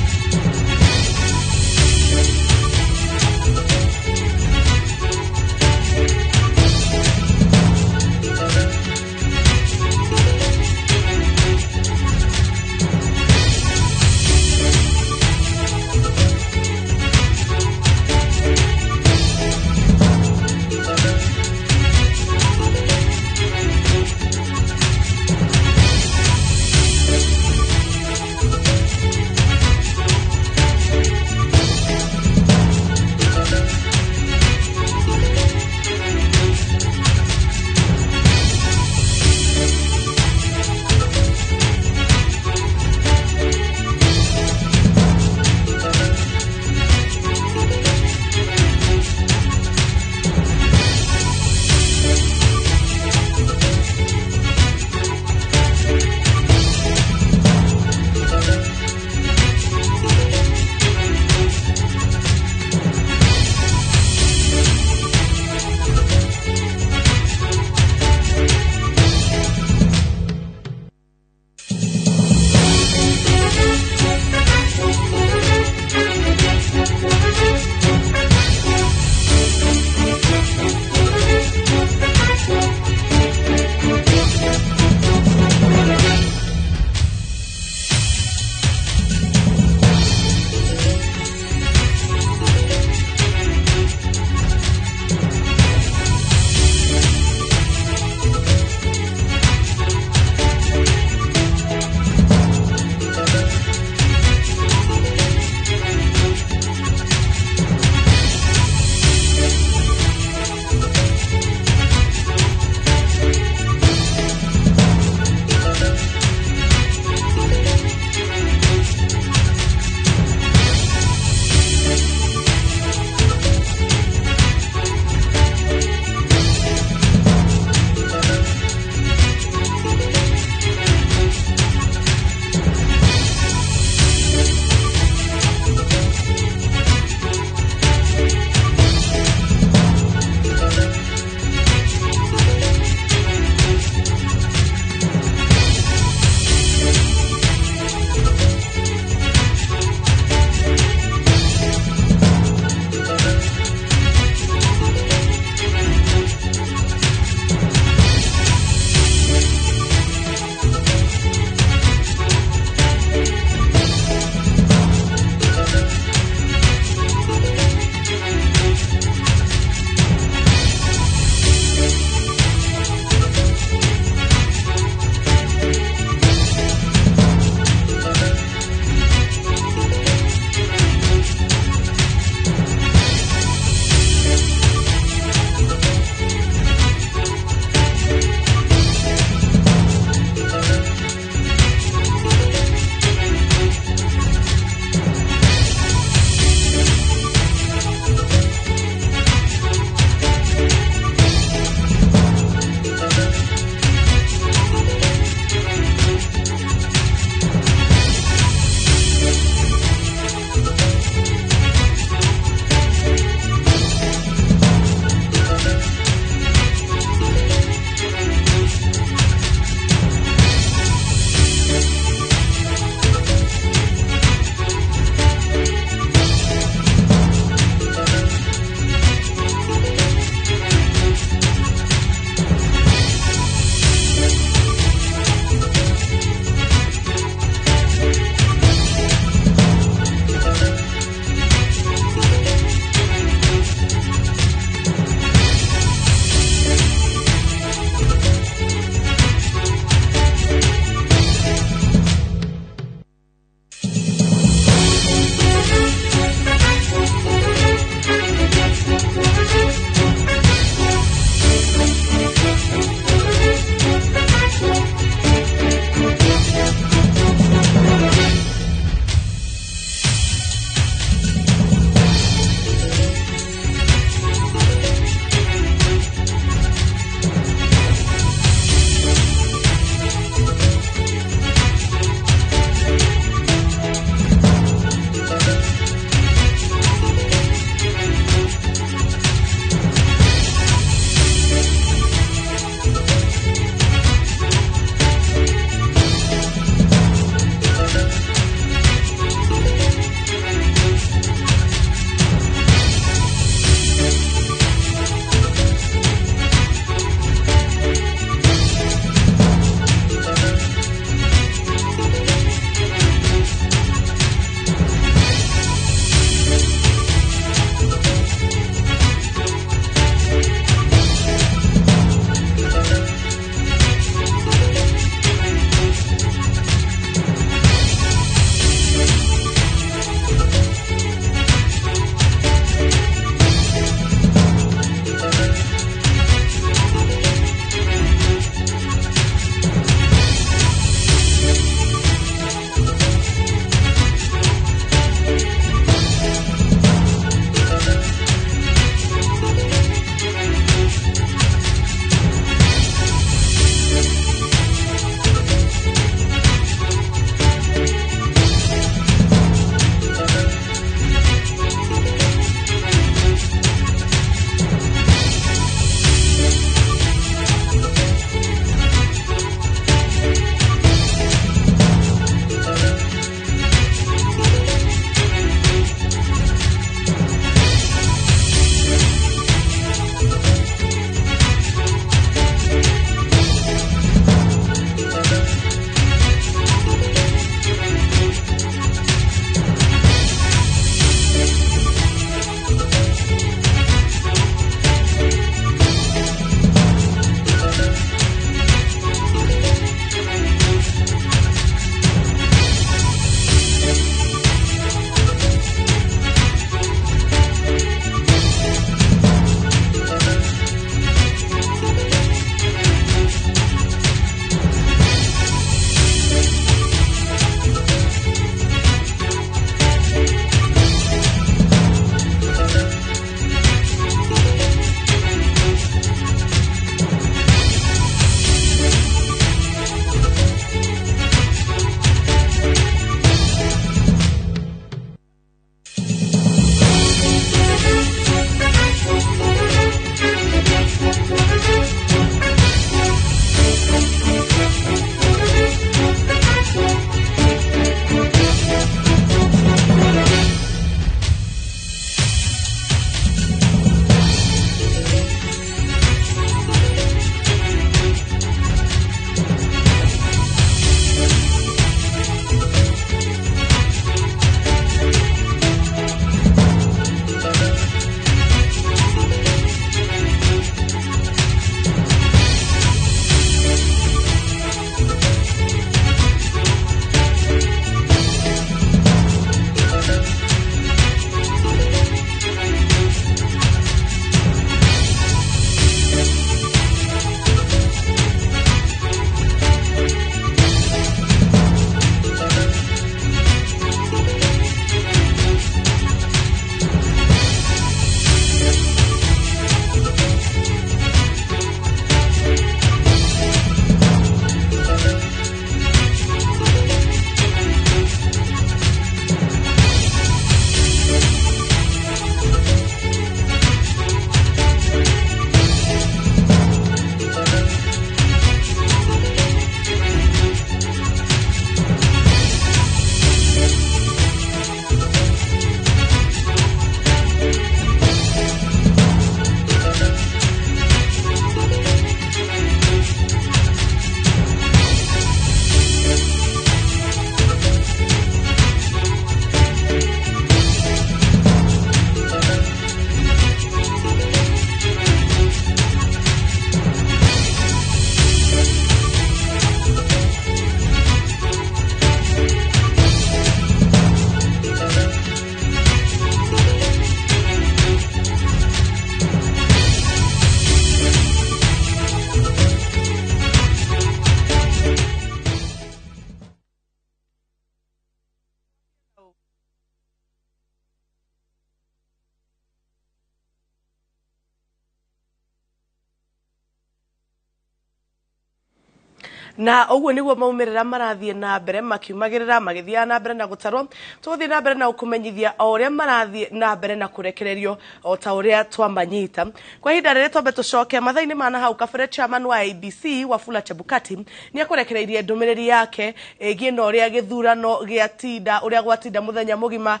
na uguo niguo maumirira marathie na mbere makiumagirira magithia na mbere na gutarwo tuguthie na mbere na ukumenyithia o uria marathie na mbere na kurekererio o ta uria twamanyita kwa hinda riri twambe tucoke mathaini mana hau kabere chairman wa ABC Wafula Chebukati ni akurekereirie ndumiriri yake egie no uria githurano giatinda uria gwatinda muthenya mugima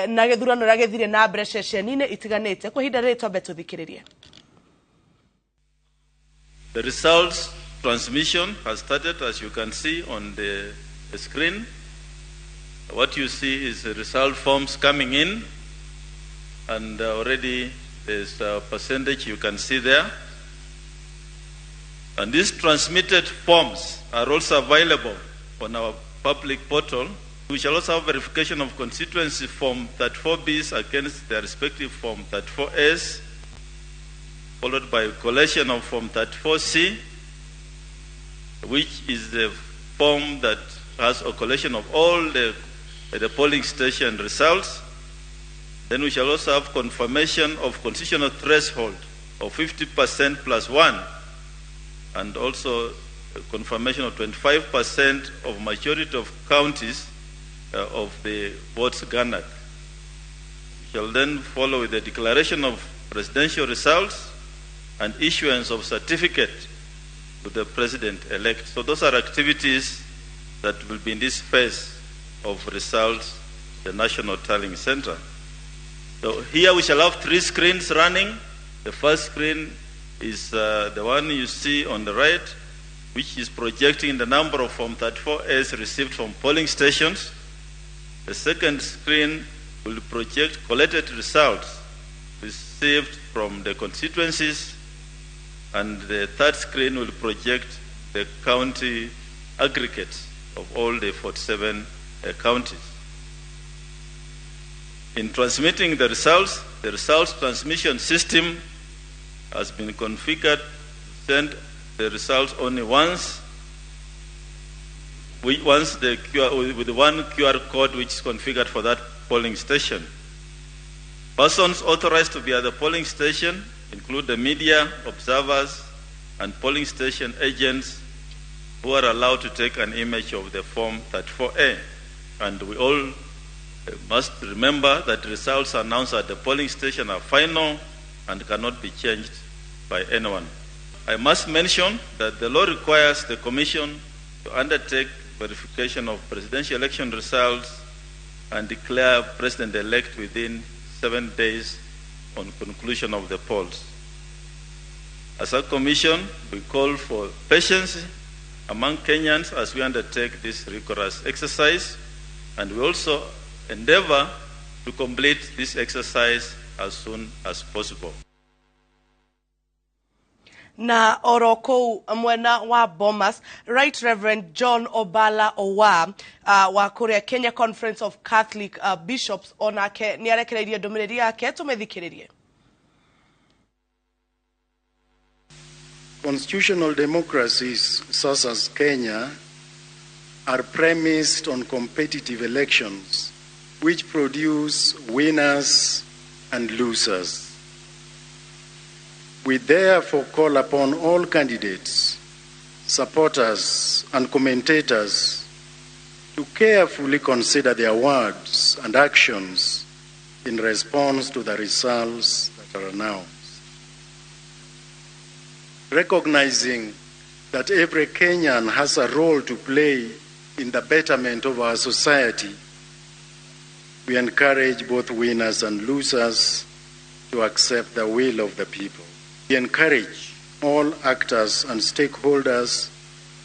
na githurano uria githire na mbere ceceni-ini itiganite kwa hinda riri twambe tuthikiririe. The results transmission has started, as you can see on the screen. What you see is the result forms coming in, and already there's a percentage you can see there. And these transmitted forms are also available on our public portal. We shall also have verification of constituency form 34Bs against their respective form 34As, followed by collation of form 34C, which is the form that has a collation of all the polling station results. Then we shall also have confirmation of constitutional threshold of 50% plus 1, and also confirmation of 25% of majority of counties of the votes garnered. We shall then follow with the declaration of presidential results and issuance of certificate to the president-elect. So those are activities that will be in this phase of results, the National Tallying Center. So here we shall have 3 screens running. The first screen is the one you see on the right, which is projecting the number of Form 34As received from polling stations. The second screen will project collected results received from the constituencies, and the third screen will project the county aggregates of all the 47 counties. In transmitting the results transmission system has been configured to send the results only once, with one QR code which is configured for that polling station. Persons authorized to be at the polling station include the media, observers, and polling station agents who are allowed to take an image of the Form 34A. And we all must remember that results announced at the polling station are final and cannot be changed by anyone. I must mention that the law requires the Commission to undertake verification of presidential election results and declare president-elect within 7 days on conclusion of the polls. As a Commission, we call for patience among Kenyans as we undertake this rigorous exercise, and we also endeavor to complete this exercise as soon as possible. Na orokou mwena wa Bomas, Right Reverend John Obala Owa wa kuria Kenya Conference of Catholic Bishops onake ni arekereirie ndumiriri yake tumethikiririe. Constitutional democracies such as Kenya are premised on competitive elections which produce winners and losers. We therefore call upon all candidates, supporters, and commentators to carefully consider their words and actions in response to the results that are announced. Recognizing that every Kenyan has a role to play in the betterment of our society, we encourage both winners and losers to accept the will of the people. We encourage all actors and stakeholders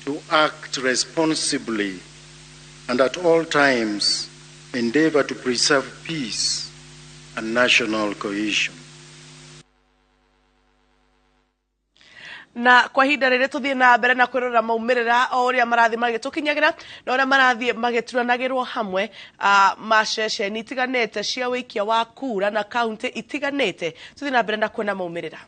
to act responsibly and at all times endeavor to preserve peace and national cohesion. Na kwa hinda riri tuthie na mbere na kwirora maumirira o uria marathi magitukinyagira na uria marathi magituranagirwo hamwe maceceni itiganite cia wikia wa kura na kaunti itiganite tuthie na mbere na kwona maumirira.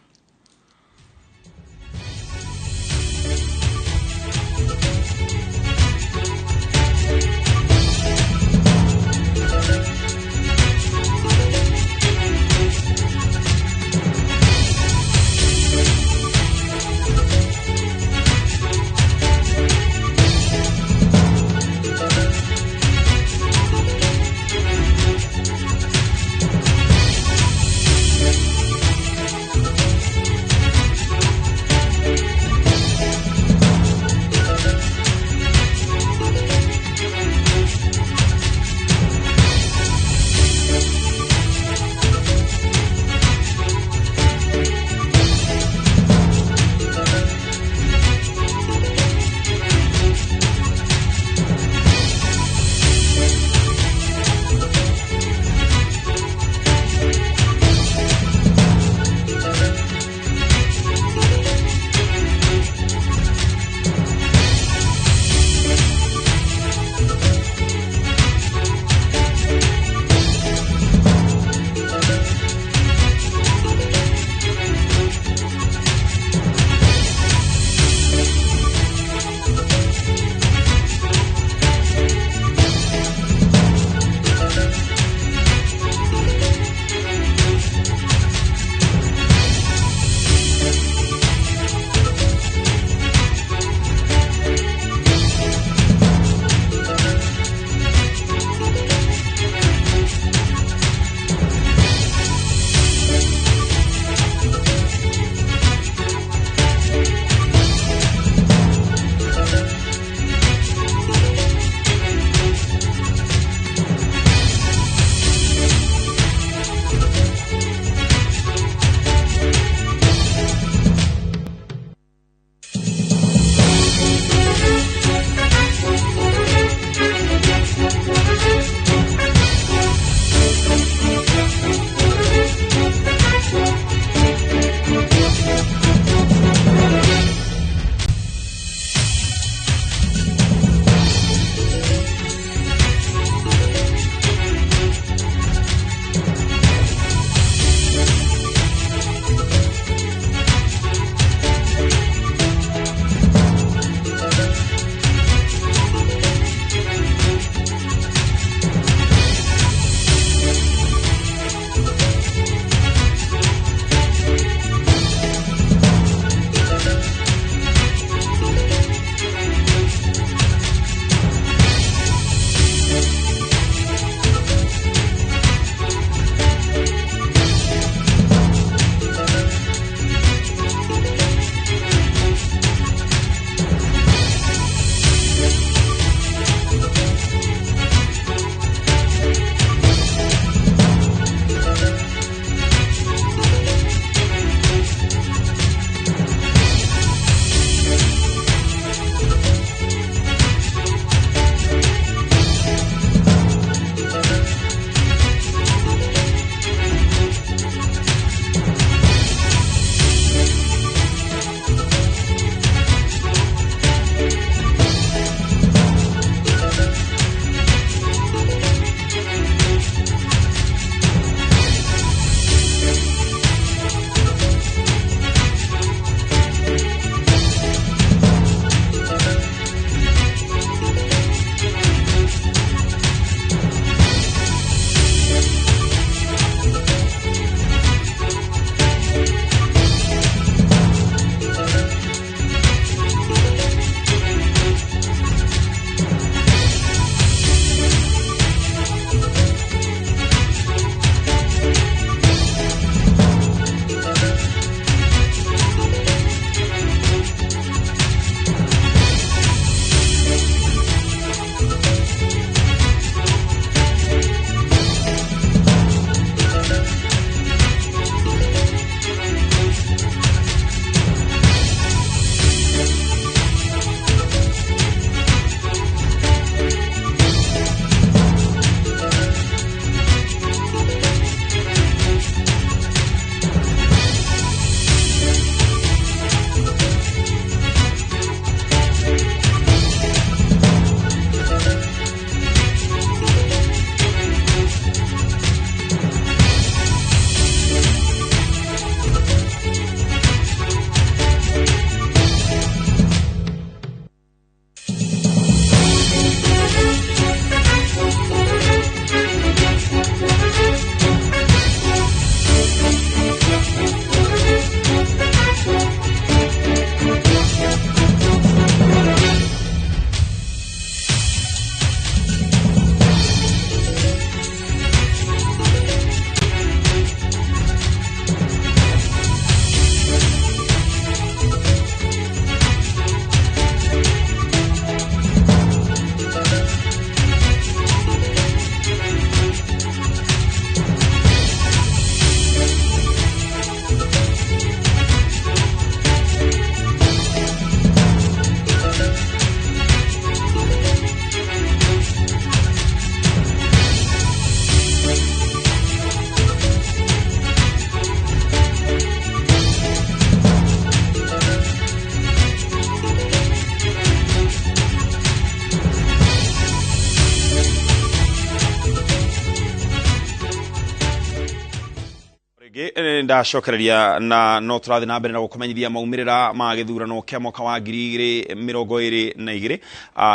ndacokereria na no turathi na mbere na gukumenyithia maumirira ma githurano kia mwaka wa 2022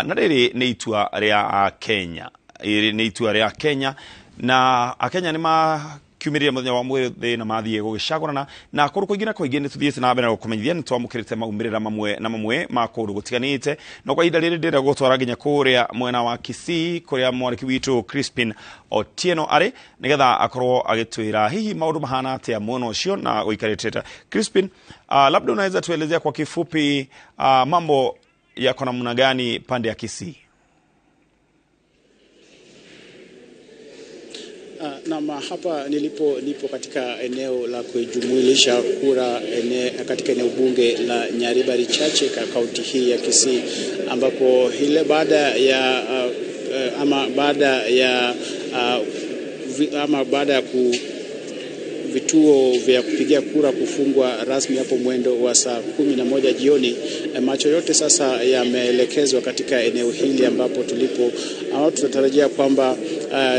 na riri ni itua ria Kenya. Iri ni itua ria Kenya na Akenya ni kiumĩrĩria mũthenya wa mwĩthĩ na mathiĩ gũgĩcagũrana na kũndũ kũingĩ na kũingĩ nĩ tũthiĩte na mbere na gũkũmenyithia nĩ twamũkĩrĩte maumĩrĩra mamwe na mamwe ma kũndũ gũtiganĩte no kwa ihinda rĩrĩ ndĩrenda gũtwara nginya kũrĩa mwena wa Kisii kũrĩa mwandĩki witũ Crispin Otieno arĩ nĩgetha akorwo agĩtwĩra hihi maũndũ mahana atĩa mwena ũcio na gũikarĩte. Crispin, labda unaweza tuelezea kwa kifupi mambo yako namna gani pande ya Kisii? Na hapa nipo katika eneo la kujumuisha kura katika eneo bunge la Nyaribari Chache kaunti hii ya Kisii ambapo ile baada ya vituo vya kupigia kura kufungwa rasmi hapo mwendo wa saa 11 jioni, macho yote sasa yameelekezwa katika eneo hili ambapo tunatarajia kwamba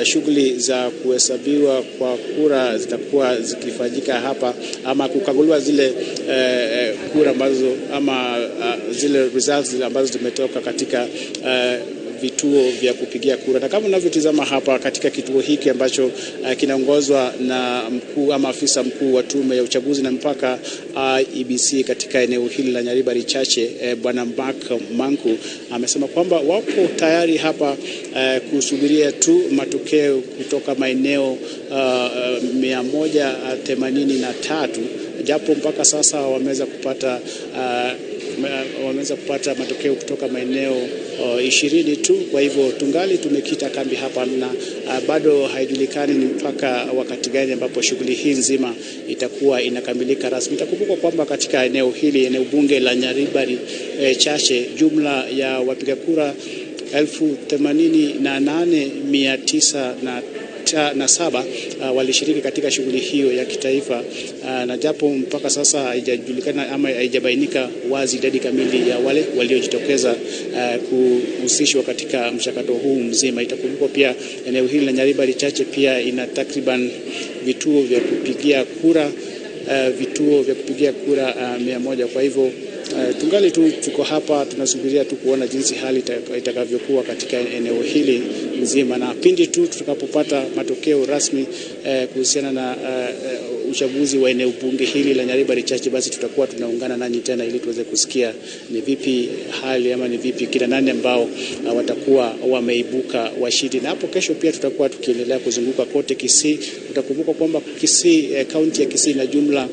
shughuli za kuhesabiwa kwa kura zitakuwa zikifanyika hapa ama kukaguliwa zile kura ambazo ama zile results ambazo zimetoka katika vituo vya kupigia kura. Na kama unavyotazama hapa katika kituo hiki ambacho kinaongozwa na mkuu ama afisa mkuu wa tume ya uchaguzi na mpaka IEBC katika eneo hili la Nyaribari Chache, Bwana Manku amesema kwamba wako tayari hapa kusubiria tu matokeo kutoka maeneo 183 japo mpaka sasa wameweza kupata matokeo kutoka maeneo 20 tu. Kwa hivyo tungali tumekita kambi hapa na bado haijulikani ni mpaka wakati gani ambapo shughuli hii nzima itakuwa inakamilika rasmi. Itakumbuka kwamba katika eneo hili, eneo bunge la Nyaribari Chache, jumla ya wapiga kura 88,907 walishiriki katika shughuli hiyo ya kitaifa, na japo mpaka sasa haijajulikana ama haijabainika wazi idadi kamili ya wale waliojitokeza kuhusishwa katika mchakato huu mzima. Itakumbukwa pia eneo hili la Nyaribari Chache pia ina takriban vituo vya kupigia kura 100. Kwa hivyo tungali tuko hapa tunasubiria tu kuona jinsi hali itakavyokuwa katika eneo hili nzima, na pindi tu tutakapopata matokeo rasmi kuhusiana na uchaguzi wa eneo bunge hili la Nyaribari Chache, basi tutakuwa tunaungana nanyi tena ili tuweze kusikia ni vipi hali ama ni vipi kila nani ambao watakuwa wameibuka washindi. Na hapo kesho pia tutakuwa tukiendelea kuzunguka kote Kisii. Utakumbuka kwamba Kisii, kaunti ya Kisii na jumla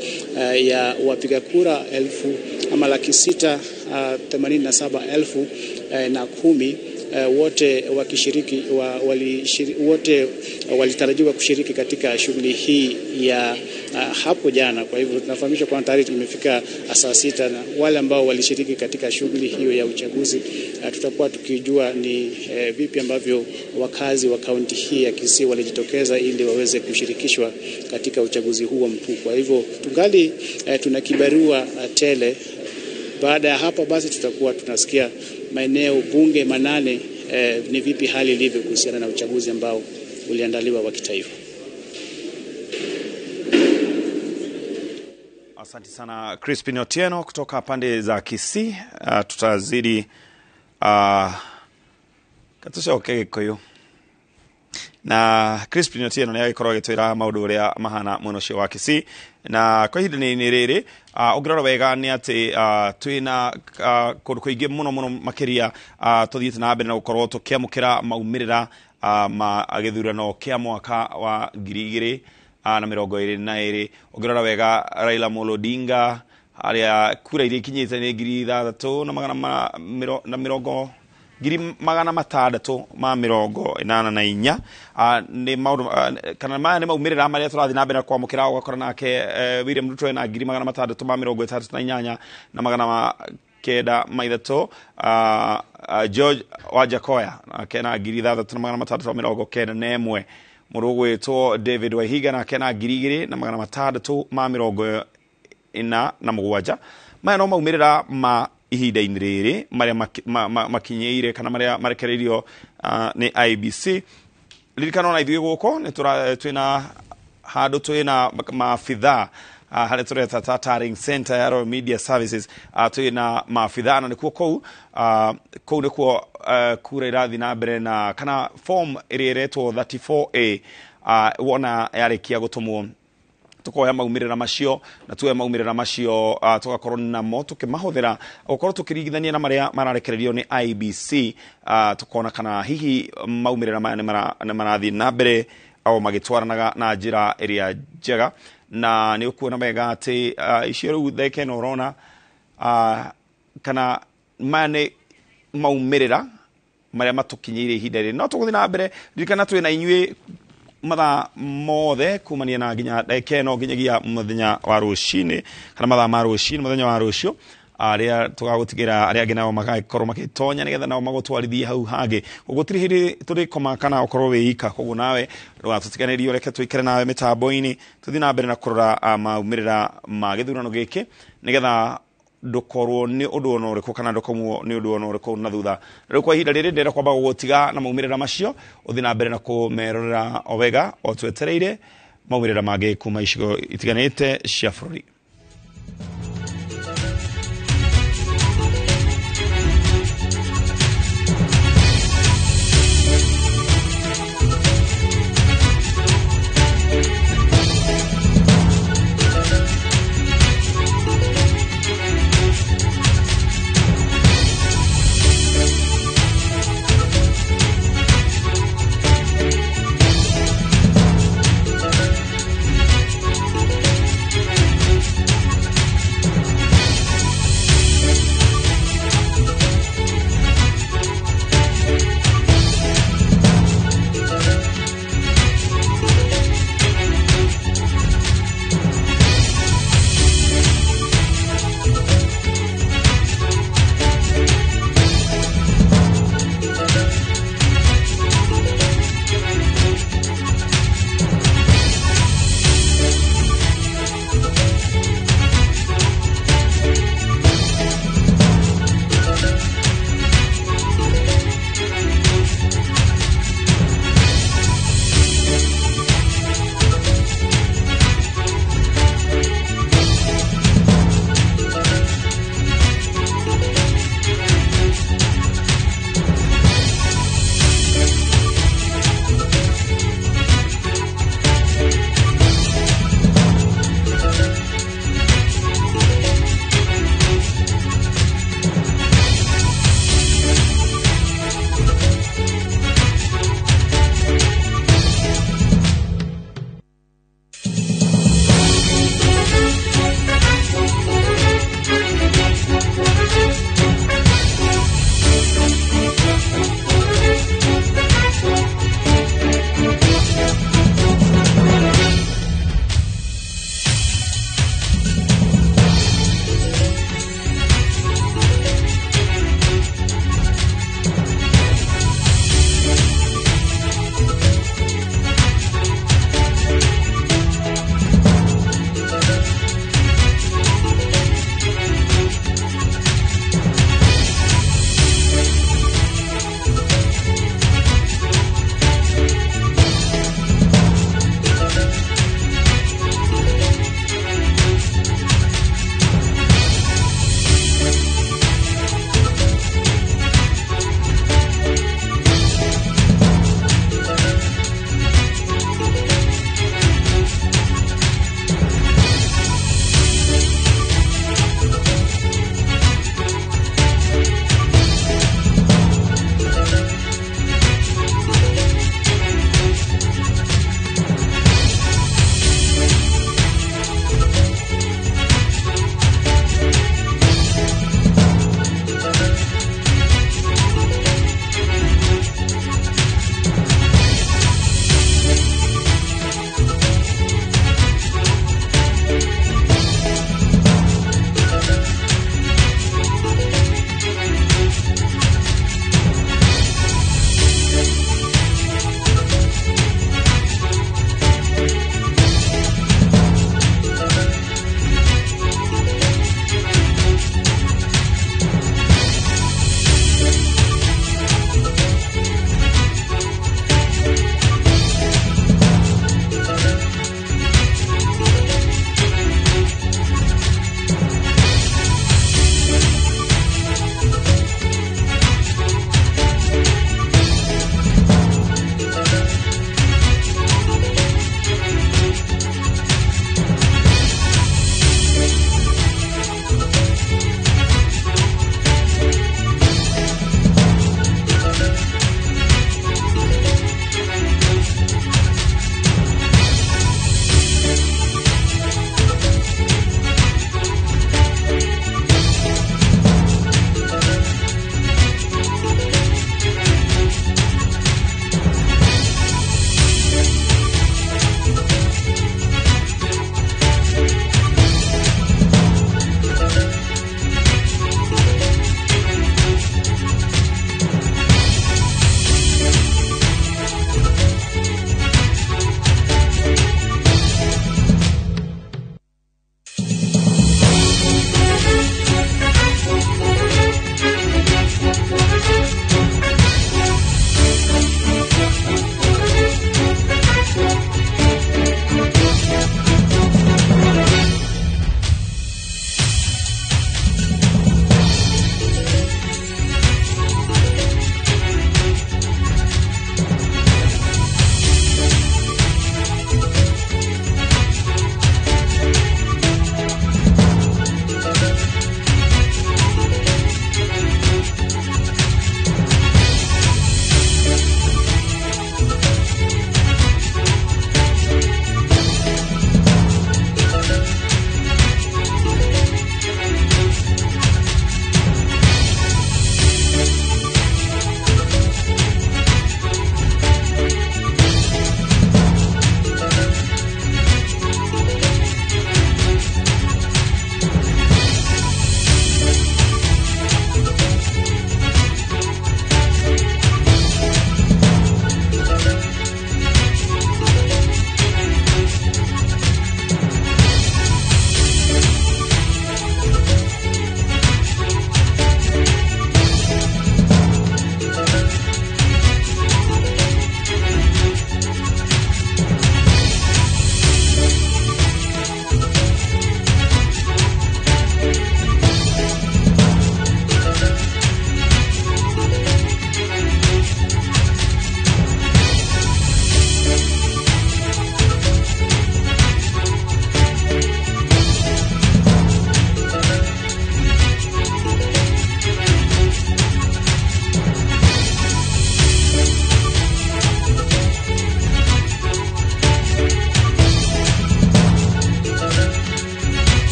ya wapiga kura 687,010 wote wakishiriki wote walitarajiwa kushiriki katika shughuli hii ya hapo jana. Kwa hivyo tunafahamishwa kwamba tayari tumefika saa 6 na wale ambao walishiriki katika shughuli hiyo ya uchaguzi tutakuwa tukijua ni vipi ambavyo wakazi wa kaunti hii ya Kisii walijitokeza ili waweze kushirikishwa katika uchaguzi huo mkuu. Kwa hivyo tungali tuna kibarua tele. Baada ya hapa basi tutakuwa tunasikia maeneo bunge 8 ni vipi hali ilivyo kuhusiana na uchaguzi ambao uliandaliwa wa kitaifa. Asante sana Crispin Otieno kutoka pande za Kisii. Tutazidi katushoke koyo na Crispin Otieno nĩ agĩkorwo agĩtwĩra maũndũ ũrĩa mahana mwena ũcio wa Kisii. Na kwa ihinda nĩ rĩrĩ ũngĩrora wega nĩ atĩ twĩna kũndũ kũingĩ mũno makĩria tũthiĩte na mbere na gũkorwo tũkĩamũkĩra maumĩrĩra ma gĩthurano kĩa mwaka wa 2022. Ũngĩrora wega Raila Amolo Odinga arĩa kura iria ikinyĩte nĩ 6,684 nĩ maũndũ kana maya nĩ maumĩrĩra marĩa tũrathiĩ na mbere kwamũkĩra ũgakora nake William Ruto na 6,638 George Wajakoya nake na 6,691 mũndũ ũgwĩtwo David Wahiga nake na 2,647. Maya no maumĩrĩra ma ihinda-inĩ rĩrĩ marĩa makinyĩire kana marĩa marekereirio nĩ IEBC. Ririkana na ithuĩ gũkũ nĩ twĩna handu twina maabitha harä tå reta Tataring Center ya Royal Media Services twä na maabitha na nä kuo kåu nä kuo kura irathi na mbere na kana form ĩrĩa ĩretwo 34A wona yarĩkia gũtũmwo tukoya maumirira macio na tuwe maumirira macio tugakorwo namo tukimahũthĩra gukorwo tukirigithania na maria mararekererio ni IBC tukona kana hihi maumirira maya nĩ marathi na mbere au magitwaranaga na njĩra ĩrĩa njega na nĩ ukuona mega atĩ icio rĩu theke no rona kana maya nĩ maumirira maria matukinyĩire ihinda rĩrĩ no tũgũthiĩ na mbere ririkana twĩ na inyuĩ mathaa mothe kumania na nginya ndagĩka ĩno nginyagia mũthenya wa rũcinĩ kana mathaa ma rũcinĩ mũthenya wa rũciũ arĩa tũgagũtigĩra arĩa angĩ nao magagĩkorwo magĩtonya nĩgetha nao magũtwarithie hau hangĩ gũtirĩ hĩndĩ tũrĩkoma kana ũkorwo wĩika koguo nawe ndũgatũtiganĩrie reke tũikare nawe mĩtambo-inĩ tũthiĩ na mbere na kũrora maumĩrĩra ma gĩthurano gĩkĩ nĩgetha ndukorwo ni undu ona ũrĩkũ kana ndukomwo ni undu ona ũrĩkũ na thutha rĩu kwa ihinda rĩrĩ ndĩrenda kwamba gũgũtiga na maumĩrĩra macio ũthiĩ na mbere na kũmerorera o wega o twetereire maumĩrĩra mangĩ kuma icigo itiganĩte cia bũrũri.